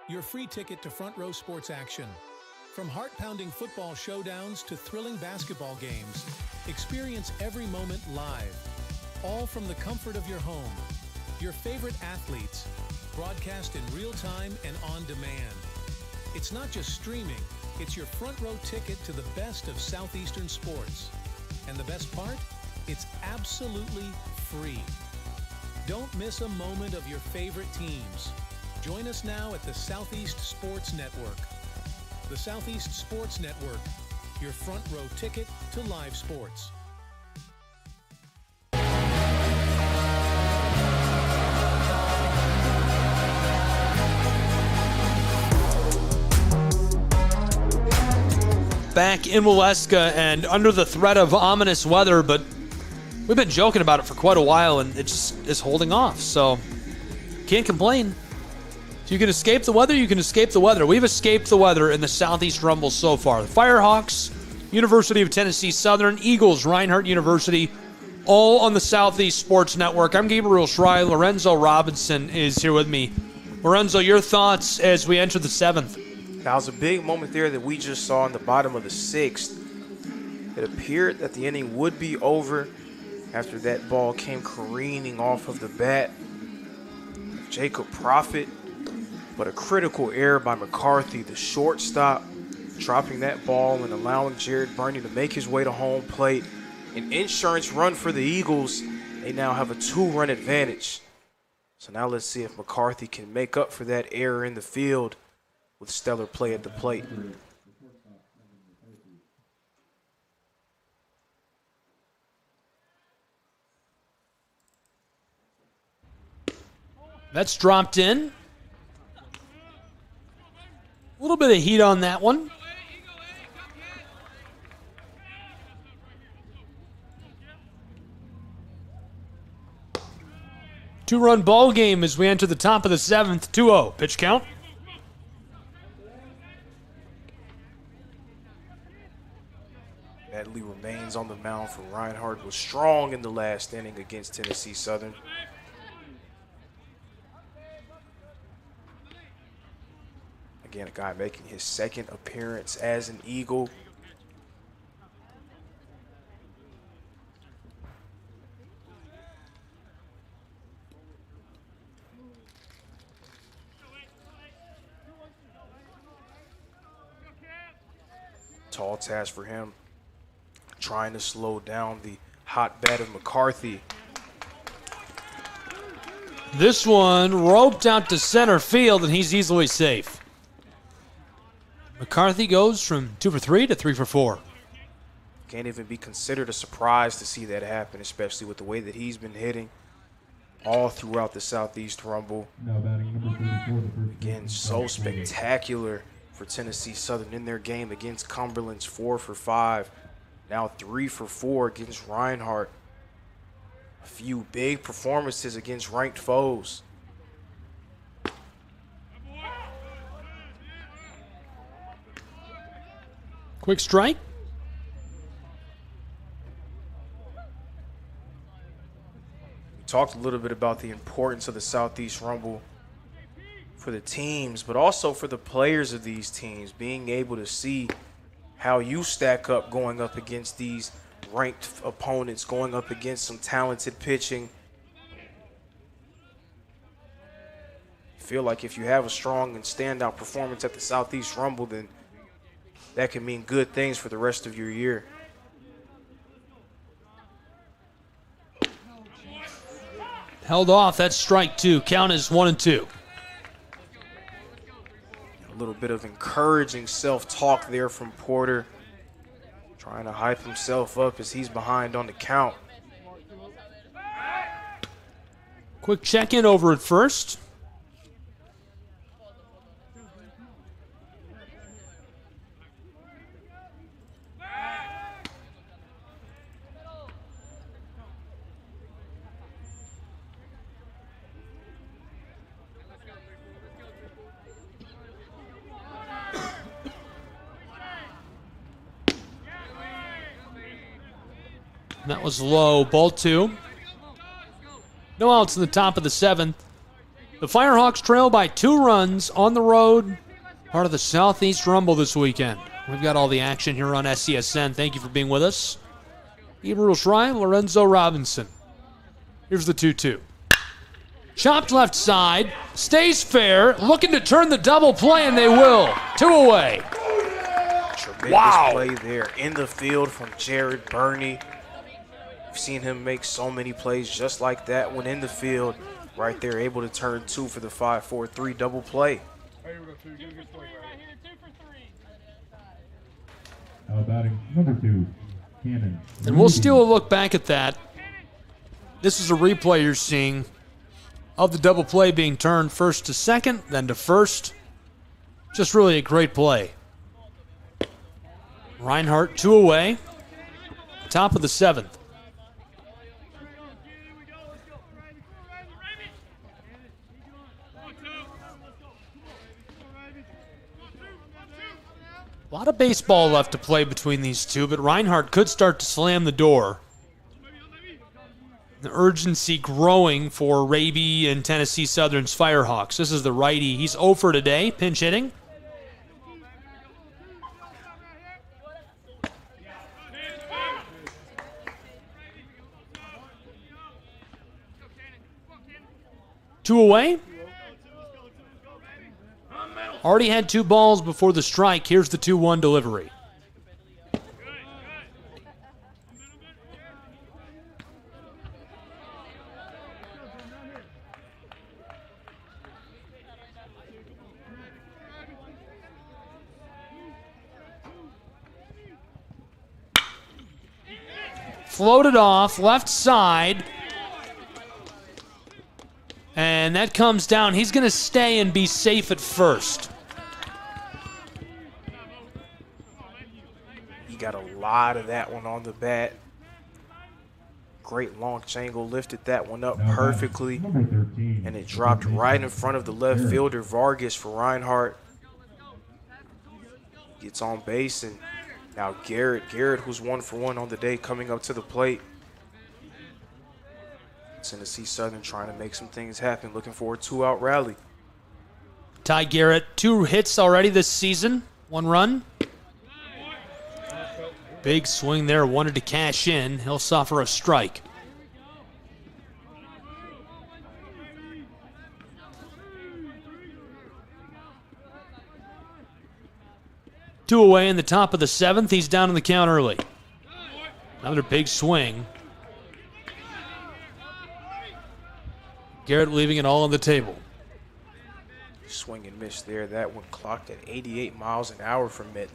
your free ticket to front row sports action. From heart-pounding football showdowns to thrilling basketball games, experience every moment live, all from the comfort of your home. Your favorite athletes, broadcast in real time and on demand. It's not just streaming, it's your front row ticket to the best of Southeastern sports. And the best part? It's absolutely free. Don't miss a moment of your favorite teams. Join us now at the Southeast Sports Network. The Southeast Sports Network, your front row ticket to live sports. back in Waleska and under the threat of ominous weather, but we've been joking about it for quite a while, and it just is holding off. So can't complain. If you can escape the weather, you can escape the weather. We've escaped the weather in the Southeast Rumble so far. The Firehawks, University of Tennessee Southern, Eagles, Reinhardt University, all on the Southeast Sports Network. I'm Gabriel Schrei. Lorenzo Robinson is here with me. Lorenzo, your thoughts as we enter the 7th? That was a big moment there that we just saw in the bottom of the 6th. It appeared that the inning would be over after that ball came careening off of the bat of Jacob Prophet, but a critical error by McCarthy, the shortstop, dropping that ball and allowing Jared Burney to make his way to home plate. An insurance run for the Eagles. They now have a 2-run advantage. So now let's see if McCarthy can make up for that error in the field with stellar play at the plate. That's dropped in. A little bit of heat on that one. Two-run ball game as we enter the top of the 7th. 2-0. Pitch count. Badley remains on the mound for Reinhardt. Was strong in the last inning against Tennessee Southern. Again, a guy making his 2nd appearance as an Eagle. Tall task for him, trying to slow down the hot bat of McCarthy. This one roped out to center field, and he's easily safe. McCarthy goes from 2 for 3 to 3 for 4. Can't even be considered a surprise to see that happen, especially with the way that he's been hitting all throughout the Southeast Rumble. Now batting number 34, the first. Again, so spectacular for Tennessee Southern in their game against Cumberland's 4 for 5. Now 3 for 4 against Reinhardt. A few big performances against ranked foes. Quick strike. We talked a little bit about the importance of the Southeast Rumble for the teams, but also for the players of these teams, being able to see how you stack up going up against these ranked opponents, going up against some talented pitching. I feel like if you have a strong and standout performance at the Southeast Rumble, then that can mean good things for the rest of your year. Held off. That's strike 2. Count is 1-2. A little bit of encouraging self-talk there from Porter. Trying to hype himself up as he's behind on the count. Quick check-in over at first. That was low. Ball 2. No outs in the top of the 7th. The Firehawks trail by 2 runs on the road. Part of the Southeast Rumble this weekend. We've got all the action here on SCSN. Thank you for being with us. Gabriel Schrei, Lorenzo Robinson. Here's the 2-2. Chopped left side. Stays fair. Looking to turn the double play, and they will. 2 away. Tremendous play there in the field from Jared Burney. We've seen him make so many plays just like that one in the field. Right there, able to turn 2 for the 5-4-3 double play. Now batting number 2, Cannon. And we'll steal a look back at that. This is a replay you're seeing of the double play being turned first to second, then to first. Just really a great play. Reinhardt 2 away. Top of the 7th. A lot of baseball left to play between these two, but Reinhardt could start to slam the door. The urgency growing for Raby and Tennessee Southern's Firehawks. This is the righty. He's 0 for today, pinch hitting. Two away. Already had 2 balls before the strike. Here's the 2-1 delivery. Floated off, left side. And that comes down. He's going to stay and be safe at first. He got a lot of that one on the bat. Great launch angle, lifted that one up perfectly. And it dropped right in front of the left fielder, Vargas, for Reinhardt. Gets on base, and now Garrett, who's 1 for 1 on the day, coming up to the plate. Tennessee Southern trying to make some things happen, looking for a 2-out rally. Ty Garrett, 2 hits already this season, 1 run. Big swing there, wanted to cash in. He'll suffer a strike. Two away in the top of the 7th. He's down in the count early. Another big swing. Garrett leaving it all on the table. Swing and miss there. That one clocked at 88 miles an hour from Medley.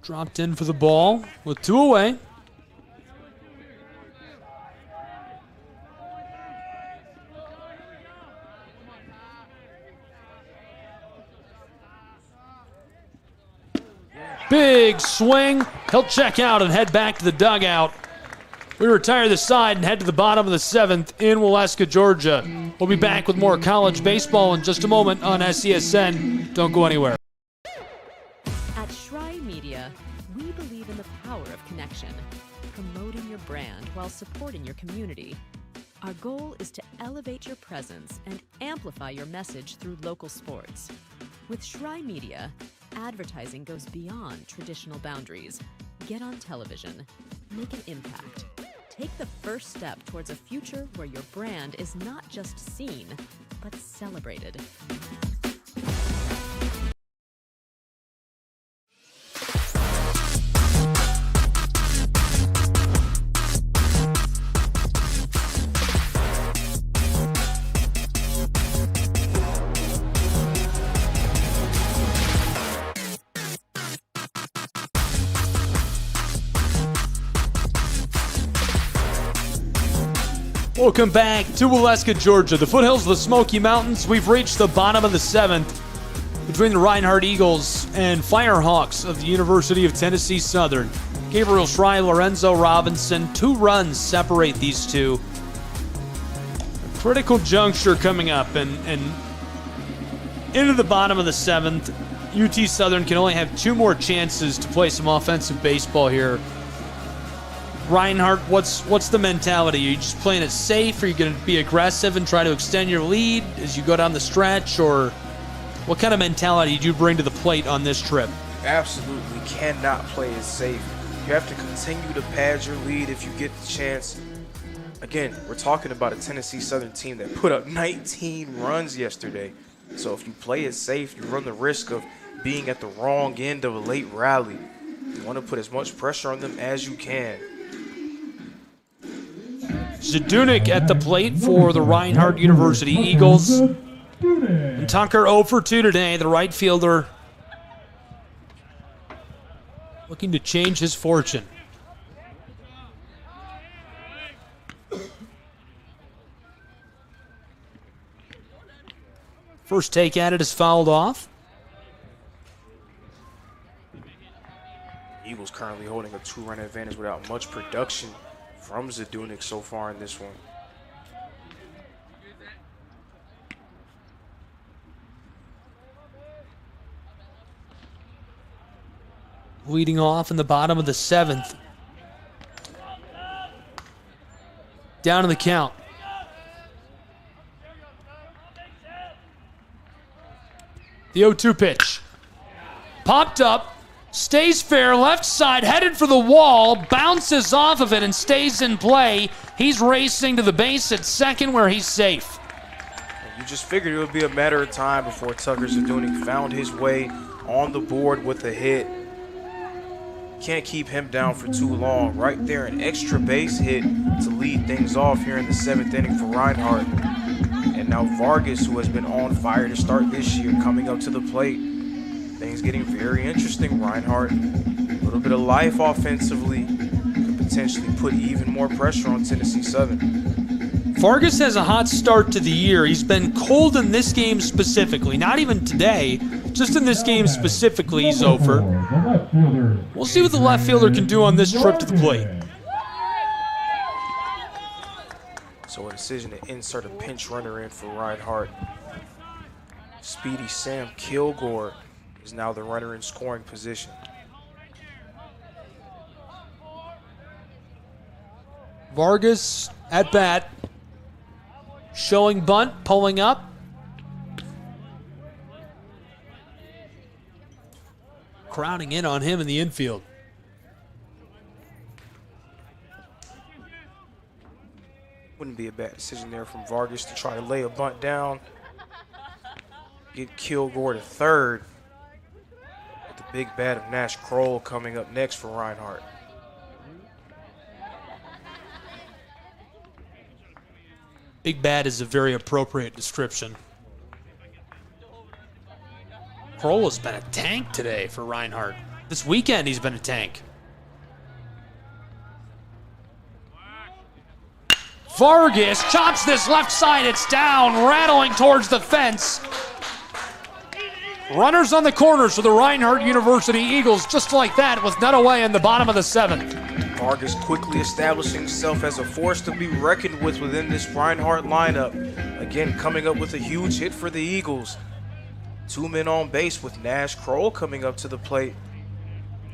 Dropped in for the ball with 2 away. Big swing. He'll check out and head back to the dugout. We retire the side and head to the bottom of the 7th in Waleska, Georgia. We'll be back with more college baseball in just a moment on SESN. Don't go anywhere. At Shry Media, we believe in the power of connection, promoting your brand while supporting your community. Our goal is to elevate your presence and amplify your message through local sports. With Shry Media, advertising goes beyond traditional boundaries. Get on television. Make an impact. Take the first step towards a future where your brand is not just seen, but celebrated. Welcome back to Waleska, Georgia. The foothills of the Smoky Mountains. We've reached the bottom of the 7th between the Reinhardt Eagles and Firehawks of the University of Tennessee Southern. Gabriel Schrei, Lorenzo Robinson, 2 runs separate these two. A critical juncture coming up, and into the bottom of the 7th. UT Southern can only have 2 more chances to play some offensive baseball here. Reinhardt, what's the mentality? Are you just playing it safe? Are you going to be aggressive and try to extend your lead as you go down the stretch? Or what kind of mentality do you bring to the plate on this trip? Absolutely cannot play it safe. You have to continue to pad your lead if you get the chance. Again, we're talking about a Tennessee Southern team that put up 19 runs yesterday. So if you play it safe, you run the risk of being at the wrong end of a late rally. You want to put as much pressure on them as you can. Zadunik at the plate for the Reinhardt University Eagles. And Tucker 0 for 2 today, the right fielder. Looking to change his fortune. First take at it is fouled off. Eagles currently holding a 2-run advantage without much production from Zadunik so far in this one. Leading off in the bottom of the 7th. Down in the count. The 0-2 pitch. Popped up. Stays fair. Left side. Headed for the wall. Bounces off of it and stays in play. He's racing to the base at second where he's safe. You just figured it would be a matter of time before Tucker Zadunik found his way on the board with a hit. Can't keep him down for too long. Right there, an extra base hit to lead things off here in the 7th inning for Reinhardt. And now Vargas, who has been on fire to start this year, coming up to the plate. Things getting very interesting. Reinhardt, a little bit of life offensively, could potentially put even more pressure on Tennessee Southern. Vargas has a hot start to the year. He's been cold in this game specifically. Not even today. Just in this game specifically, he's over. We'll see what the left fielder can do on this trip to the plate. So a decision to insert a pinch runner in for Reinhardt. Speedy Sam Kilgore is now the runner in scoring position. Vargas at bat. Showing bunt, pulling up. Crowding in on him in the infield. Wouldn't be a bad decision there from Vargas to try to lay a bunt down. Get Kilgore to third. With the big bat of Nash Kroll coming up next for Reinhardt. Big bat is a very appropriate description. Kroll has been a tank today for Reinhardt. This weekend he's been a tank. Vargas chops this left side. It's down, rattling towards the fence. Runners on the corners for the Reinhardt University Eagles, just like that, with none away in the bottom of the 7th. Vargas quickly establishing himself as a force to be reckoned with within this Reinhardt lineup. Again, coming up with a huge hit for the Eagles. 2 men on base with Nash Kroll coming up to the plate.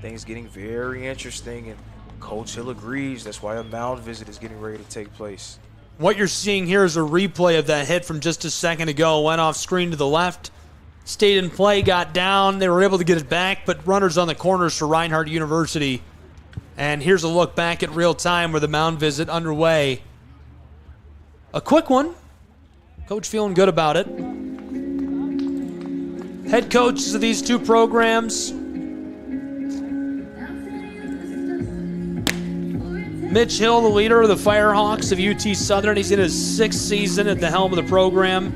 Things getting very interesting, and Coach Hill agrees. That's why a mound visit is getting ready to take place. What you're seeing here is a replay of that hit from just a second ago. Went off screen to the left, stayed in play, got down. They were able to get it back, but runners on the corners for Reinhardt University. And here's a look back at real time where the mound visit underway. A quick one. Coach feeling good about it. Head coaches of these two programs. Mitch Hill, the leader of the Firehawks of UT Southern. He's in his 6th season at the helm of the program.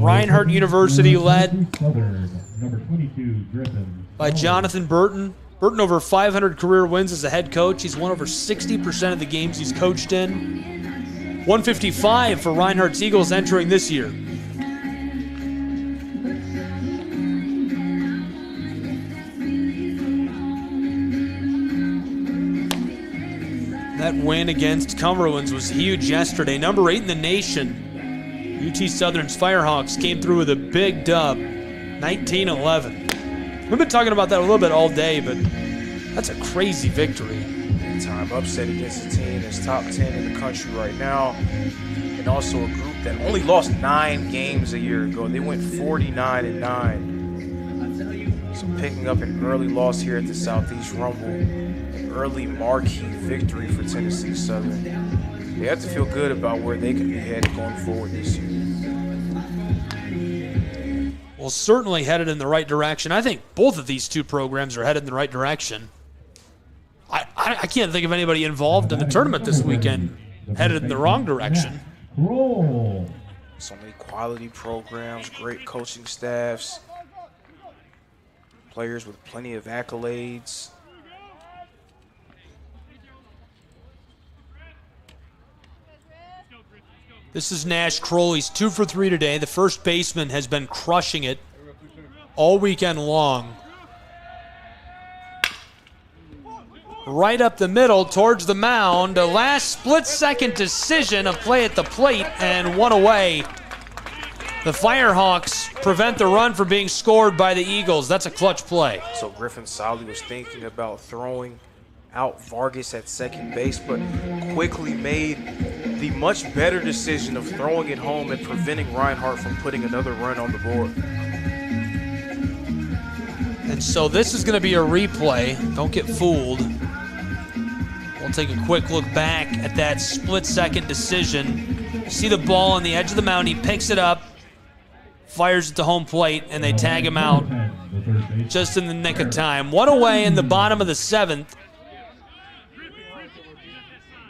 Reinhardt University led by Jonathan Burton. Burton over 500 career wins as a head coach. He's won over 60% of the games he's coached in. 155 for Reinhardt's Eagles entering this year. That win against Cumberland's was huge yesterday. Number 8 in the nation. UT Southern's Firehawks came through with a big dub, 19-11. We've been talking about that a little bit all day, but that's a crazy victory. Big-time upset against a team that's top 10 in the country right now, and also a group that only lost 9 games a year ago. They went 49-9. So picking up an early loss here at the Southeast Rumble, an early marquee victory for Tennessee Southern. They have to feel good about where they could be headed going forward this year. Well, certainly headed in the right direction. I think both of these two programs are headed in the right direction. I can't think of anybody involved in the tournament this weekend headed in the wrong direction. So many quality programs, great coaching staffs, players with plenty of accolades. This is Nash Kroll. He's 2 for 3 today. The first baseman has been crushing it all weekend long. Right up the middle towards the mound. A last split-second decision of play at the plate and one away. The Firehawks prevent the run from being scored by the Eagles. That's a clutch play. So Griffin Solly was thinking about throwing out Vargas at second base, but quickly made the much better decision of throwing it home and preventing Reinhardt from putting another run on the board. And so this is going to be a replay. Don't get fooled. We'll take a quick look back at that split-second decision. See the ball on the edge of the mound. He picks it up, fires it to home plate, and they tag him out just in the nick of time. One away in the bottom of the 7th.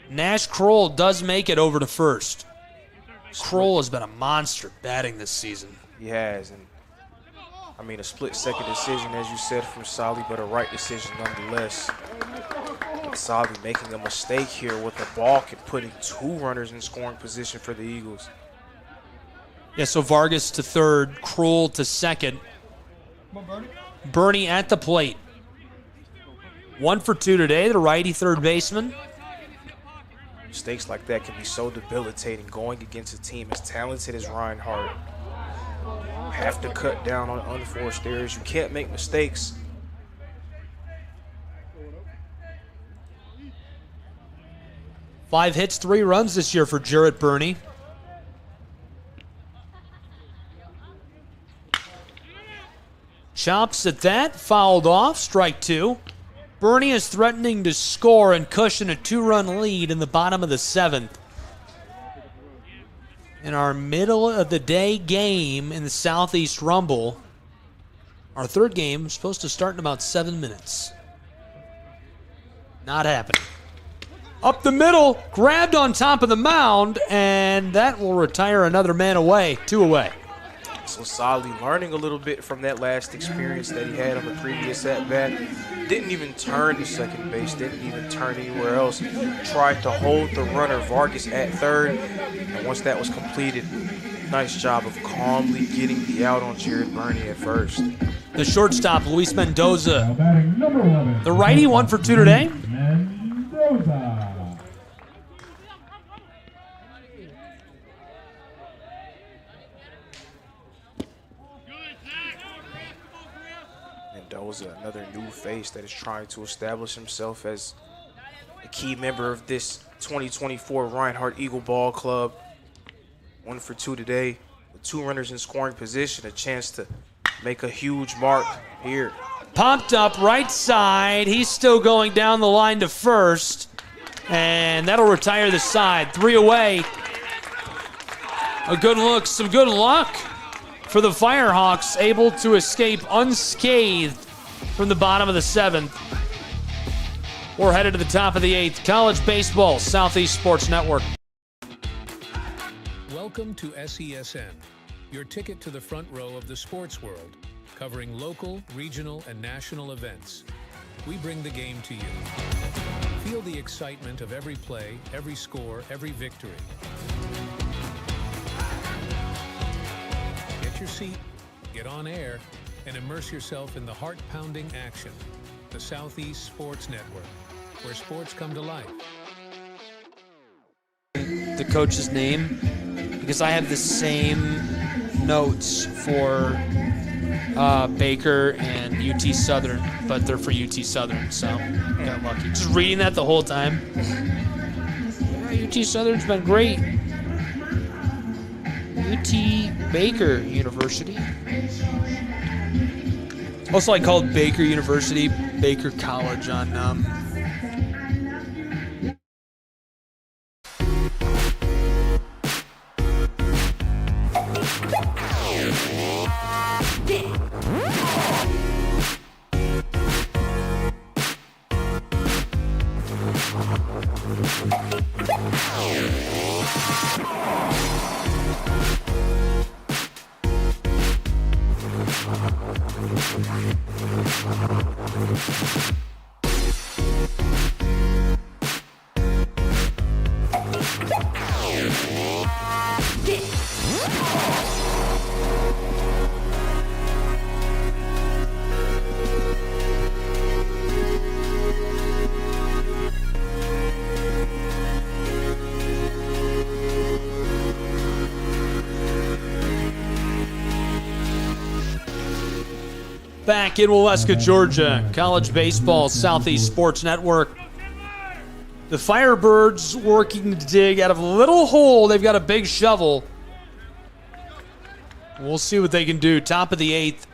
Nash Kroll does make it over to first. Kroll has been a monster batting this season. He has, and I mean a split-second decision, as you said, from Solly, but a right decision nonetheless. And Solly making a mistake here with the balk and putting 2 runners in scoring position for the Eagles. Yeah, so Vargas to third, Kroll to second. Bernie at the plate. 1 for 2 today, the righty third baseman. Mistakes like that can be so debilitating going against a team as talented as Reinhardt. You have to cut down on unforced errors. You can't make mistakes. Five hits, 3 runs this year for Jarrett Burney. Chops at that, fouled off, strike 2. Burney is threatening to score and cushion a 2-run lead in the bottom of the 7th. In our middle-of-the-day game in the Southeast Rumble, our third game is supposed to start in about 7 minutes. Not happening. Up the middle, grabbed on top of the mound, and that will retire another man away, 2 away. So Solly learning a little bit from that last experience that he had on the previous at-bat. Didn't even turn to second base, didn't even turn anywhere else. Tried to hold the runner Vargas at third, and once that was completed, nice job of calmly getting the out on Jarrett Burney at first. The shortstop, Luis Mendoza. The righty, 1 for 2 today. Mendoza, another new face that is trying to establish himself as a key member of this 2024 Reinhardt Eagle Ball Club. 1 for 2 today, with 2 runners in scoring position, a chance to make a huge mark here. Popped up right side. He's still going down the line to first, and that'll retire the side. 3 away. A good look, some good luck for the Firehawks, able to escape unscathed from the bottom of the 7th. We're headed to the top of the 8th. College baseball, Southeast Sports Network. Welcome to SESN, your ticket to the front row of the sports world, covering local, regional, and national events. We bring the game to you. Feel the excitement of every play, every score, every victory. Get your seat, get on air, and immerse yourself in the heart-pounding action. The Southeast Sports Network, where sports come to life. The coach's name, because I have the same notes for Baker and UT Southern, but they're for UT Southern, so got lucky. Just reading that the whole time. Yeah, UT Southern's been great. UT Baker University. Also, I called Baker University Baker College on Back in Waleska, Georgia, college baseball, Southeast Sports Network. The Firebirds working to dig out of a little hole. They've got a big shovel. We'll see what they can do. Top of the 8th.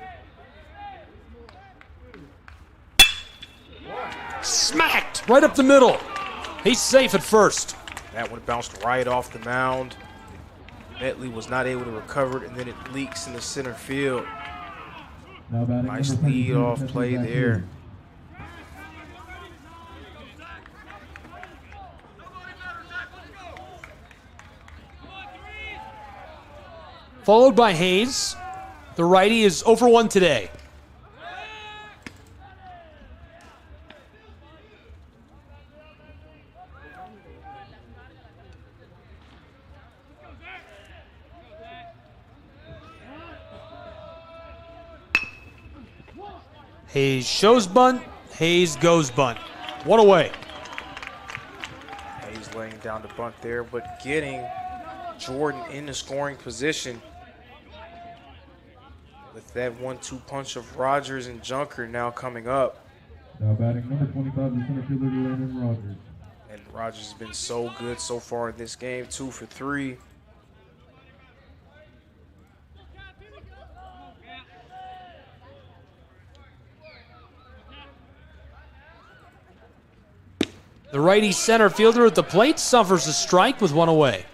Smacked right up the middle. He's safe at first. That one bounced right off the mound. Metley was not able to recover it, and then it leaks in the center field. Nice lead-off play there. Followed by Hayes. The righty is 0 for 1 today. Hayes shows bunt. Hayes goes bunt. 1 away. Hayes laying down the bunt there, but getting Jordan in the scoring position with that 1-2 punch of Rogers and Junker now coming up. Now batting number 25, the center fielder, Landon Rogers. And Rogers has been so good so far in this game, 2 for 3. The righty center fielder at the plate suffers a strike with 1 away.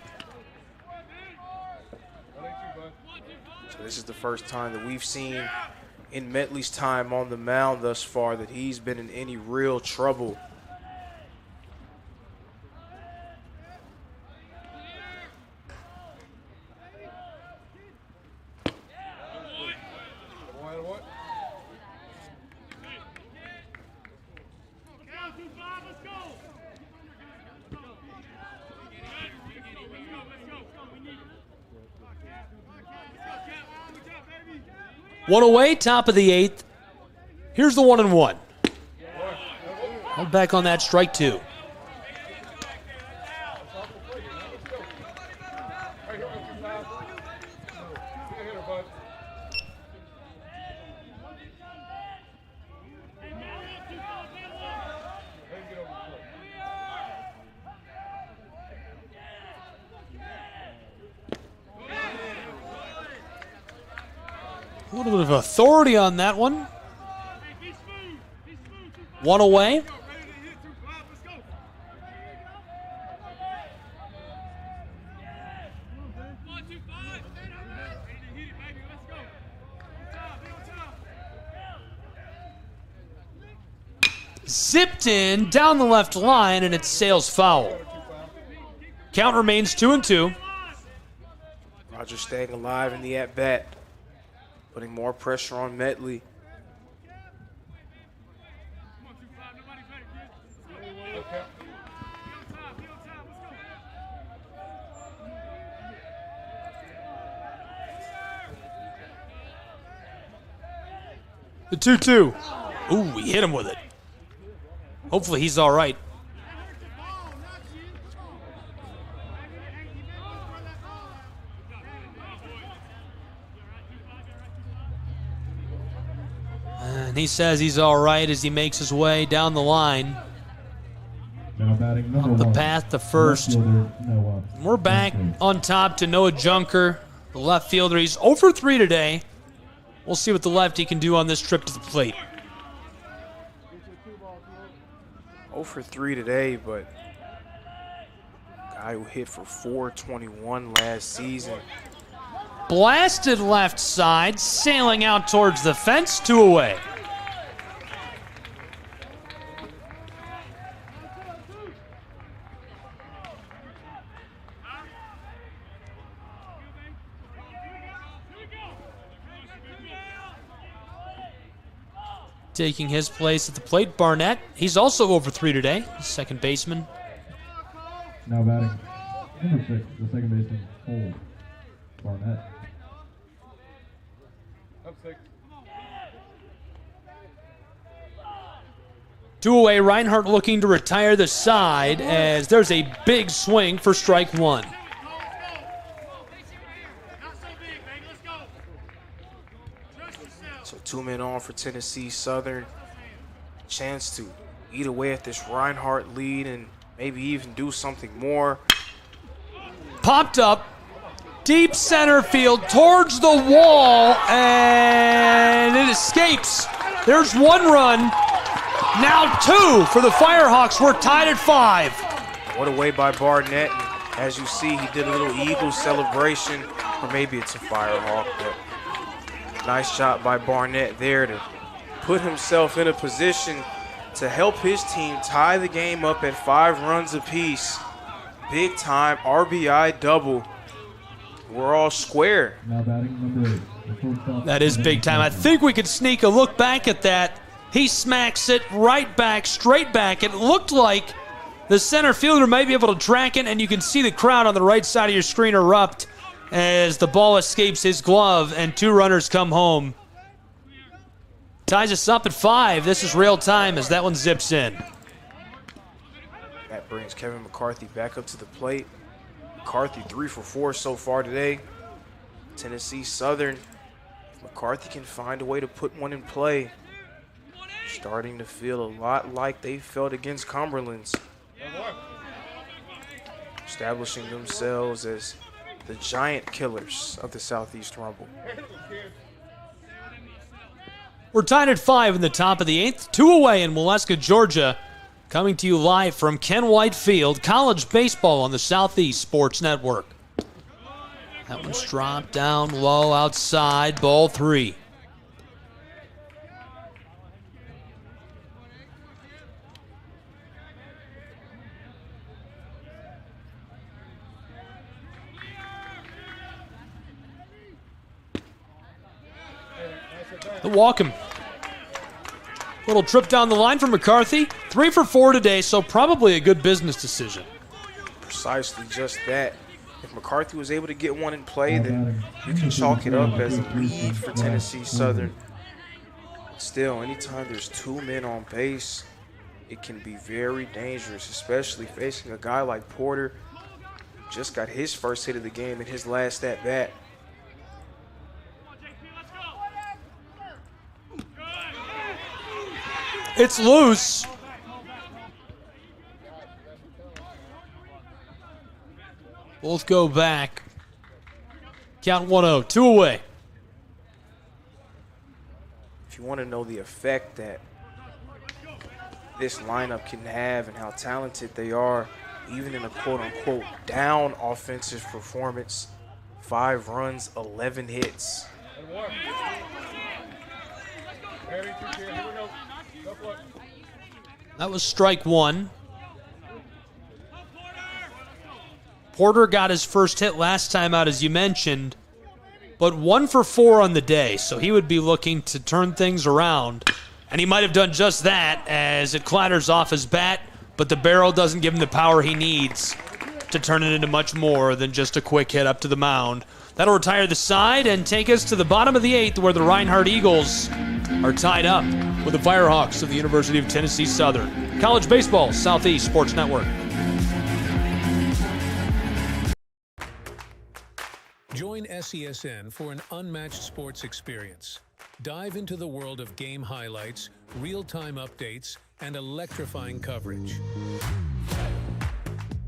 So this is the first time that we've seen in Metley's time on the mound thus far that he's been in any real trouble. One away, top of the 8th. Here's the 1-1. Held back on that, strike 2. A little bit of authority on that one. 1 away. Zipped in down the left line, and it sails foul. Count remains 2-2. Rogers staying alive in the at-bat, putting more pressure on Metley. The 2-2. Ooh, he hit him with it. Hopefully he's all right. And he says he's all right as he makes his way down the line. Now batting number Up the 1, path to first. Noah. We're back on top to Noah Junker, the left fielder. He's 0 for 3 today. We'll see what the lefty can do on this trip to the plate. 0 for 3 today, but guy who hit for .421 last season. Blasted left side, sailing out towards the fence, 2 away. Taking his place at the plate, Barnett. He's also 0 for 3 today, second baseman. Now batting number 6, the second baseman, Cole Barnett. Up 6. 2 away, Reinhardt looking to retire the side as there's a big swing for strike 1. So 2 men on for Tennessee Southern. Chance to eat away at this Reinhardt lead and maybe even do something more. Popped up, deep center field towards the wall, and it escapes. There's 1 run, now 2 for the Firehawks. We're tied at 5. What away by Barnett. And as you see, he did a little Eagle celebration, or maybe it's a Firehawk, but nice shot by Barnett there to put himself in a position to help his team tie the game up at 5 runs apiece. Big time RBI double. We're all square. Now batting number 8. That is big time. I think we could sneak a look back at that. He smacks it right back, straight back. It looked like the center fielder might be able to track it, and you can see the crowd on the right side of your screen erupt as the ball escapes his glove and 2 runners come home. Ties us up at 5. This is real time as that one zips in. That brings Kevin McCarthy back up to the plate. McCarthy 3 for 4 so far today. Tennessee Southern, if McCarthy can find a way to put one in play, starting to feel a lot like they felt against Cumberland's. Establishing themselves as the giant killers of the Southeast Rumble. We're tied at 5 in the top of the 8th. 2 away in Waleska, Georgia. Coming to you live from Ken White Field, college baseball on the Southeast Sports Network. That one's dropped down low outside, ball 3. They'll walk him. Little trip down the line for McCarthy. 3 for 4 today, so probably a good business decision. Precisely just that. If McCarthy was able to get one in play, then you can chalk it up as a lead for Tennessee Southern. Still, anytime there's 2 men on base, it can be very dangerous, especially facing a guy like Porter, who just got his first hit of the game in his last at-bat. It's loose. Both go back. Count 1-0, 2 away. If you want to know the effect that this lineup can have and how talented they are, even in a quote-unquote down offensive performance, 5 runs, 11 hits. That was strike 1. Porter got his first hit last time out, as you mentioned, but 1 for 4 on the day, so he would be looking to turn things around. And he might have done just that as it clatters off his bat, but the barrel doesn't give him the power he needs to turn it into much more than just a quick hit up to the mound. That'll retire the side and take us to the bottom of the 8th, where the Reinhardt Eagles are tied up with the Firehawks of the University of Tennessee Southern. College baseball, Southeast Sports Network. Join SESN for an unmatched sports experience. Dive into the world of game highlights, real-time updates, and electrifying coverage.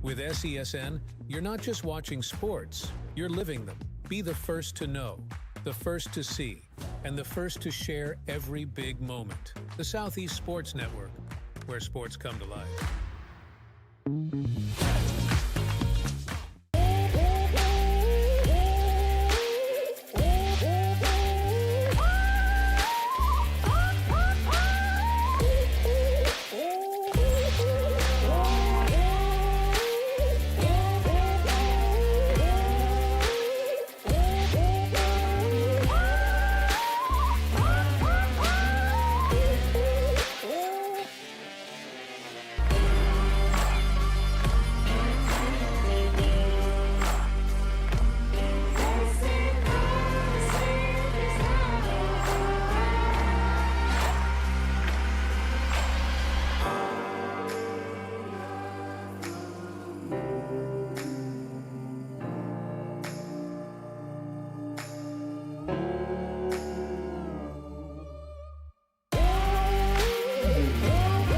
With SESN, you're not just watching sports, you're living them. Be the first to know, the first to see, and the first to share every big moment. The Southeast Sports Network, where sports come to life.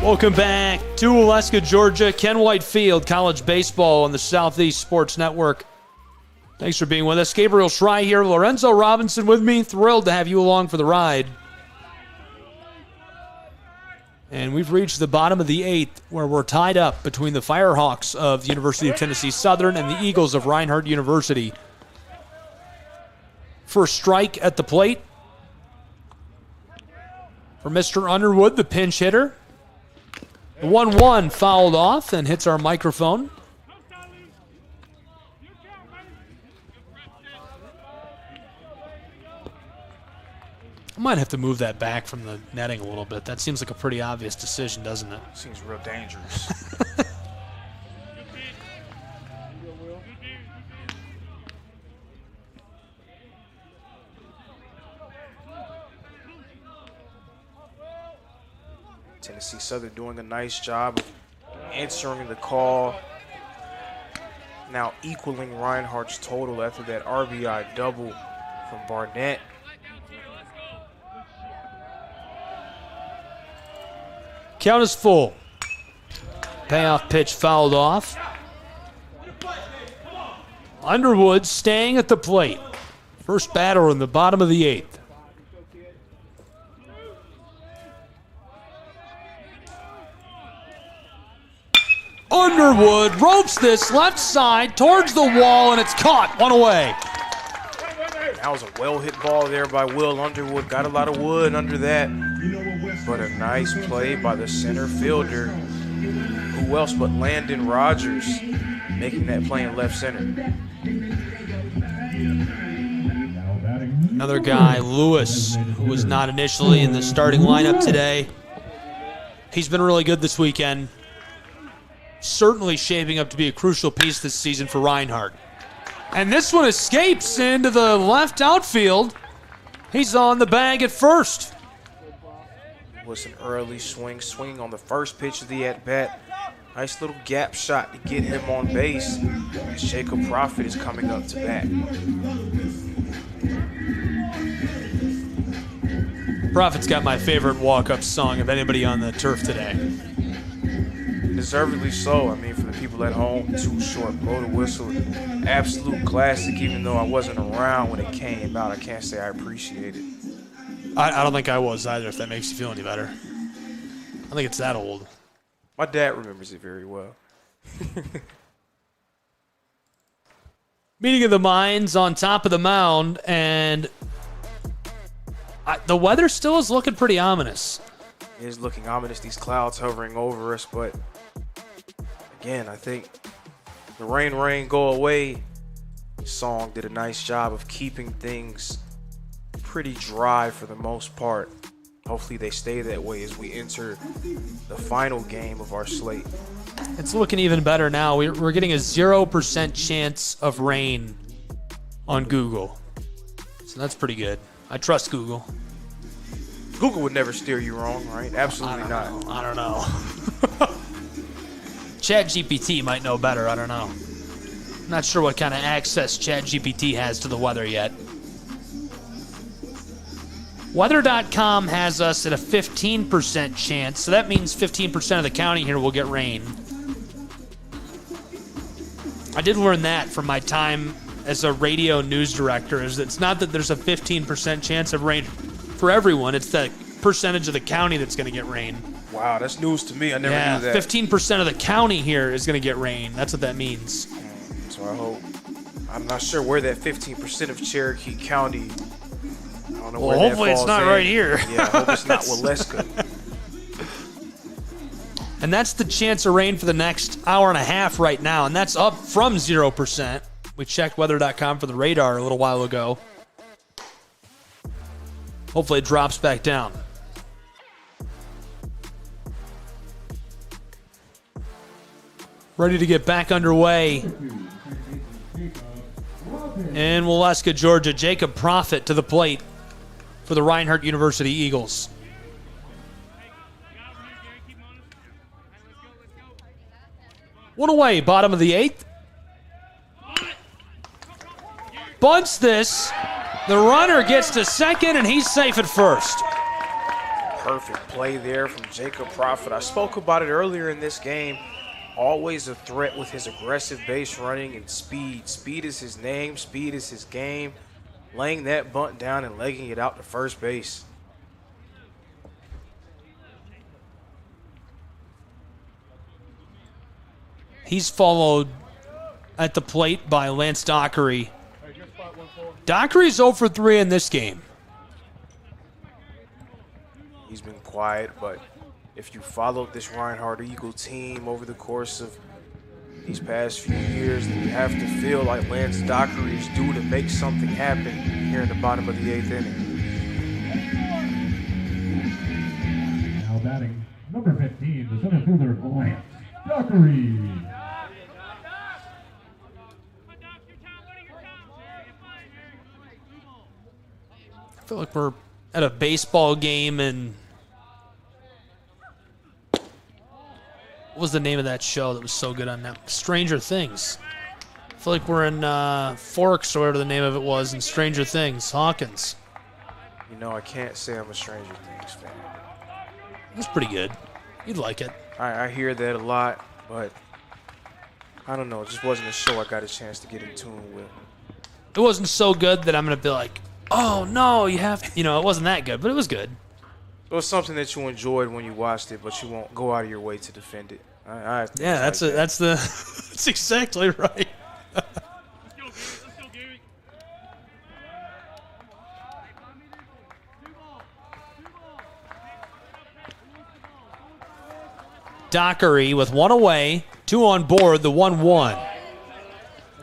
Welcome back to Waleska, Georgia. Ken White Field, college baseball on the Southeast Sports Network. Thanks for being with us. Gabriel Schrei here. Lorenzo Robinson with me. Thrilled to have you along for the ride. And we've reached the bottom of the 8th, where we're tied up between the Firehawks of the University of Tennessee Southern and the Eagles of Reinhardt University. First strike at the plate for Mr. Underwood, the pinch hitter. The 1-1 fouled off and hits our microphone. I might have to move that back from the netting a little bit. That seems like a pretty obvious decision, doesn't it? Seems real dangerous. Tennessee Southern doing a nice job of answering the call. Now equaling Reinhardt's total after that RBI double from Barnett. Count is full. Payoff pitch fouled off. Underwood staying at the plate. First batter in the bottom of the 8th. Underwood ropes this left side towards the wall, and it's caught. One away. That was a well-hit ball there by Will Underwood. Got a lot of wood under that. But a nice play by the center fielder. Who else but Landon Rogers making that play in left center. Another guy, Lewis, who was not initially in the starting lineup today. He's been really good this weekend. Certainly shaping up to be a crucial piece this season for Reinhardt. And this one escapes into the left outfield. He's on the bag at first. Was an early swing on the first pitch of the at-bat. Nice little gap shot to get him on base as Jacob Prophet is coming up to bat. Prophet's got my favorite walk-up song of anybody on the turf today. Deservedly so. I mean, for the people at home, Too Short, Blow the Whistle, absolute classic. Even though I wasn't around when it came out, I can't say I appreciate it. I don't think I was either, if that makes you feel any better. I think it's that old. My dad remembers it very well. Meeting of the minds on top of the mound, and the weather still is looking pretty ominous. It is looking ominous, these clouds hovering over us, but again, I think the rain, go away song did a nice job of keeping things pretty dry for the most part. Hopefully they stay that way as we enter the final game of our slate. It's looking even better now. We're getting a 0% chance of rain on Google. So that's pretty good. I trust Google. Google would never steer you wrong, right? Absolutely not. I don't know. ChatGPT might know better. I don't know. I'm not sure what kind of access ChatGPT has to the weather yet. Weather.com has us at a 15% chance, so that means 15% of the county here will get rain. I did learn that from my time as a radio news director, is it's not that there's a 15% chance of rain for everyone, it's the percentage of the county that's going to get rain. Wow, that's news to me. I never knew that. 15% of the county here is going to get rain. That's what that means. So I hope. I'm not sure where that 15% of Cherokee County. I don't know where that hopefully it's not in. right here. Yeah, I hope it's not Waleska. And that's the chance of rain for the next hour and a half right now, and that's up from 0%. We checked weather.com for the radar a little while ago. Hopefully it drops back down. Ready to get back underway in Waleska, Georgia. Jacob Prophet to the plate for the Reinhardt University Eagles. One away, bottom of the 8th. Bunts this. The runner gets to second, and he's safe at first. Perfect play there from Jacob Prophet. I spoke about it earlier in this game. Always a threat with his aggressive base running and speed. Speed is his name. Speed is his game. Laying that bunt down and legging it out to first base. He's followed at the plate by Lance Dockery. Dockery's 0 for 3 in this game. He's been quiet, but if you followed this Reinhardt Eagle team over the course of these past few years, then you have to feel like Lance Dockery is due to make something happen here in the bottom of the 8th inning. Now batting number 15, the center fielder, Lance Dockery. I feel like we're at a baseball game and what was the name of that show that was so good on that? Stranger Things. I feel like we're in Forks or whatever the name of it was in Stranger Things. Hawkins. You know, I can't say I'm a Stranger Things fan. It was pretty good. You'd like it. I hear that a lot, but I don't know. It just wasn't a show I got a chance to get in tune with. It wasn't so good that I'm going to be like, oh, no, you have to. You know, it wasn't that good, but it was good. It was something that you enjoyed when you watched it, but you won't go out of your way to defend it. Yeah, that's exactly right. Dockery with 1 away, 2 on board, the 1-1.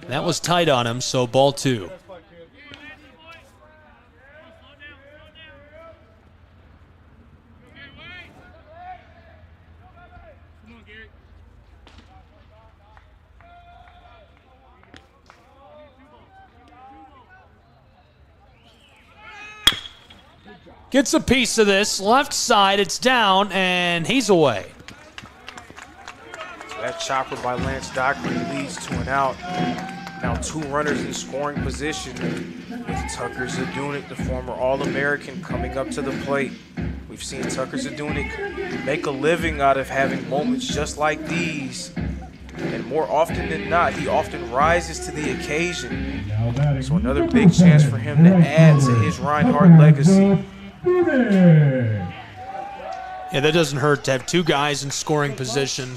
That was tight on him, so ball 2. Gets a piece of this. Left side, it's down, and he's away. So that chopper by Lance Dockery leads to an out. Now 2 runners in scoring position with Tucker Zadunik, the former All-American, coming up to the plate. We've seen Tucker Zadunik make a living out of having moments just like these. And more often than not, he often rises to the occasion. So another big chance for him to add to his Reinhardt legacy. Yeah, that doesn't hurt to have 2 guys in scoring position.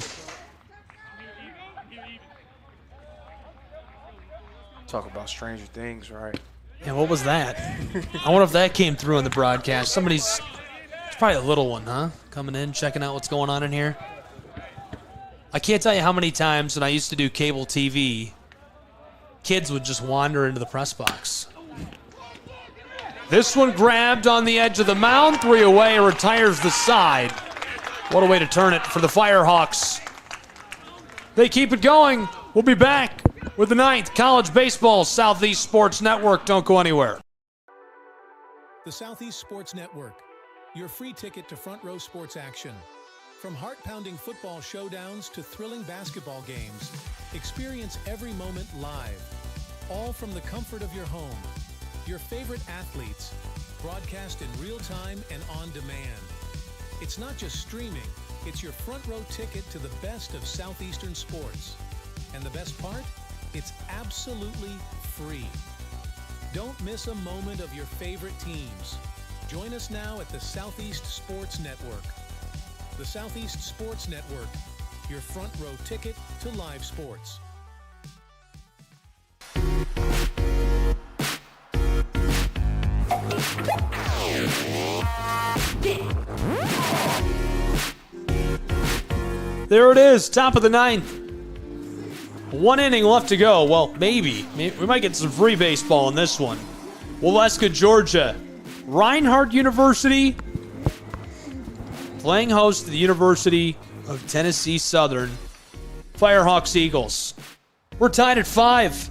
Talk about Stranger Things, right? Yeah, what was that? I wonder if that came through on the broadcast. It's probably a little one, huh? Coming in, checking out what's going on in here. I can't tell you how many times when I used to do cable TV, kids would just wander into the press box. This one grabbed on the edge of the mound. 3 away, retires the side. What a way to turn it for the Firehawks. They keep it going. We'll be back with the 9th College Baseball Southeast Sports Network. Don't go anywhere. The Southeast Sports Network, your free ticket to front row sports action. From heart-pounding football showdowns to thrilling basketball games, experience every moment live. All from the comfort of your home. Your favorite athletes, broadcast in real time and on demand. It's not just streaming, it's your front row ticket to the best of Southeastern sports. And the best part? It's absolutely free. Don't miss a moment of your favorite teams. Join us now at the Southeast Sports Network. The Southeast Sports Network, your front row ticket to live sports. There it is, top of the 9th. 1 inning left to go. Well, maybe. We might get some free baseball in this one. Waleska, Georgia. Reinhardt University playing host to the University of Tennessee Southern. Firehawks Eagles. We're tied at 5.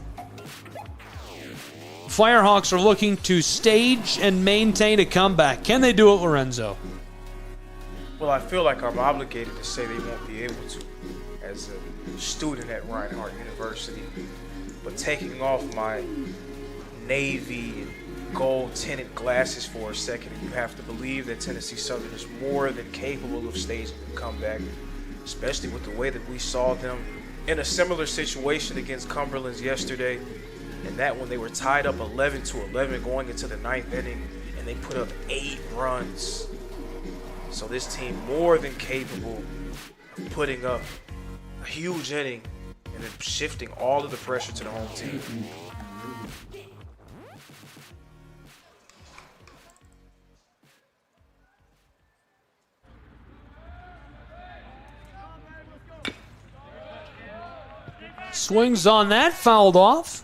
Firehawks are looking to stage and maintain a comeback. Can they do it, Lorenzo? Well, I feel like I'm obligated to say they won't be able to as a student at Reinhardt University. But taking off my Navy and gold-tinted glasses for a second, and you have to believe that Tennessee Southern is more than capable of staging a comeback, especially with the way that we saw them in a similar situation against Cumberland's yesterday, and that when they were tied up 11-11 going into the 9th inning, and they put up 8 runs. So this team more than capable of putting up a huge inning and then shifting all of the pressure to the home team. Swings on that, fouled off.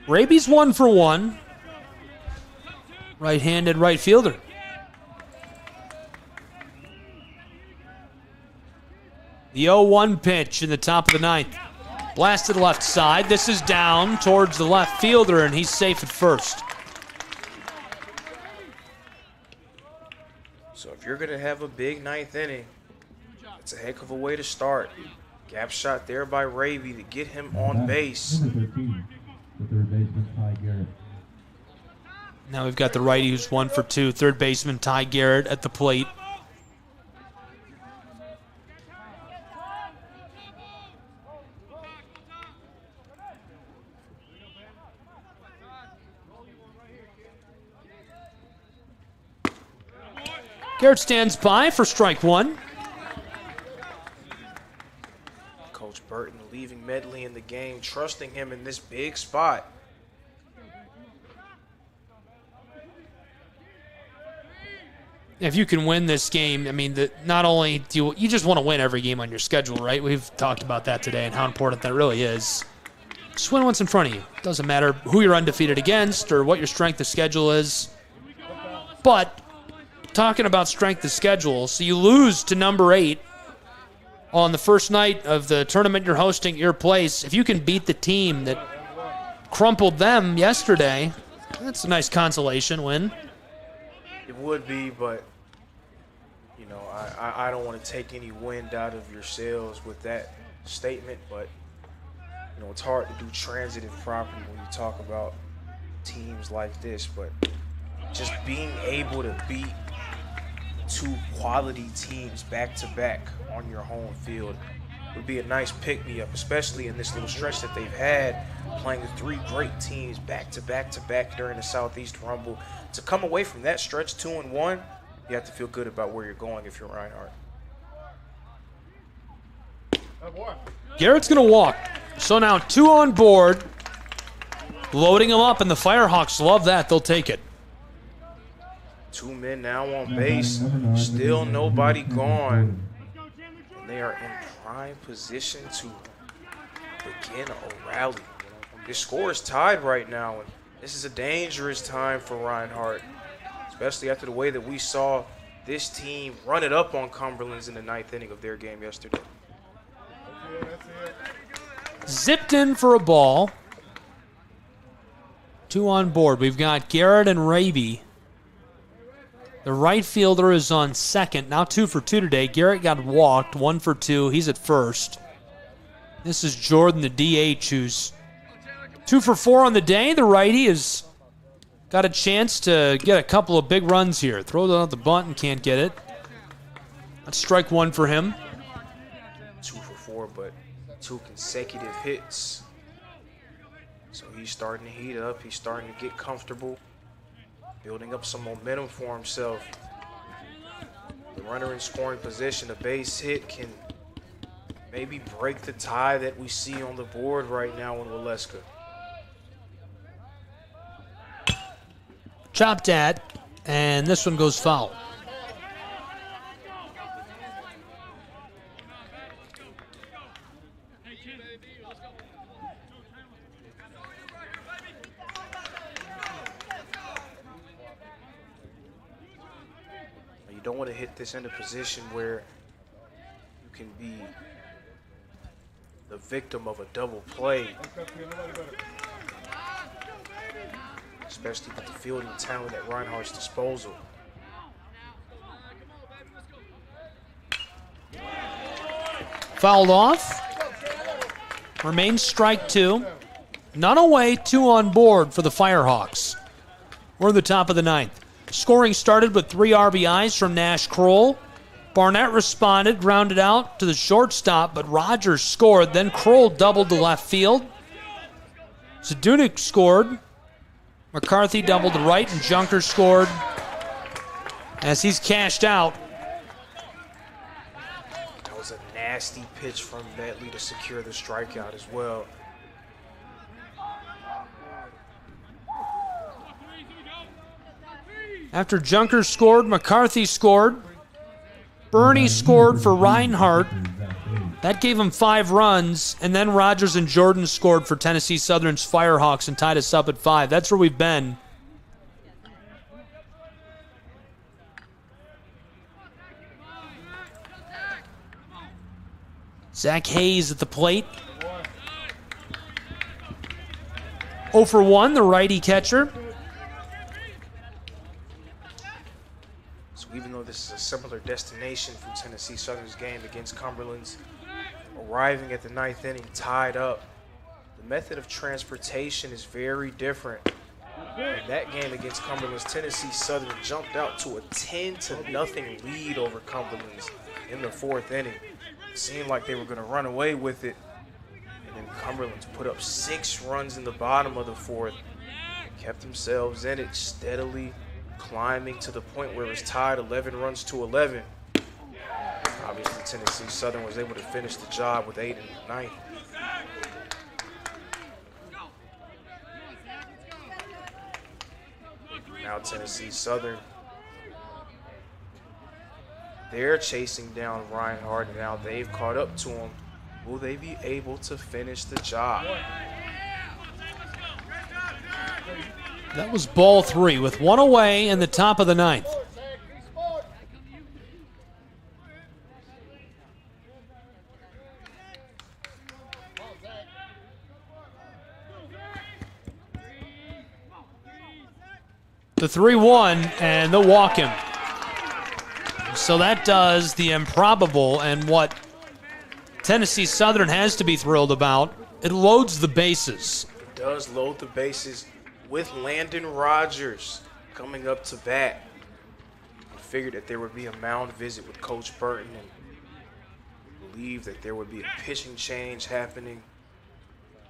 Raby's 1 for 1. Right-handed right fielder. The 0-1 pitch in the top of the 9th. Blasted left side. This is down towards the left fielder, and he's safe at first. So if you're going to have a big 9th inning, it's a heck of a way to start. Gap shot there by Raby to get him on base. Number 13, the third baseman, Ty Garrett. Now we've got the righty who's 1 for 2. Third baseman Ty Garrett at the plate. Garrett stands by for strike 1. Coach Burton leaving Medley in the game, trusting him in this big spot. If you can win this game, I mean, not only do you just want to win every game on your schedule, right? We've talked about that today and how important that really is. Just win what's in front of you. Doesn't matter who you're undefeated against or what your strength of schedule is. But talking about strength of schedule, so you lose to number 8 on the first night of the tournament you're hosting at your place. If you can beat the team that crumpled them yesterday, that's a nice consolation win. It would be, but, you know, I don't want to take any wind out of your sails with that statement, but, you know, it's hard to do transitive property when you talk about teams like this, but just being able to beat 2 quality teams back-to-back on your home field would be a nice pick-me-up, especially in this little stretch that they've had playing 3 great teams back-to-back-to-back during the Southeast Rumble. To come away from that stretch 2-1, you have to feel good about where you're going if you're Reinhardt. Garrett's going to walk. So now 2 on board. Loading him up, and the Firehawks love that. They'll take it. 2 men now on base. Still nobody gone. And they are in prime position to begin a rally. This score is tied right now, and this is a dangerous time for Reinhardt, especially after the way that we saw this team run it up on Cumberland's in the 9th inning of their game yesterday. Zipped in for a ball. 2 on board. We've got Garrett and Raby. The right fielder is on second. Now 2 for 2 today. Garrett got walked. 1 for 2. He's at first. This is Jordan, the DH, who's 2 for 4 on the day. The righty has got a chance to get a couple of big runs here. Throws out the bunt and can't get it. That's strike 1 for him. 2 for 4, but 2 consecutive hits. So he's starting to heat up. He's starting to get comfortable, building up some momentum for himself. The runner in scoring position, a base hit can maybe break the tie that we see on the board right now in Waleska. Chopped at, and this one goes foul. You don't want to hit this in a position where you can be the victim of a double play, especially with the fielding talent at Reinhardt's disposal. Fouled off. Remains strike 2. None away, 2 on board for the Firehawks. We're in the top of the 9th. Scoring started with 3 RBIs from Nash Kroll. Barnett responded, grounded out to the shortstop, but Rogers scored. Then Kroll doubled to left field. Zadunik scored. McCarthy doubled to right, and Junker scored as he's cashed out. That was a nasty pitch from Bentley to secure the strikeout as well. After Junker scored, McCarthy scored. Bernie scored for Reinhardt. That gave him 5 runs, and then Rogers and Jordan scored for Tennessee Southern's Firehawks and tied us up at 5. That's where we've been. Zach Hayes at the plate. 0 for 1, the righty catcher. So even though this is a similar destination from Tennessee Southern's game against Cumberland's, arriving at the 9th inning tied up, the method of transportation is very different. In that game against Cumberland's, Tennessee Southern jumped out to a 10-0 lead over Cumberland's in the 4th inning. It seemed like they were going to run away with it, and then Cumberland's put up 6 runs in the bottom of the 4th, kept themselves in it, steadily climbing to the point where it was tied 11 runs to 11. Obviously, Tennessee Southern was able to finish the job with 8 in the 9th. Now Tennessee Southern, they're chasing down Reinhardt, and now they've caught up to him. Will they be able to finish the job? That was ball 3 with 1 away in the top of the 9th. The 3-1, and they'll walk him. So that does the improbable, and what Tennessee Southern has to be thrilled about, it loads the bases. It does load the bases with Landon Rogers coming up to bat. I figured that there would be a mound visit with Coach Burton and believed that there would be a pitching change happening.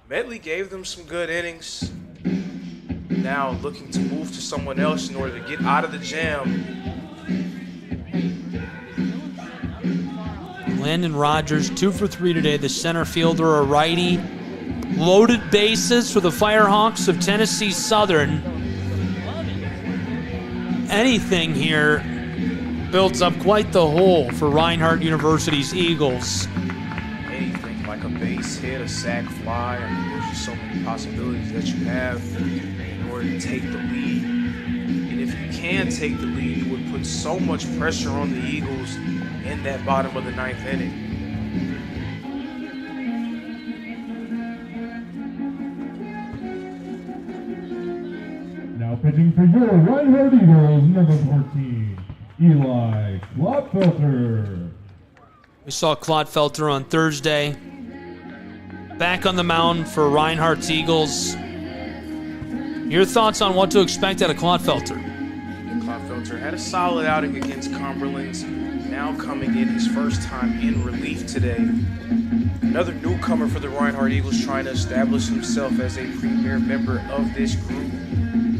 Medley gave them some good innings. Now looking to move to someone else in order to get out of the jam. Landon Rogers, 2 for 3 today, the center fielder, a righty. Loaded bases for the Firehawks of Tennessee Southern. Anything here builds up quite the hole for Reinhardt University's Eagles. Anything like a base hit, a sac fly, there's just so many possibilities that you have in order to take the lead. And if you can take the lead, it would put so much pressure on the Eagles in that bottom of the 9th inning. Now pitching for your Reinhardt Eagles, number 14, Eli Klotfelter. We saw Klotfelter on Thursday. Back on the mound for Reinhardt's Eagles. Your thoughts on what to expect out of Klotfelter? Klotfelter had a solid outing against Cumberland's. Now coming in his first time in relief today. Another newcomer for the Reinhardt Eagles, trying to establish himself as a premier member of this group.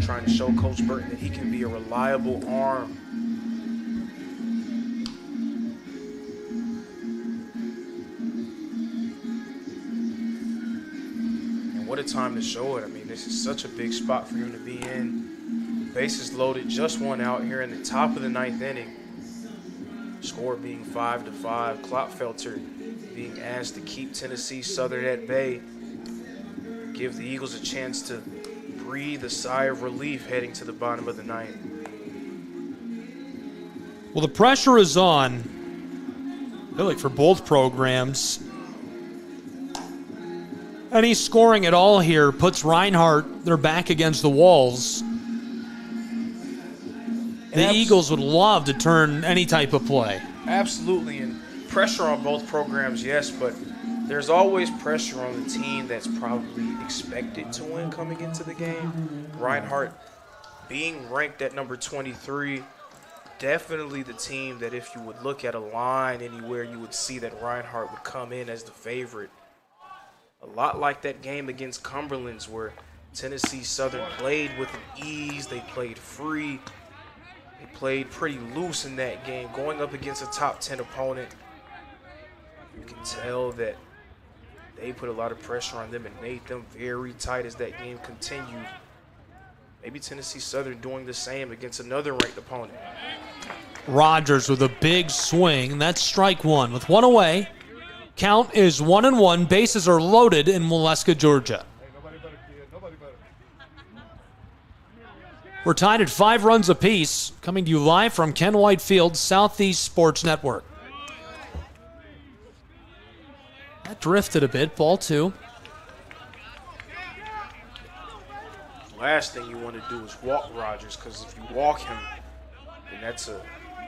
Trying to show Coach Burton that he can be a reliable arm. And what a time to show it. I mean, this is such a big spot for him to be in. Bases loaded, just 1 out here in the top of the 9th inning. Score being 5-5. Klotfelter being asked to keep Tennessee Southern at bay. Give the Eagles a chance to breathe a sigh of relief heading to the bottom of the 9th. Well, the pressure is on, I feel like, for both programs. Any scoring at all here puts Reinhardt, they're back against the walls. The Eagles would love to turn any type of play. Absolutely, and pressure on both programs, yes, but there's always pressure on the team that's probably expected to win coming into the game. Reinhardt being ranked at number 23, definitely the team that if you would look at a line anywhere, you would see that Reinhardt would come in as the favorite. A lot like that game against Cumberland's where Tennessee Southern played with an ease, they played free, they played pretty loose in that game, going up against a top 10 opponent. You can tell that they put a lot of pressure on them and made them very tight as that game continued. Maybe Tennessee Southern doing the same against another ranked opponent. Rogers with a big swing, and that's strike one. With one away, count is 1-1. Bases are loaded in Waleska, Georgia. We're tied at 5 runs apiece, coming to you live from Ken White Field, Southeast Sports Network. That drifted a bit, ball 2. Last thing you want to do is walk Rogers, because if you walk him, then that's a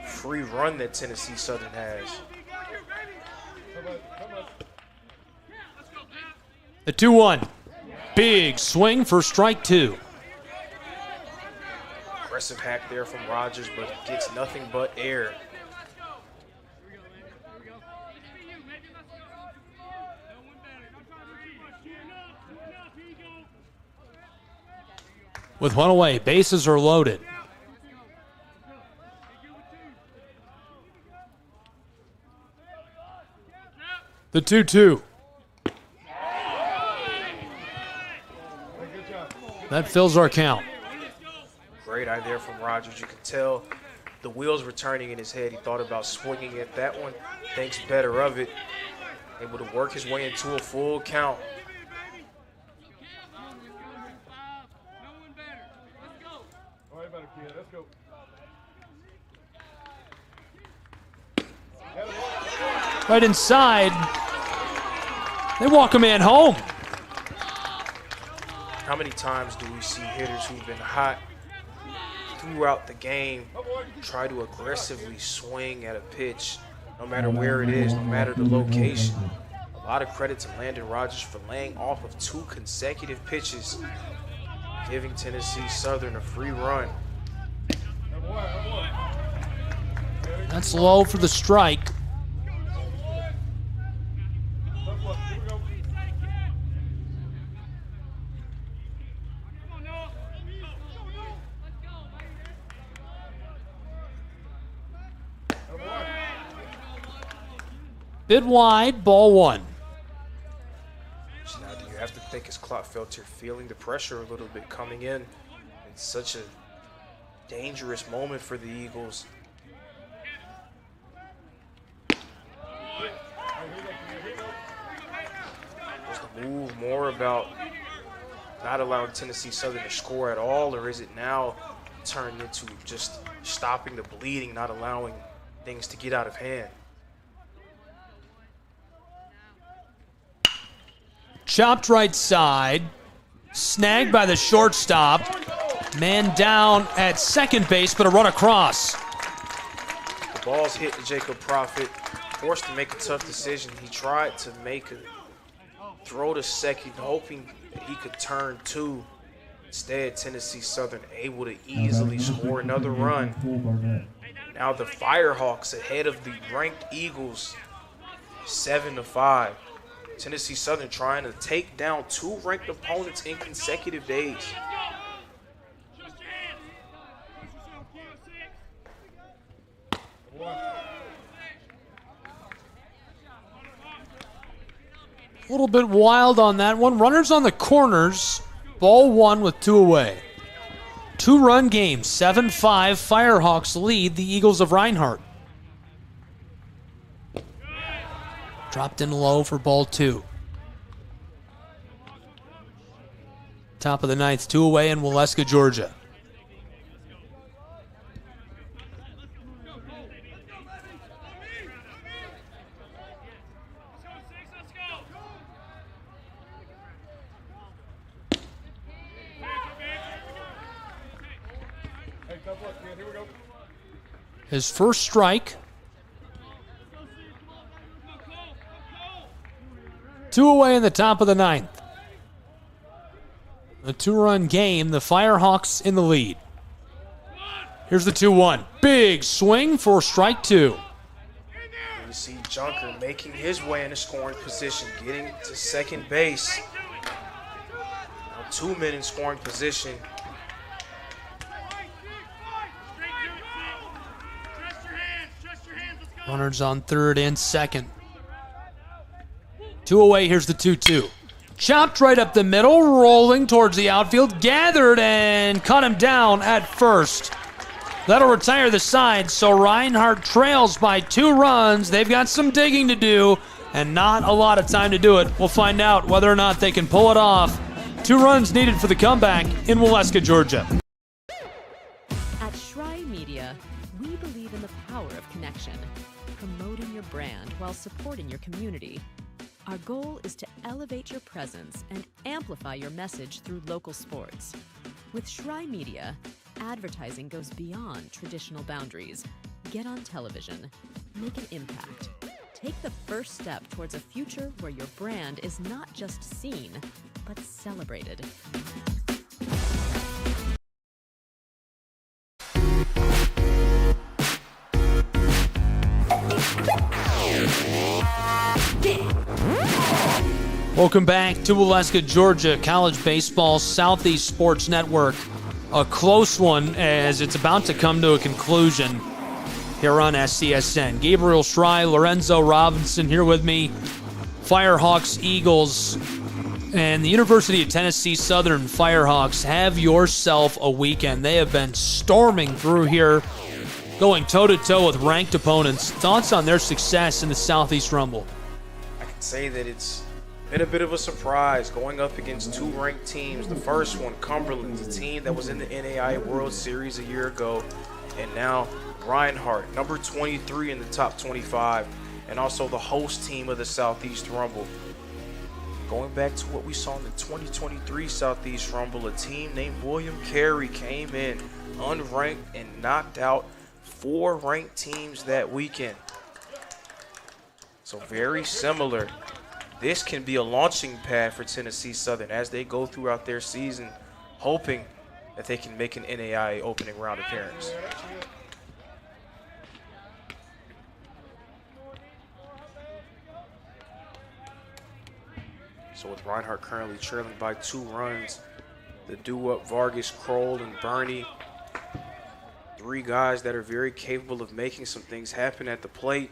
free run that Tennessee Southern has. The 2-1. Big swing for strike 2. Aggressive hack there from Rogers, but it gets nothing but air. With one away, bases are loaded. The 2-2. That fills our count. Great eye there from Rogers. You could tell the wheels were turning in his head. He thought about swinging at that one. Thinks better of it. Able to work his way into a full count. Right inside. They walk a man home. How many times do we see hitters who've been hot throughout the game try to aggressively swing at a pitch, no matter where it is, no matter the location? A lot of credit to Landon Rogers for laying off of 2 consecutive pitches, giving Tennessee Southern a free run. That's low for the strike. Bit wide, ball 1. So now do you have to think is Clotfelter feeling the pressure a little bit coming in? It's such a dangerous moment for the Eagles. Was the move more about not allowing Tennessee Southern to score at all, or is it now turned into just stopping the bleeding, not allowing things to get out of hand? Chopped right side. Snagged by the shortstop. Man down at second base, but a run across. The ball's hit to Jacob Prophet. Forced to make a tough decision. He tried to make a throw to second, hoping that he could turn 2. Instead, Tennessee Southern able to easily score another run. Now the Firehawks ahead of the ranked Eagles, 7-5. Tennessee Southern trying to take down 2 ranked opponents in consecutive days. A little bit wild on that one. Runners on the corners. Ball 1 with 2 away. 2-run game, 7-5. Firehawks lead the Eagles of Reinhardt. Dropped in low for ball 2. Top of the 9th, 2 away in Waleska, Georgia. His first strike. 2 away in the top of the 9th. A 2-run game. The Firehawks in the lead. Here's the 2-1. Big swing for strike 2. You see Junker making his way in a scoring position, getting to second base. Now 2 men in scoring position. Runners on third and second. 2 away. Here's the 2-2. Chopped right up the middle, rolling towards the outfield. Gathered and cut him down at first. That'll retire the side, so Reinhardt trails by 2 runs. They've got some digging to do and not a lot of time to do it. We'll find out whether or not they can pull it off. 2 runs needed for the comeback in Waleska, Georgia. At Schrei Media, we believe in the power of connection, promoting your brand while supporting your community. Our goal is to elevate your presence and amplify your message through local sports. With Schrei Media, advertising goes beyond traditional boundaries. Get on television. Make an impact. Take the first step towards a future where your brand is not just seen, but celebrated. Welcome back to Waleska, Georgia, College Baseball Southeast Sports Network. A close one as it's about to come to a conclusion here on SCSN. Gabriel Schrei, Lorenzo Robinson here with me. Firehawks, Eagles, and the University of Tennessee Southern Firehawks. Have yourself a weekend. They have been storming through here, going toe-to-toe with ranked opponents. Thoughts on their success in the Southeast Rumble? I can say that it's been a bit of a surprise going up against 2 ranked teams. The first one, Cumberland, a team that was in the NAIA World Series a year ago, and now Reinhardt, number 23 in the top 25, and also the host team of the Southeast Rumble. Going back to what we saw in the 2023 Southeast Rumble, a team named William Carey came in unranked and knocked out 4 ranked teams that weekend. So very similar. This can be a launching pad for Tennessee Southern as they go throughout their season, hoping that they can make an NAIA opening round appearance. So with Reinhardt currently trailing by 2 runs, the due-up Vargas, Kroll, and Bernie, 3 guys that are very capable of making some things happen at the plate.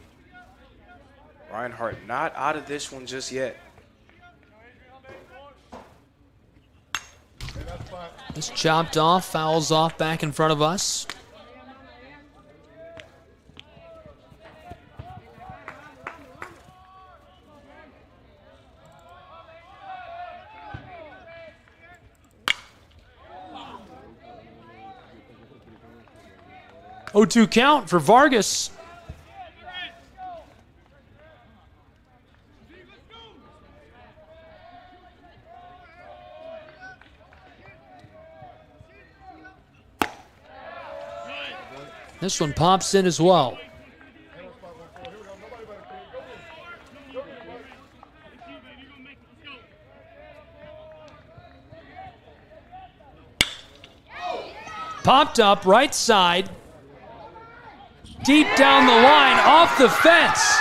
Reinhardt not out of this one just yet. It's chopped off, fouls off back in front of us. (0-2) count for Vargas. This one pops in as well. Popped up right side. Deep down the line, off the fence.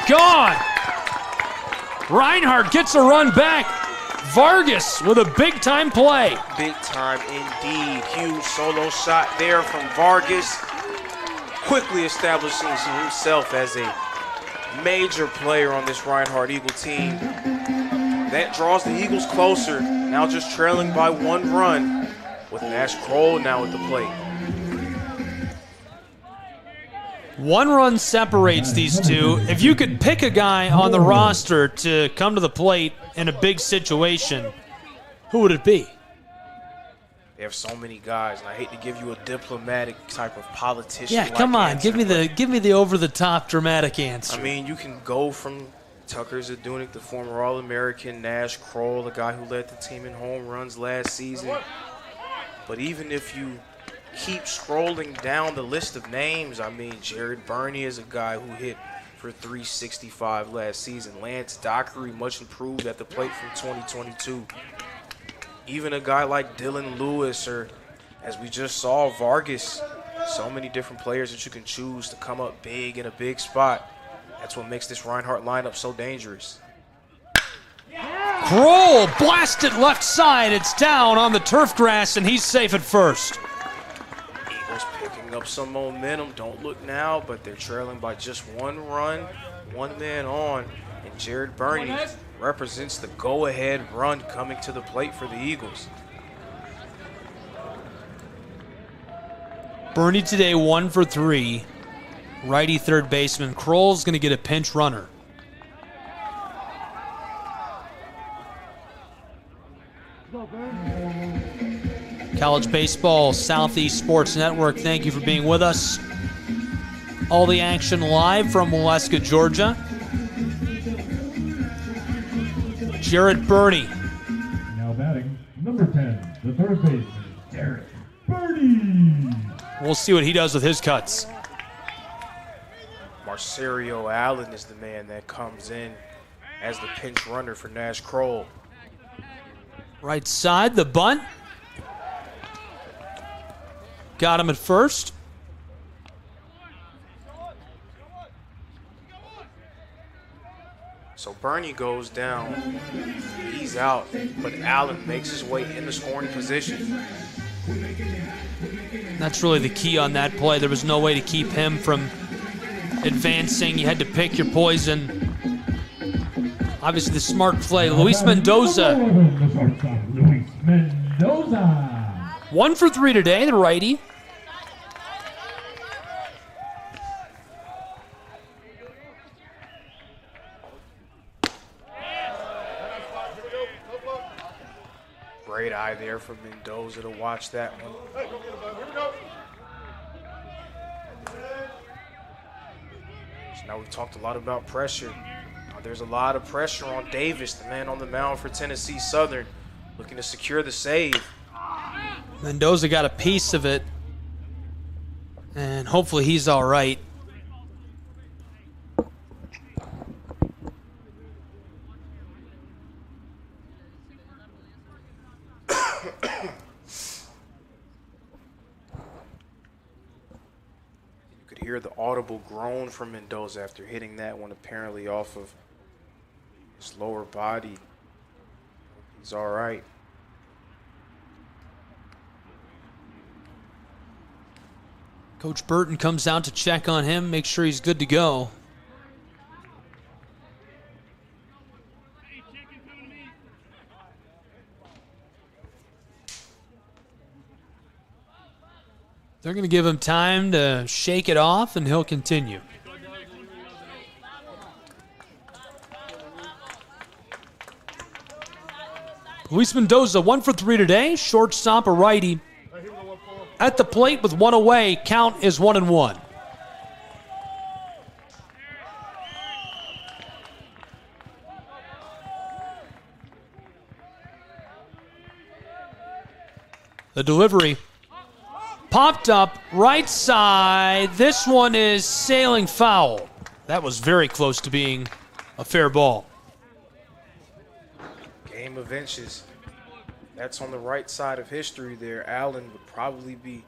Gone. Reinhardt gets a run back. Vargas with a big-time play. Big time indeed. Huge solo shot there from Vargas. Quickly establishing himself as a major player on this Reinhardt Eagle team. That draws the Eagles closer. Now just trailing by 1 run with Nash Kroll now at the plate. 1 run separates these two. If you could pick a guy on the roster to come to the plate in a big situation, who would it be? They have so many guys, and I hate to give you a diplomatic type of politician. Yeah, come on, answer, give me the over-the-top dramatic answer. I mean, you can go from Tucker Zadunick, the former All-American, Nash Kroll, the guy who led the team in home runs last season. But even if you keep scrolling down the list of names, I mean, Jared Burney is a guy who hit for .365 last season. Lance Dockery, much improved at the plate from 2022. even a guy like Dylan Lewis, or as we just saw, Vargas. So many different players that you can choose to come up big in a big spot. That's what makes this Reinhardt lineup so dangerous. Kroll blasted left side. It's down on the turf grass, and he's safe at first. Eagles picking up some momentum. Don't look now, but they're trailing by just one run, one man on. And Jared Burney represents the go-ahead run coming to the plate for the Eagles. Burney today 1 for 3. Righty third baseman. Kroll's going to get a pinch runner. College Baseball Southeast Sports Network, thank you for being with us. All the action live from Waleska, Georgia. Jared Burney. Now batting, number 10, the third baseman, Jared Burney. We'll see what he does with his cuts. Marcerio Allen is the man that comes in as the pinch runner for Nash Kroll. Right side, the bunt. Got him at first. So Burney goes down. He's out, but Allen makes his way into scoring position. That's really the key on that play. There was no way to keep him from advancing. You had to pick your poison. Obviously, the smart play. Luis Mendoza. Luis Mendoza. 1 for 3 today, the righty. Great eye there for Mendoza to watch that one. So now we've talked a lot about pressure. Now there's a lot of pressure on Davis, the man on the mound for Tennessee Southern, looking to secure the save. Mendoza got a piece of it, and hopefully he's all right. Hear the audible groan from Mendoza after hitting that one, apparently off of his lower body. He's all right. Coach Burton comes out to check on him, make sure he's good to go. They're going to give him time to shake it off, and he'll continue. Luis Mendoza, 1 for 3 today. Shortstop, a righty. At the plate with one away, count is 1-1. The delivery. Popped up, right side. This one is sailing foul. That was very close to being a fair ball. Game of inches. That's on the right side of history there. Allen would probably be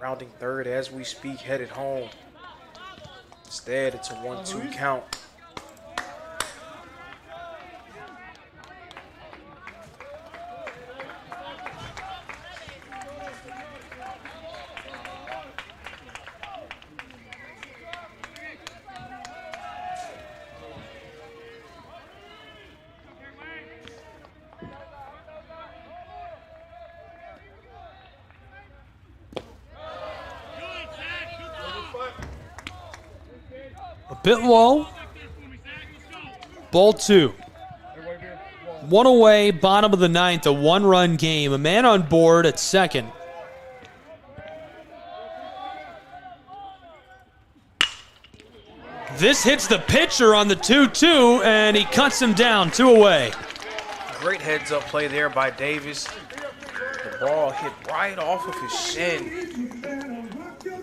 rounding third as we speak, headed home. Instead, it's a 1-2 count. Bit low. Ball 2. One away, bottom of the ninth, a one-run game. A man on board at second. This hits the pitcher on the 2-2, and he cuts him down, 2 away. Great heads-up play there by Davis. The ball hit right off of his shin.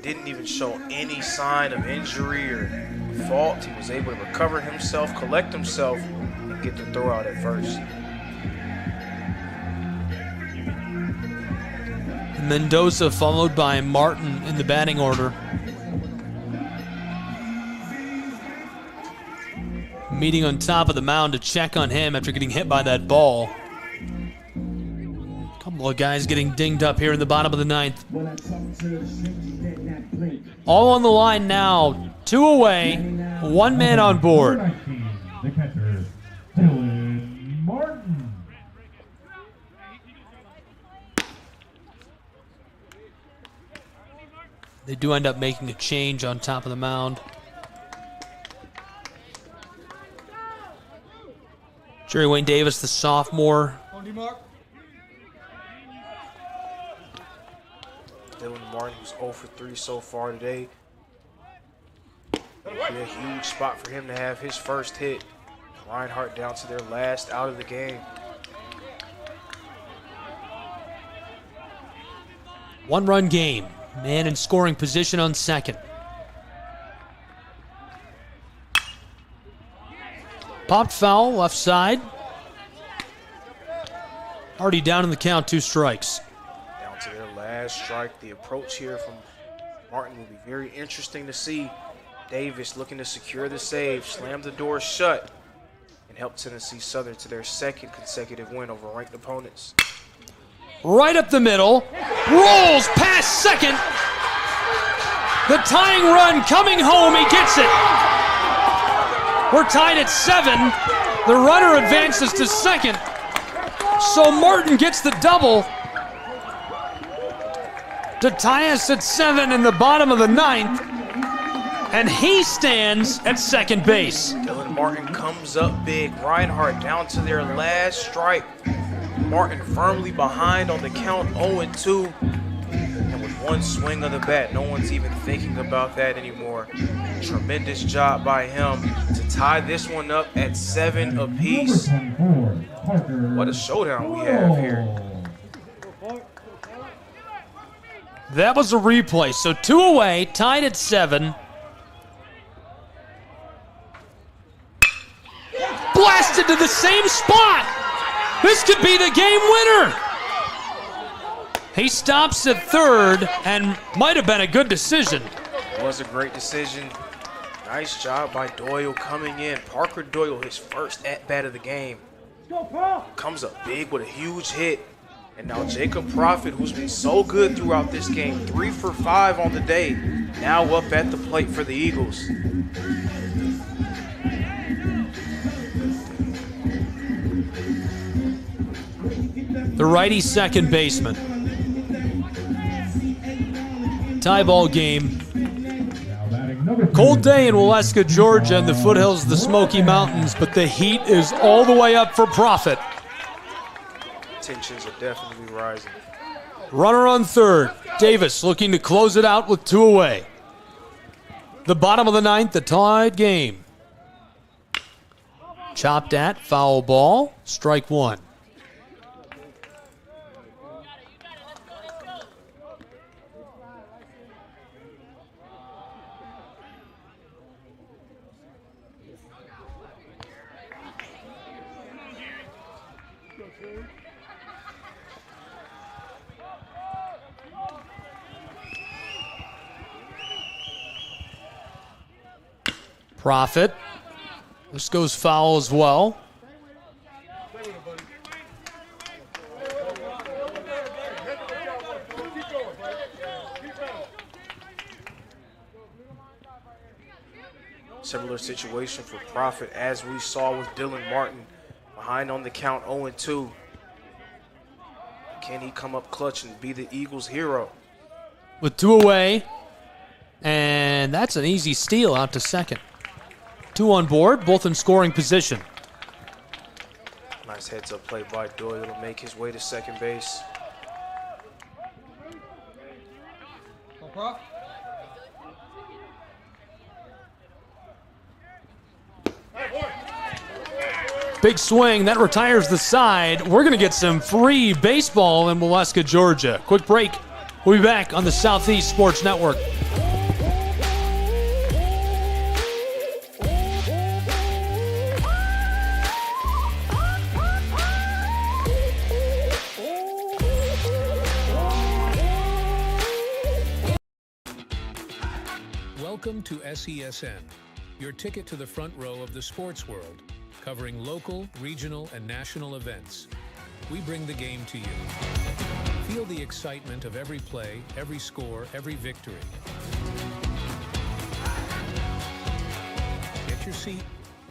Didn't even show any sign of injury or fault. He was able to recover himself, collect himself, and get the throw out at first. Mendoza followed by Martin in the batting order. Meeting on top of the mound to check on him after getting hit by that ball. A couple of guys getting dinged up here in the bottom of the ninth. All on the line now. 2 away, 1 man on board. The catcher, Dylan Martin. They do end up making a change on top of the mound. Jerry Wayne Davis, the sophomore. Dylan Martin, who's 0 for 3 so far today. It'll be a huge spot for him to have his first hit. Reinhardt down to their last out of the game. 1-run game. Man in scoring position on second. Popped foul, left side. Already down in the count, 2 strikes. Down to their last strike. The approach here from Martin will be very interesting to see. Davis looking to secure the save, slam the door shut, and help Tennessee Southern to their 2nd consecutive win over ranked opponents. Right up the middle, rolls past second. The tying run coming home, he gets it. We're tied at 7. The runner advances to second. So Martin gets the double to tie us at 7 in the bottom of the 9th. And he stands at second base. Dylan Martin comes up big. Reinhardt down to their last strike. Martin firmly behind on the count, 0-2. And with 1 swing of the bat, no one's even thinking about that anymore. Tremendous job by him to tie this one up at 7 apiece. What a showdown we have here. That was a replay. So 2 away, tied at 7. Blasted to the same spot. This could be the game winner. He stops at third and might have been a good decision. It was a great decision. Nice job by Doyle coming in. Parker Doyle, his first at-bat of the game. Comes up big with a huge hit. And now Jacob Prophet, who's been so good throughout this game, 3 for 5 on the day, now up at the plate for the Eagles. The righty second baseman. Tie ball game. Cold day in Waleska, Georgia, in the foothills of the Smoky Mountains, but the heat is all the way up for Prophet. Tensions are definitely rising. Runner on third. Davis looking to close it out with 2 away. The bottom of the 9th, the tied game. Chopped at, foul ball, strike 1. Prophet. This goes foul as well. Similar situation for Prophet as we saw with Dylan Martin. Behind on the count, 0-2. Can he come up clutch and be the Eagles' hero? With 2 away. And that's an easy steal out to second. 2 on board, both in scoring position. Nice heads-up play by Doyle to make his way to second base. Big swing, that retires the side. We're going to get some free baseball in Waleska, Georgia. Quick break. We'll be back on the Southeast Sports Network. to SESN, your ticket to the front row of the sports world, covering local, regional, and national events. We bring the game to you. Feel the excitement of every play, every score, every victory. Get your seat,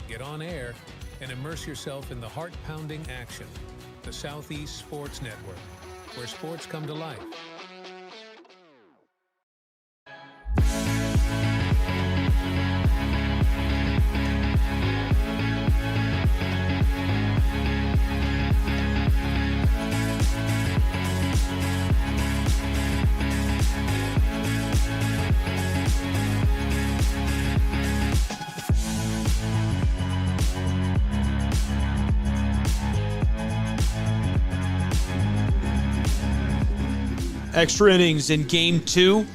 get on air, and immerse yourself in the heart-pounding action. The Southeast Sports Network, where sports come to life. Extra innings in Game 2,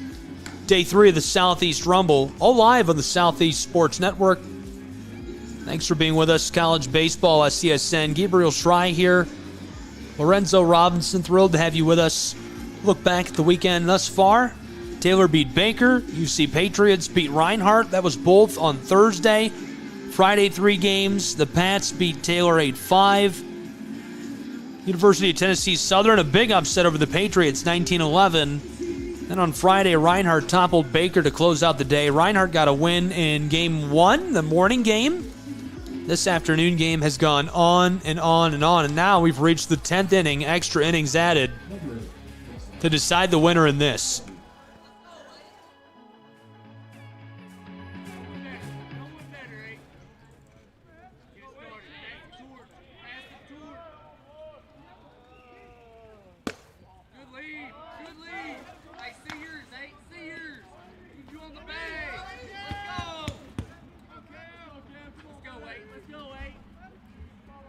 Day 3 of the Southeast Rumble, all live on the Southeast Sports Network. Thanks for being with us. College Baseball, SCSN. Gabriel Schrei here. Lorenzo Robinson, thrilled to have you with us. Look back at the weekend thus far. Taylor beat Baker. UC Patriots beat Reinhardt. That was both on Thursday. Friday, 3 games. The Pats beat Taylor 8-5. University of Tennessee Southern, a big upset over the Patriots, 19-11. Then on Friday, Reinhardt toppled Baker to close out the day. Reinhardt got a win in Game 1, the morning game. This afternoon game has gone on and on and on, and now we've reached the 10th inning, extra innings added to decide the winner in this.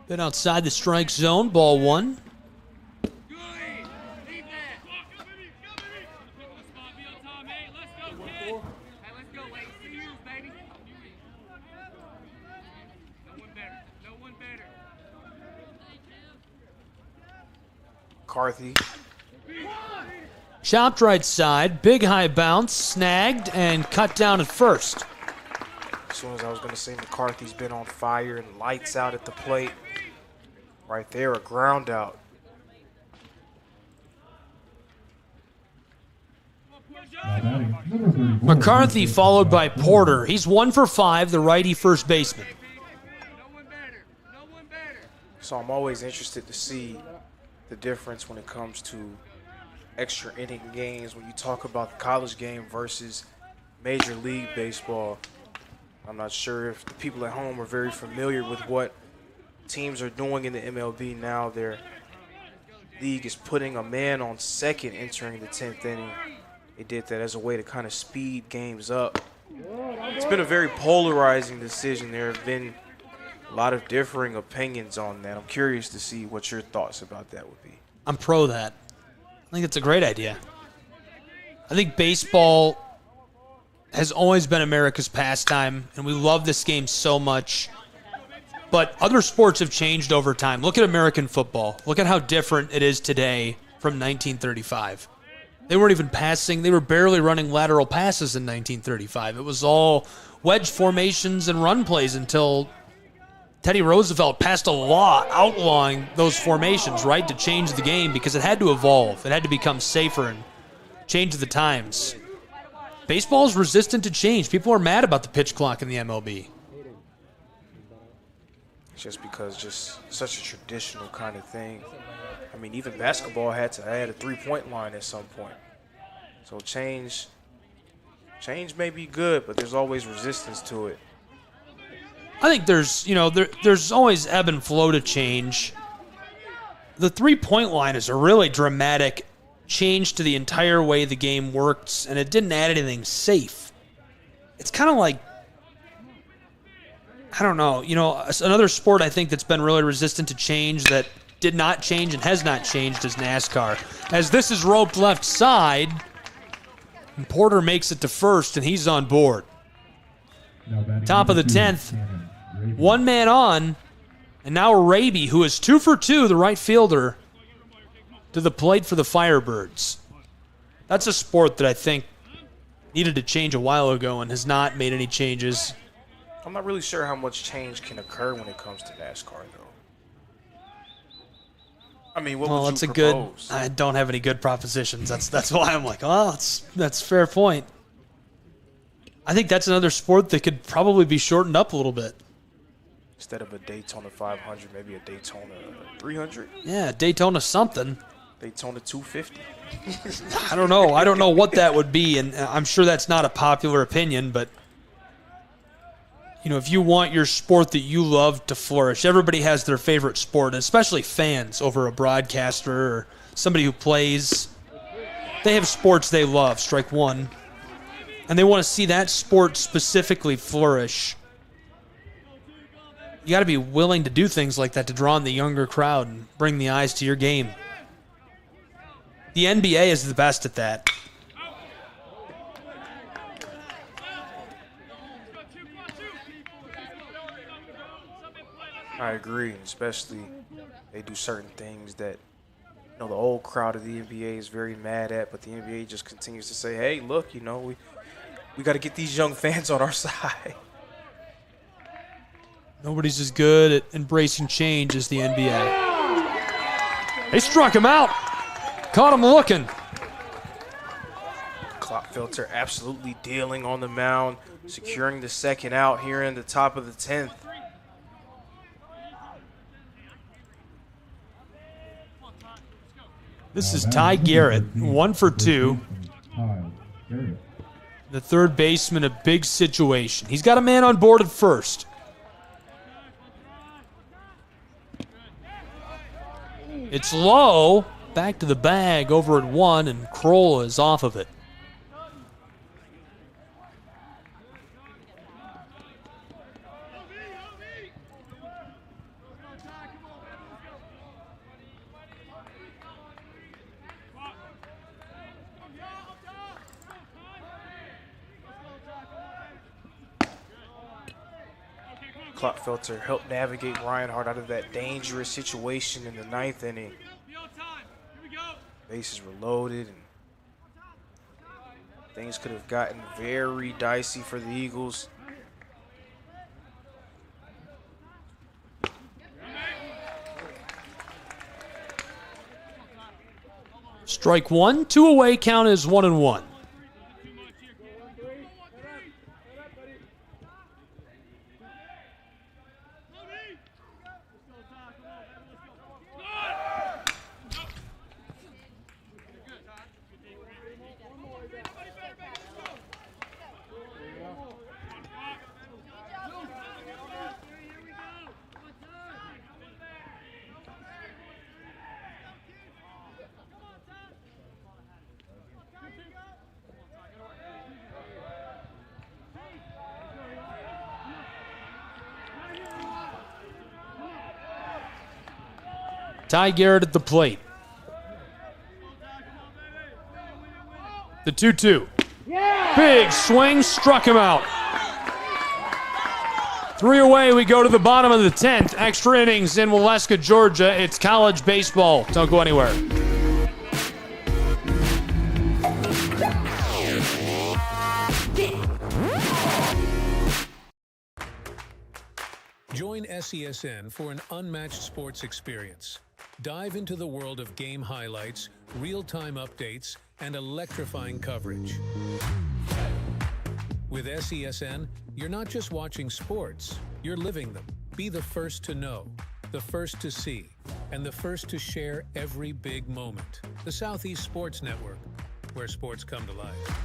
Been outside the strike zone, ball 1. McCarthy. Chopped right side, big high bounce, snagged, and cut down at first. As soon as I was going to say McCarthy's been on fire and lights out at the plate. Right there, a ground out. McCarthy followed by Porter. He's 1 for 5, the righty first baseman. So I'm always interested to see the difference when it comes to extra inning games when you talk about the college game versus Major League Baseball. I'm not sure if the people at home are very familiar with what teams are doing in the MLB now. Their league is putting a man on second entering the 10th inning. They did that as a way to kind of speed games up. It's been a very polarizing decision. There have been a lot of differing opinions on that. I'm curious to see what your thoughts about that would be. I'm pro that. I think it's a great idea. I think baseball has always been America's pastime, and we love this game so much. But other sports have changed over time. Look at American football. Look at how different it is today from 1935. They weren't even passing. They were barely running lateral passes in 1935. It was all wedge formations and run plays until Teddy Roosevelt passed a law outlawing those formations, right, to change the game because it had to evolve. It had to become safer and change the times. Baseball is resistant to change. People are mad about the pitch clock in the MLB. Just because just such a traditional kind of thing. I mean, even basketball had to add a three-point line at some point. So change may be good, but there's always resistance to it. I think there's always ebb and flow to change. The three-point line is a really dramatic change to the entire way the game works, and it didn't add anything safe. It's kind of like, I don't know, another sport I think that's been really resistant to change that did not change and has not changed is NASCAR. As this is roped left side, and Porter makes it to first, and he's on board. Top of the 10th, one man on, and now Raby, who is 2 for 2, the right fielder, to the plate for the Firebirds. That's a sport that I think needed to change a while ago and has not made any changes. I'm not really sure how much change can occur when it comes to NASCAR, though. I mean, what would you propose? I don't have any good propositions. That's why I'm like, oh, that's a fair point. I think that's another sport that could probably be shortened up a little bit. Instead of a Daytona 500, maybe a Daytona 300? Yeah, Daytona something. Daytona 250. I don't know. I don't know what that would be, and I'm sure that's not a popular opinion, but you know, if you want your sport that you love to flourish, everybody has their favorite sport, especially fans over a broadcaster or somebody who plays. They have sports they love, strike one, and they want to see that sport specifically flourish. You got to be willing to do things like that to draw in the younger crowd and bring the eyes to your game. The NBA is the best at that. I agree, especially they do certain things that, you know, the old crowd of the NBA is very mad at, but the NBA just continues to say, hey, look, you know, we got to get these young fans on our side. Nobody's as good at embracing change as the NBA. They struck him out. Caught him looking. Clock filter absolutely dealing on the mound, securing the second out here in the top of the 10th. This is Ty Garrett, 1 for 2. The third baseman, a big situation. He's got a man on board at first. It's low. Back to the bag over at 1, and Kroll is off of it. Clock filter helped navigate Reinhardt out of that dangerous situation in the 9th inning. Bases were loaded, and things could have gotten very dicey for the Eagles. Strike 1, 2 away, count is 1-1. Ty Garrett at the plate. The 2-2. Big swing, struck him out. 3 away, we go to the bottom of the 10th. Extra innings in Waleska, Georgia. It's college baseball. Don't go anywhere. Join SESN for an unmatched sports experience. Dive into the world of game highlights, real-time updates, and electrifying coverage. With SESN, you're not just watching sports, you're living them. Be the first to know, the first to see, and the first to share every big moment. The Southeast Sports Network, where sports come to life.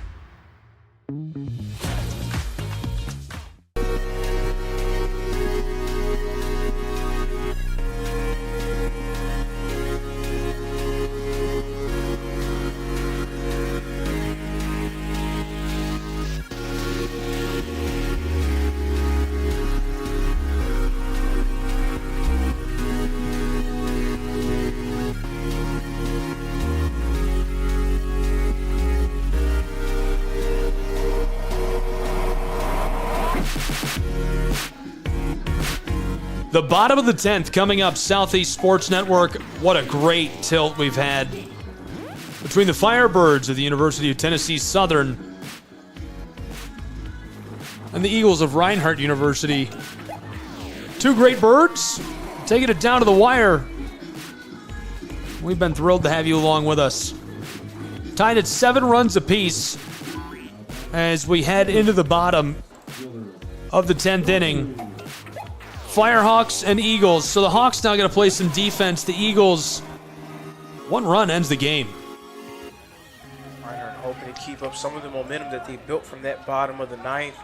The bottom of the 10th coming up, Southeast Sports Network. What a great tilt we've had between the Firebirds of the University of Tennessee Southern and the Eagles of Reinhardt University. Two great birds, taking it down to the wire. We've been thrilled to have you along with us. Tied at 7 runs apiece as we head into the bottom of the 10th inning. Firehawks and Eagles. So the Hawks now going to play some defense. The Eagles, 1 run ends the game. Reinhardt hoping to keep up some of the momentum that they built from that bottom of the 9th.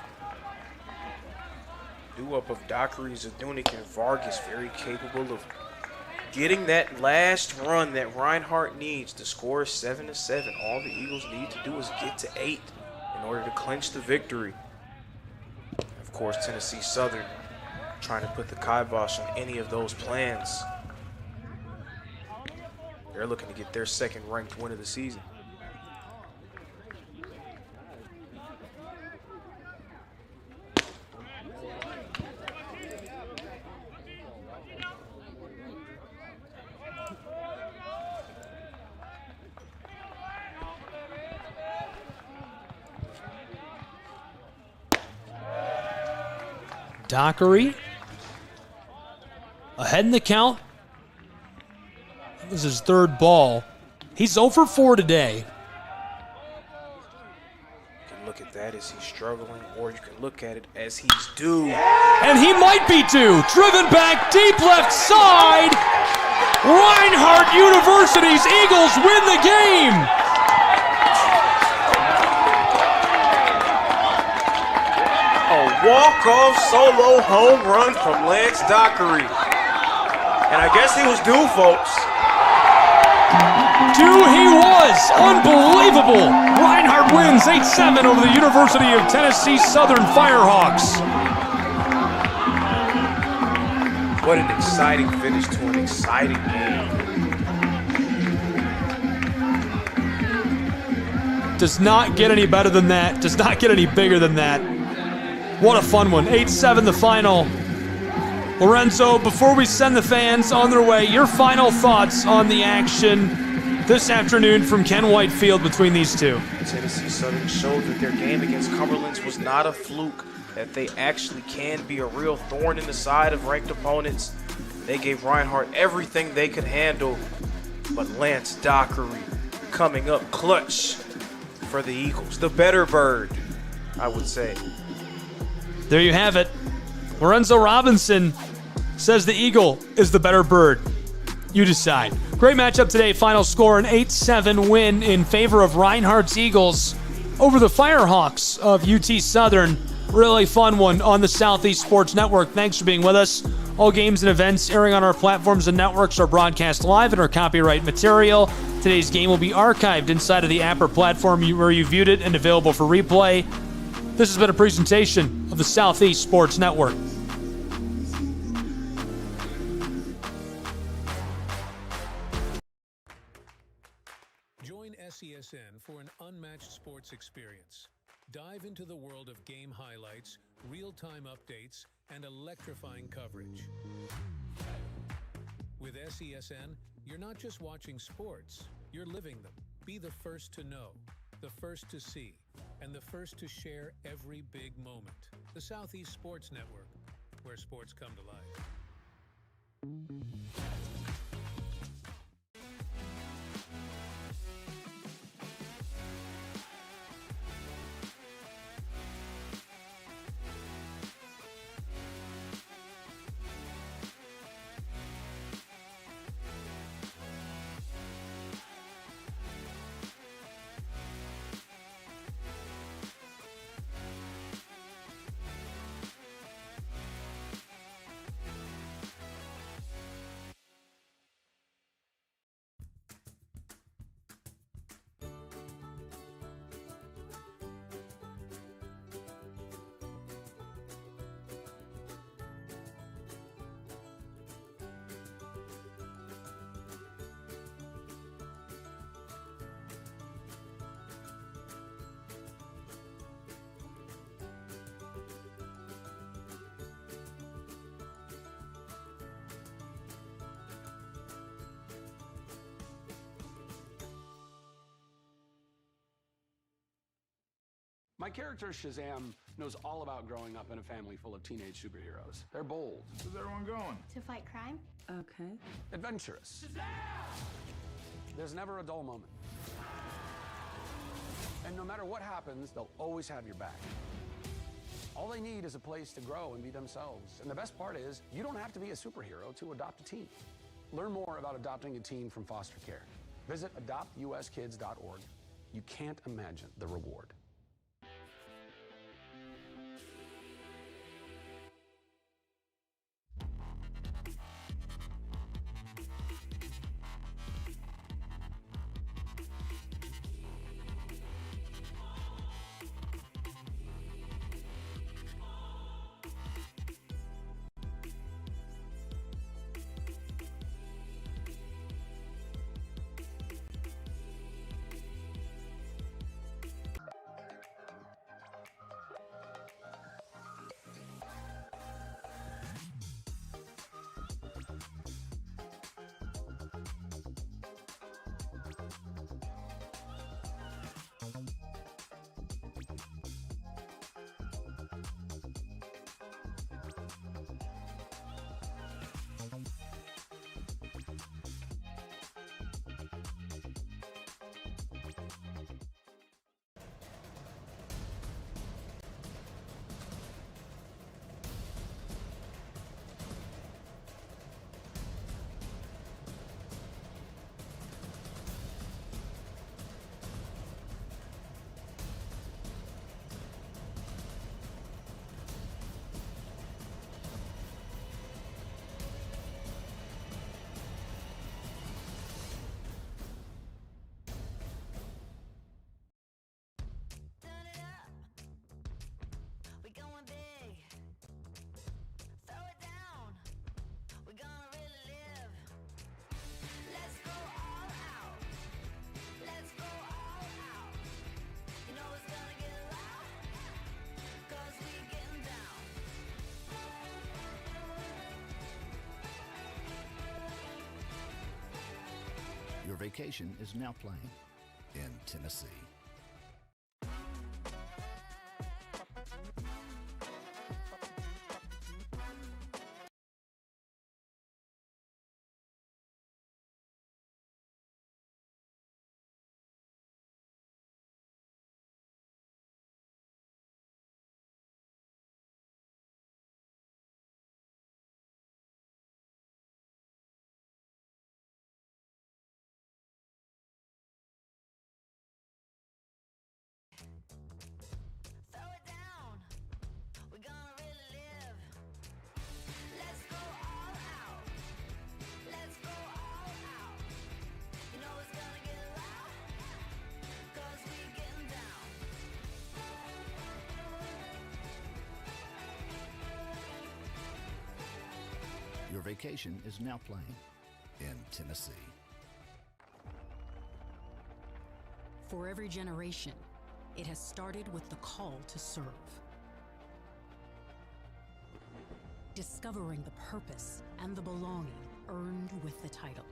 Due up of Dockery, Zadunik, and Vargas, very capable of getting that last run that Reinhardt needs to score 7-7. All the Eagles need to do is get to 8 in order to clinch the victory. Of course, Tennessee Southern trying to put the kibosh on any of those plans. They're looking to get their 2nd ranked win of the season. Dockery ahead in the count. This is his 3rd ball. He's 0 for 4 today. You can look at that as he's struggling, or you can look at it as he's due. And he might be due. Driven back deep left side. Reinhardt University's Eagles win the game. Walk-off solo home run from Lance Dockery. And I guess he was due, folks. Due he was. Unbelievable. Reinhardt wins 8-7 over the University of Tennessee Southern Firehawks. What an exciting finish to an exciting game. Does not get any better than that. Does not get any bigger than that. What a fun one. 8-7 the final. Lorenzo, before we send the fans on their way, your final thoughts on the action this afternoon from Ken Whitefield between these two. Tennessee Southern showed that their game against Cumberland's was not a fluke, that they actually can be a real thorn in the side of ranked opponents. They gave Reinhardt everything they could handle, but Lance Dockery coming up clutch for the Eagles. The better bird, I would say. There you have it. Lorenzo Robinson says the Eagle is the better bird. You decide. Great matchup today. Final score, an 8-7 win in favor of Reinhardt's Eagles over the Firehawks of UT Southern. Really fun one on the Southeast Sports Network. Thanks for being with us. All games and events airing on our platforms and networks are broadcast live and are copyright material. Today's game will be archived inside of the Apper platform where you viewed it and available for replay. This has been a presentation of the Southeast Sports Network. Join SESN for an unmatched sports experience. Dive into the world of game highlights, real-time updates, and electrifying coverage. With SESN, you're not just watching sports, you're living them. Be the first to know, the first to see, and the first to share every big moment. The Southeast Sports Network, where sports come to life. My character Shazam knows all about growing up in a family full of teenage superheroes. They're bold. Where's everyone going? To fight crime? Okay. Adventurous. There's never a dull moment. And no matter what happens, they'll always have your back. All they need is a place to grow and be themselves. And the best part is, you don't have to be a superhero to adopt a teen. Learn more about adopting a teen from foster care. Visit adoptuskids.org. You can't imagine the reward. Your vacation is now playing in Tennessee. Your vacation is now playing in Tennessee. For every generation, it has started with the call to serve. Discovering the purpose and the belonging earned with the title.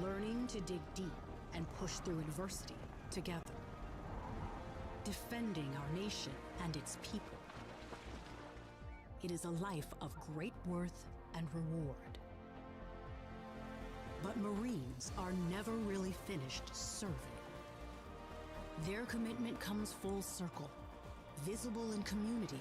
Learning to dig deep and push through adversity together. Defending our nation and its people. It is a life of great worth and reward. But Marines are never really finished serving. Their commitment comes full circle, visible in communities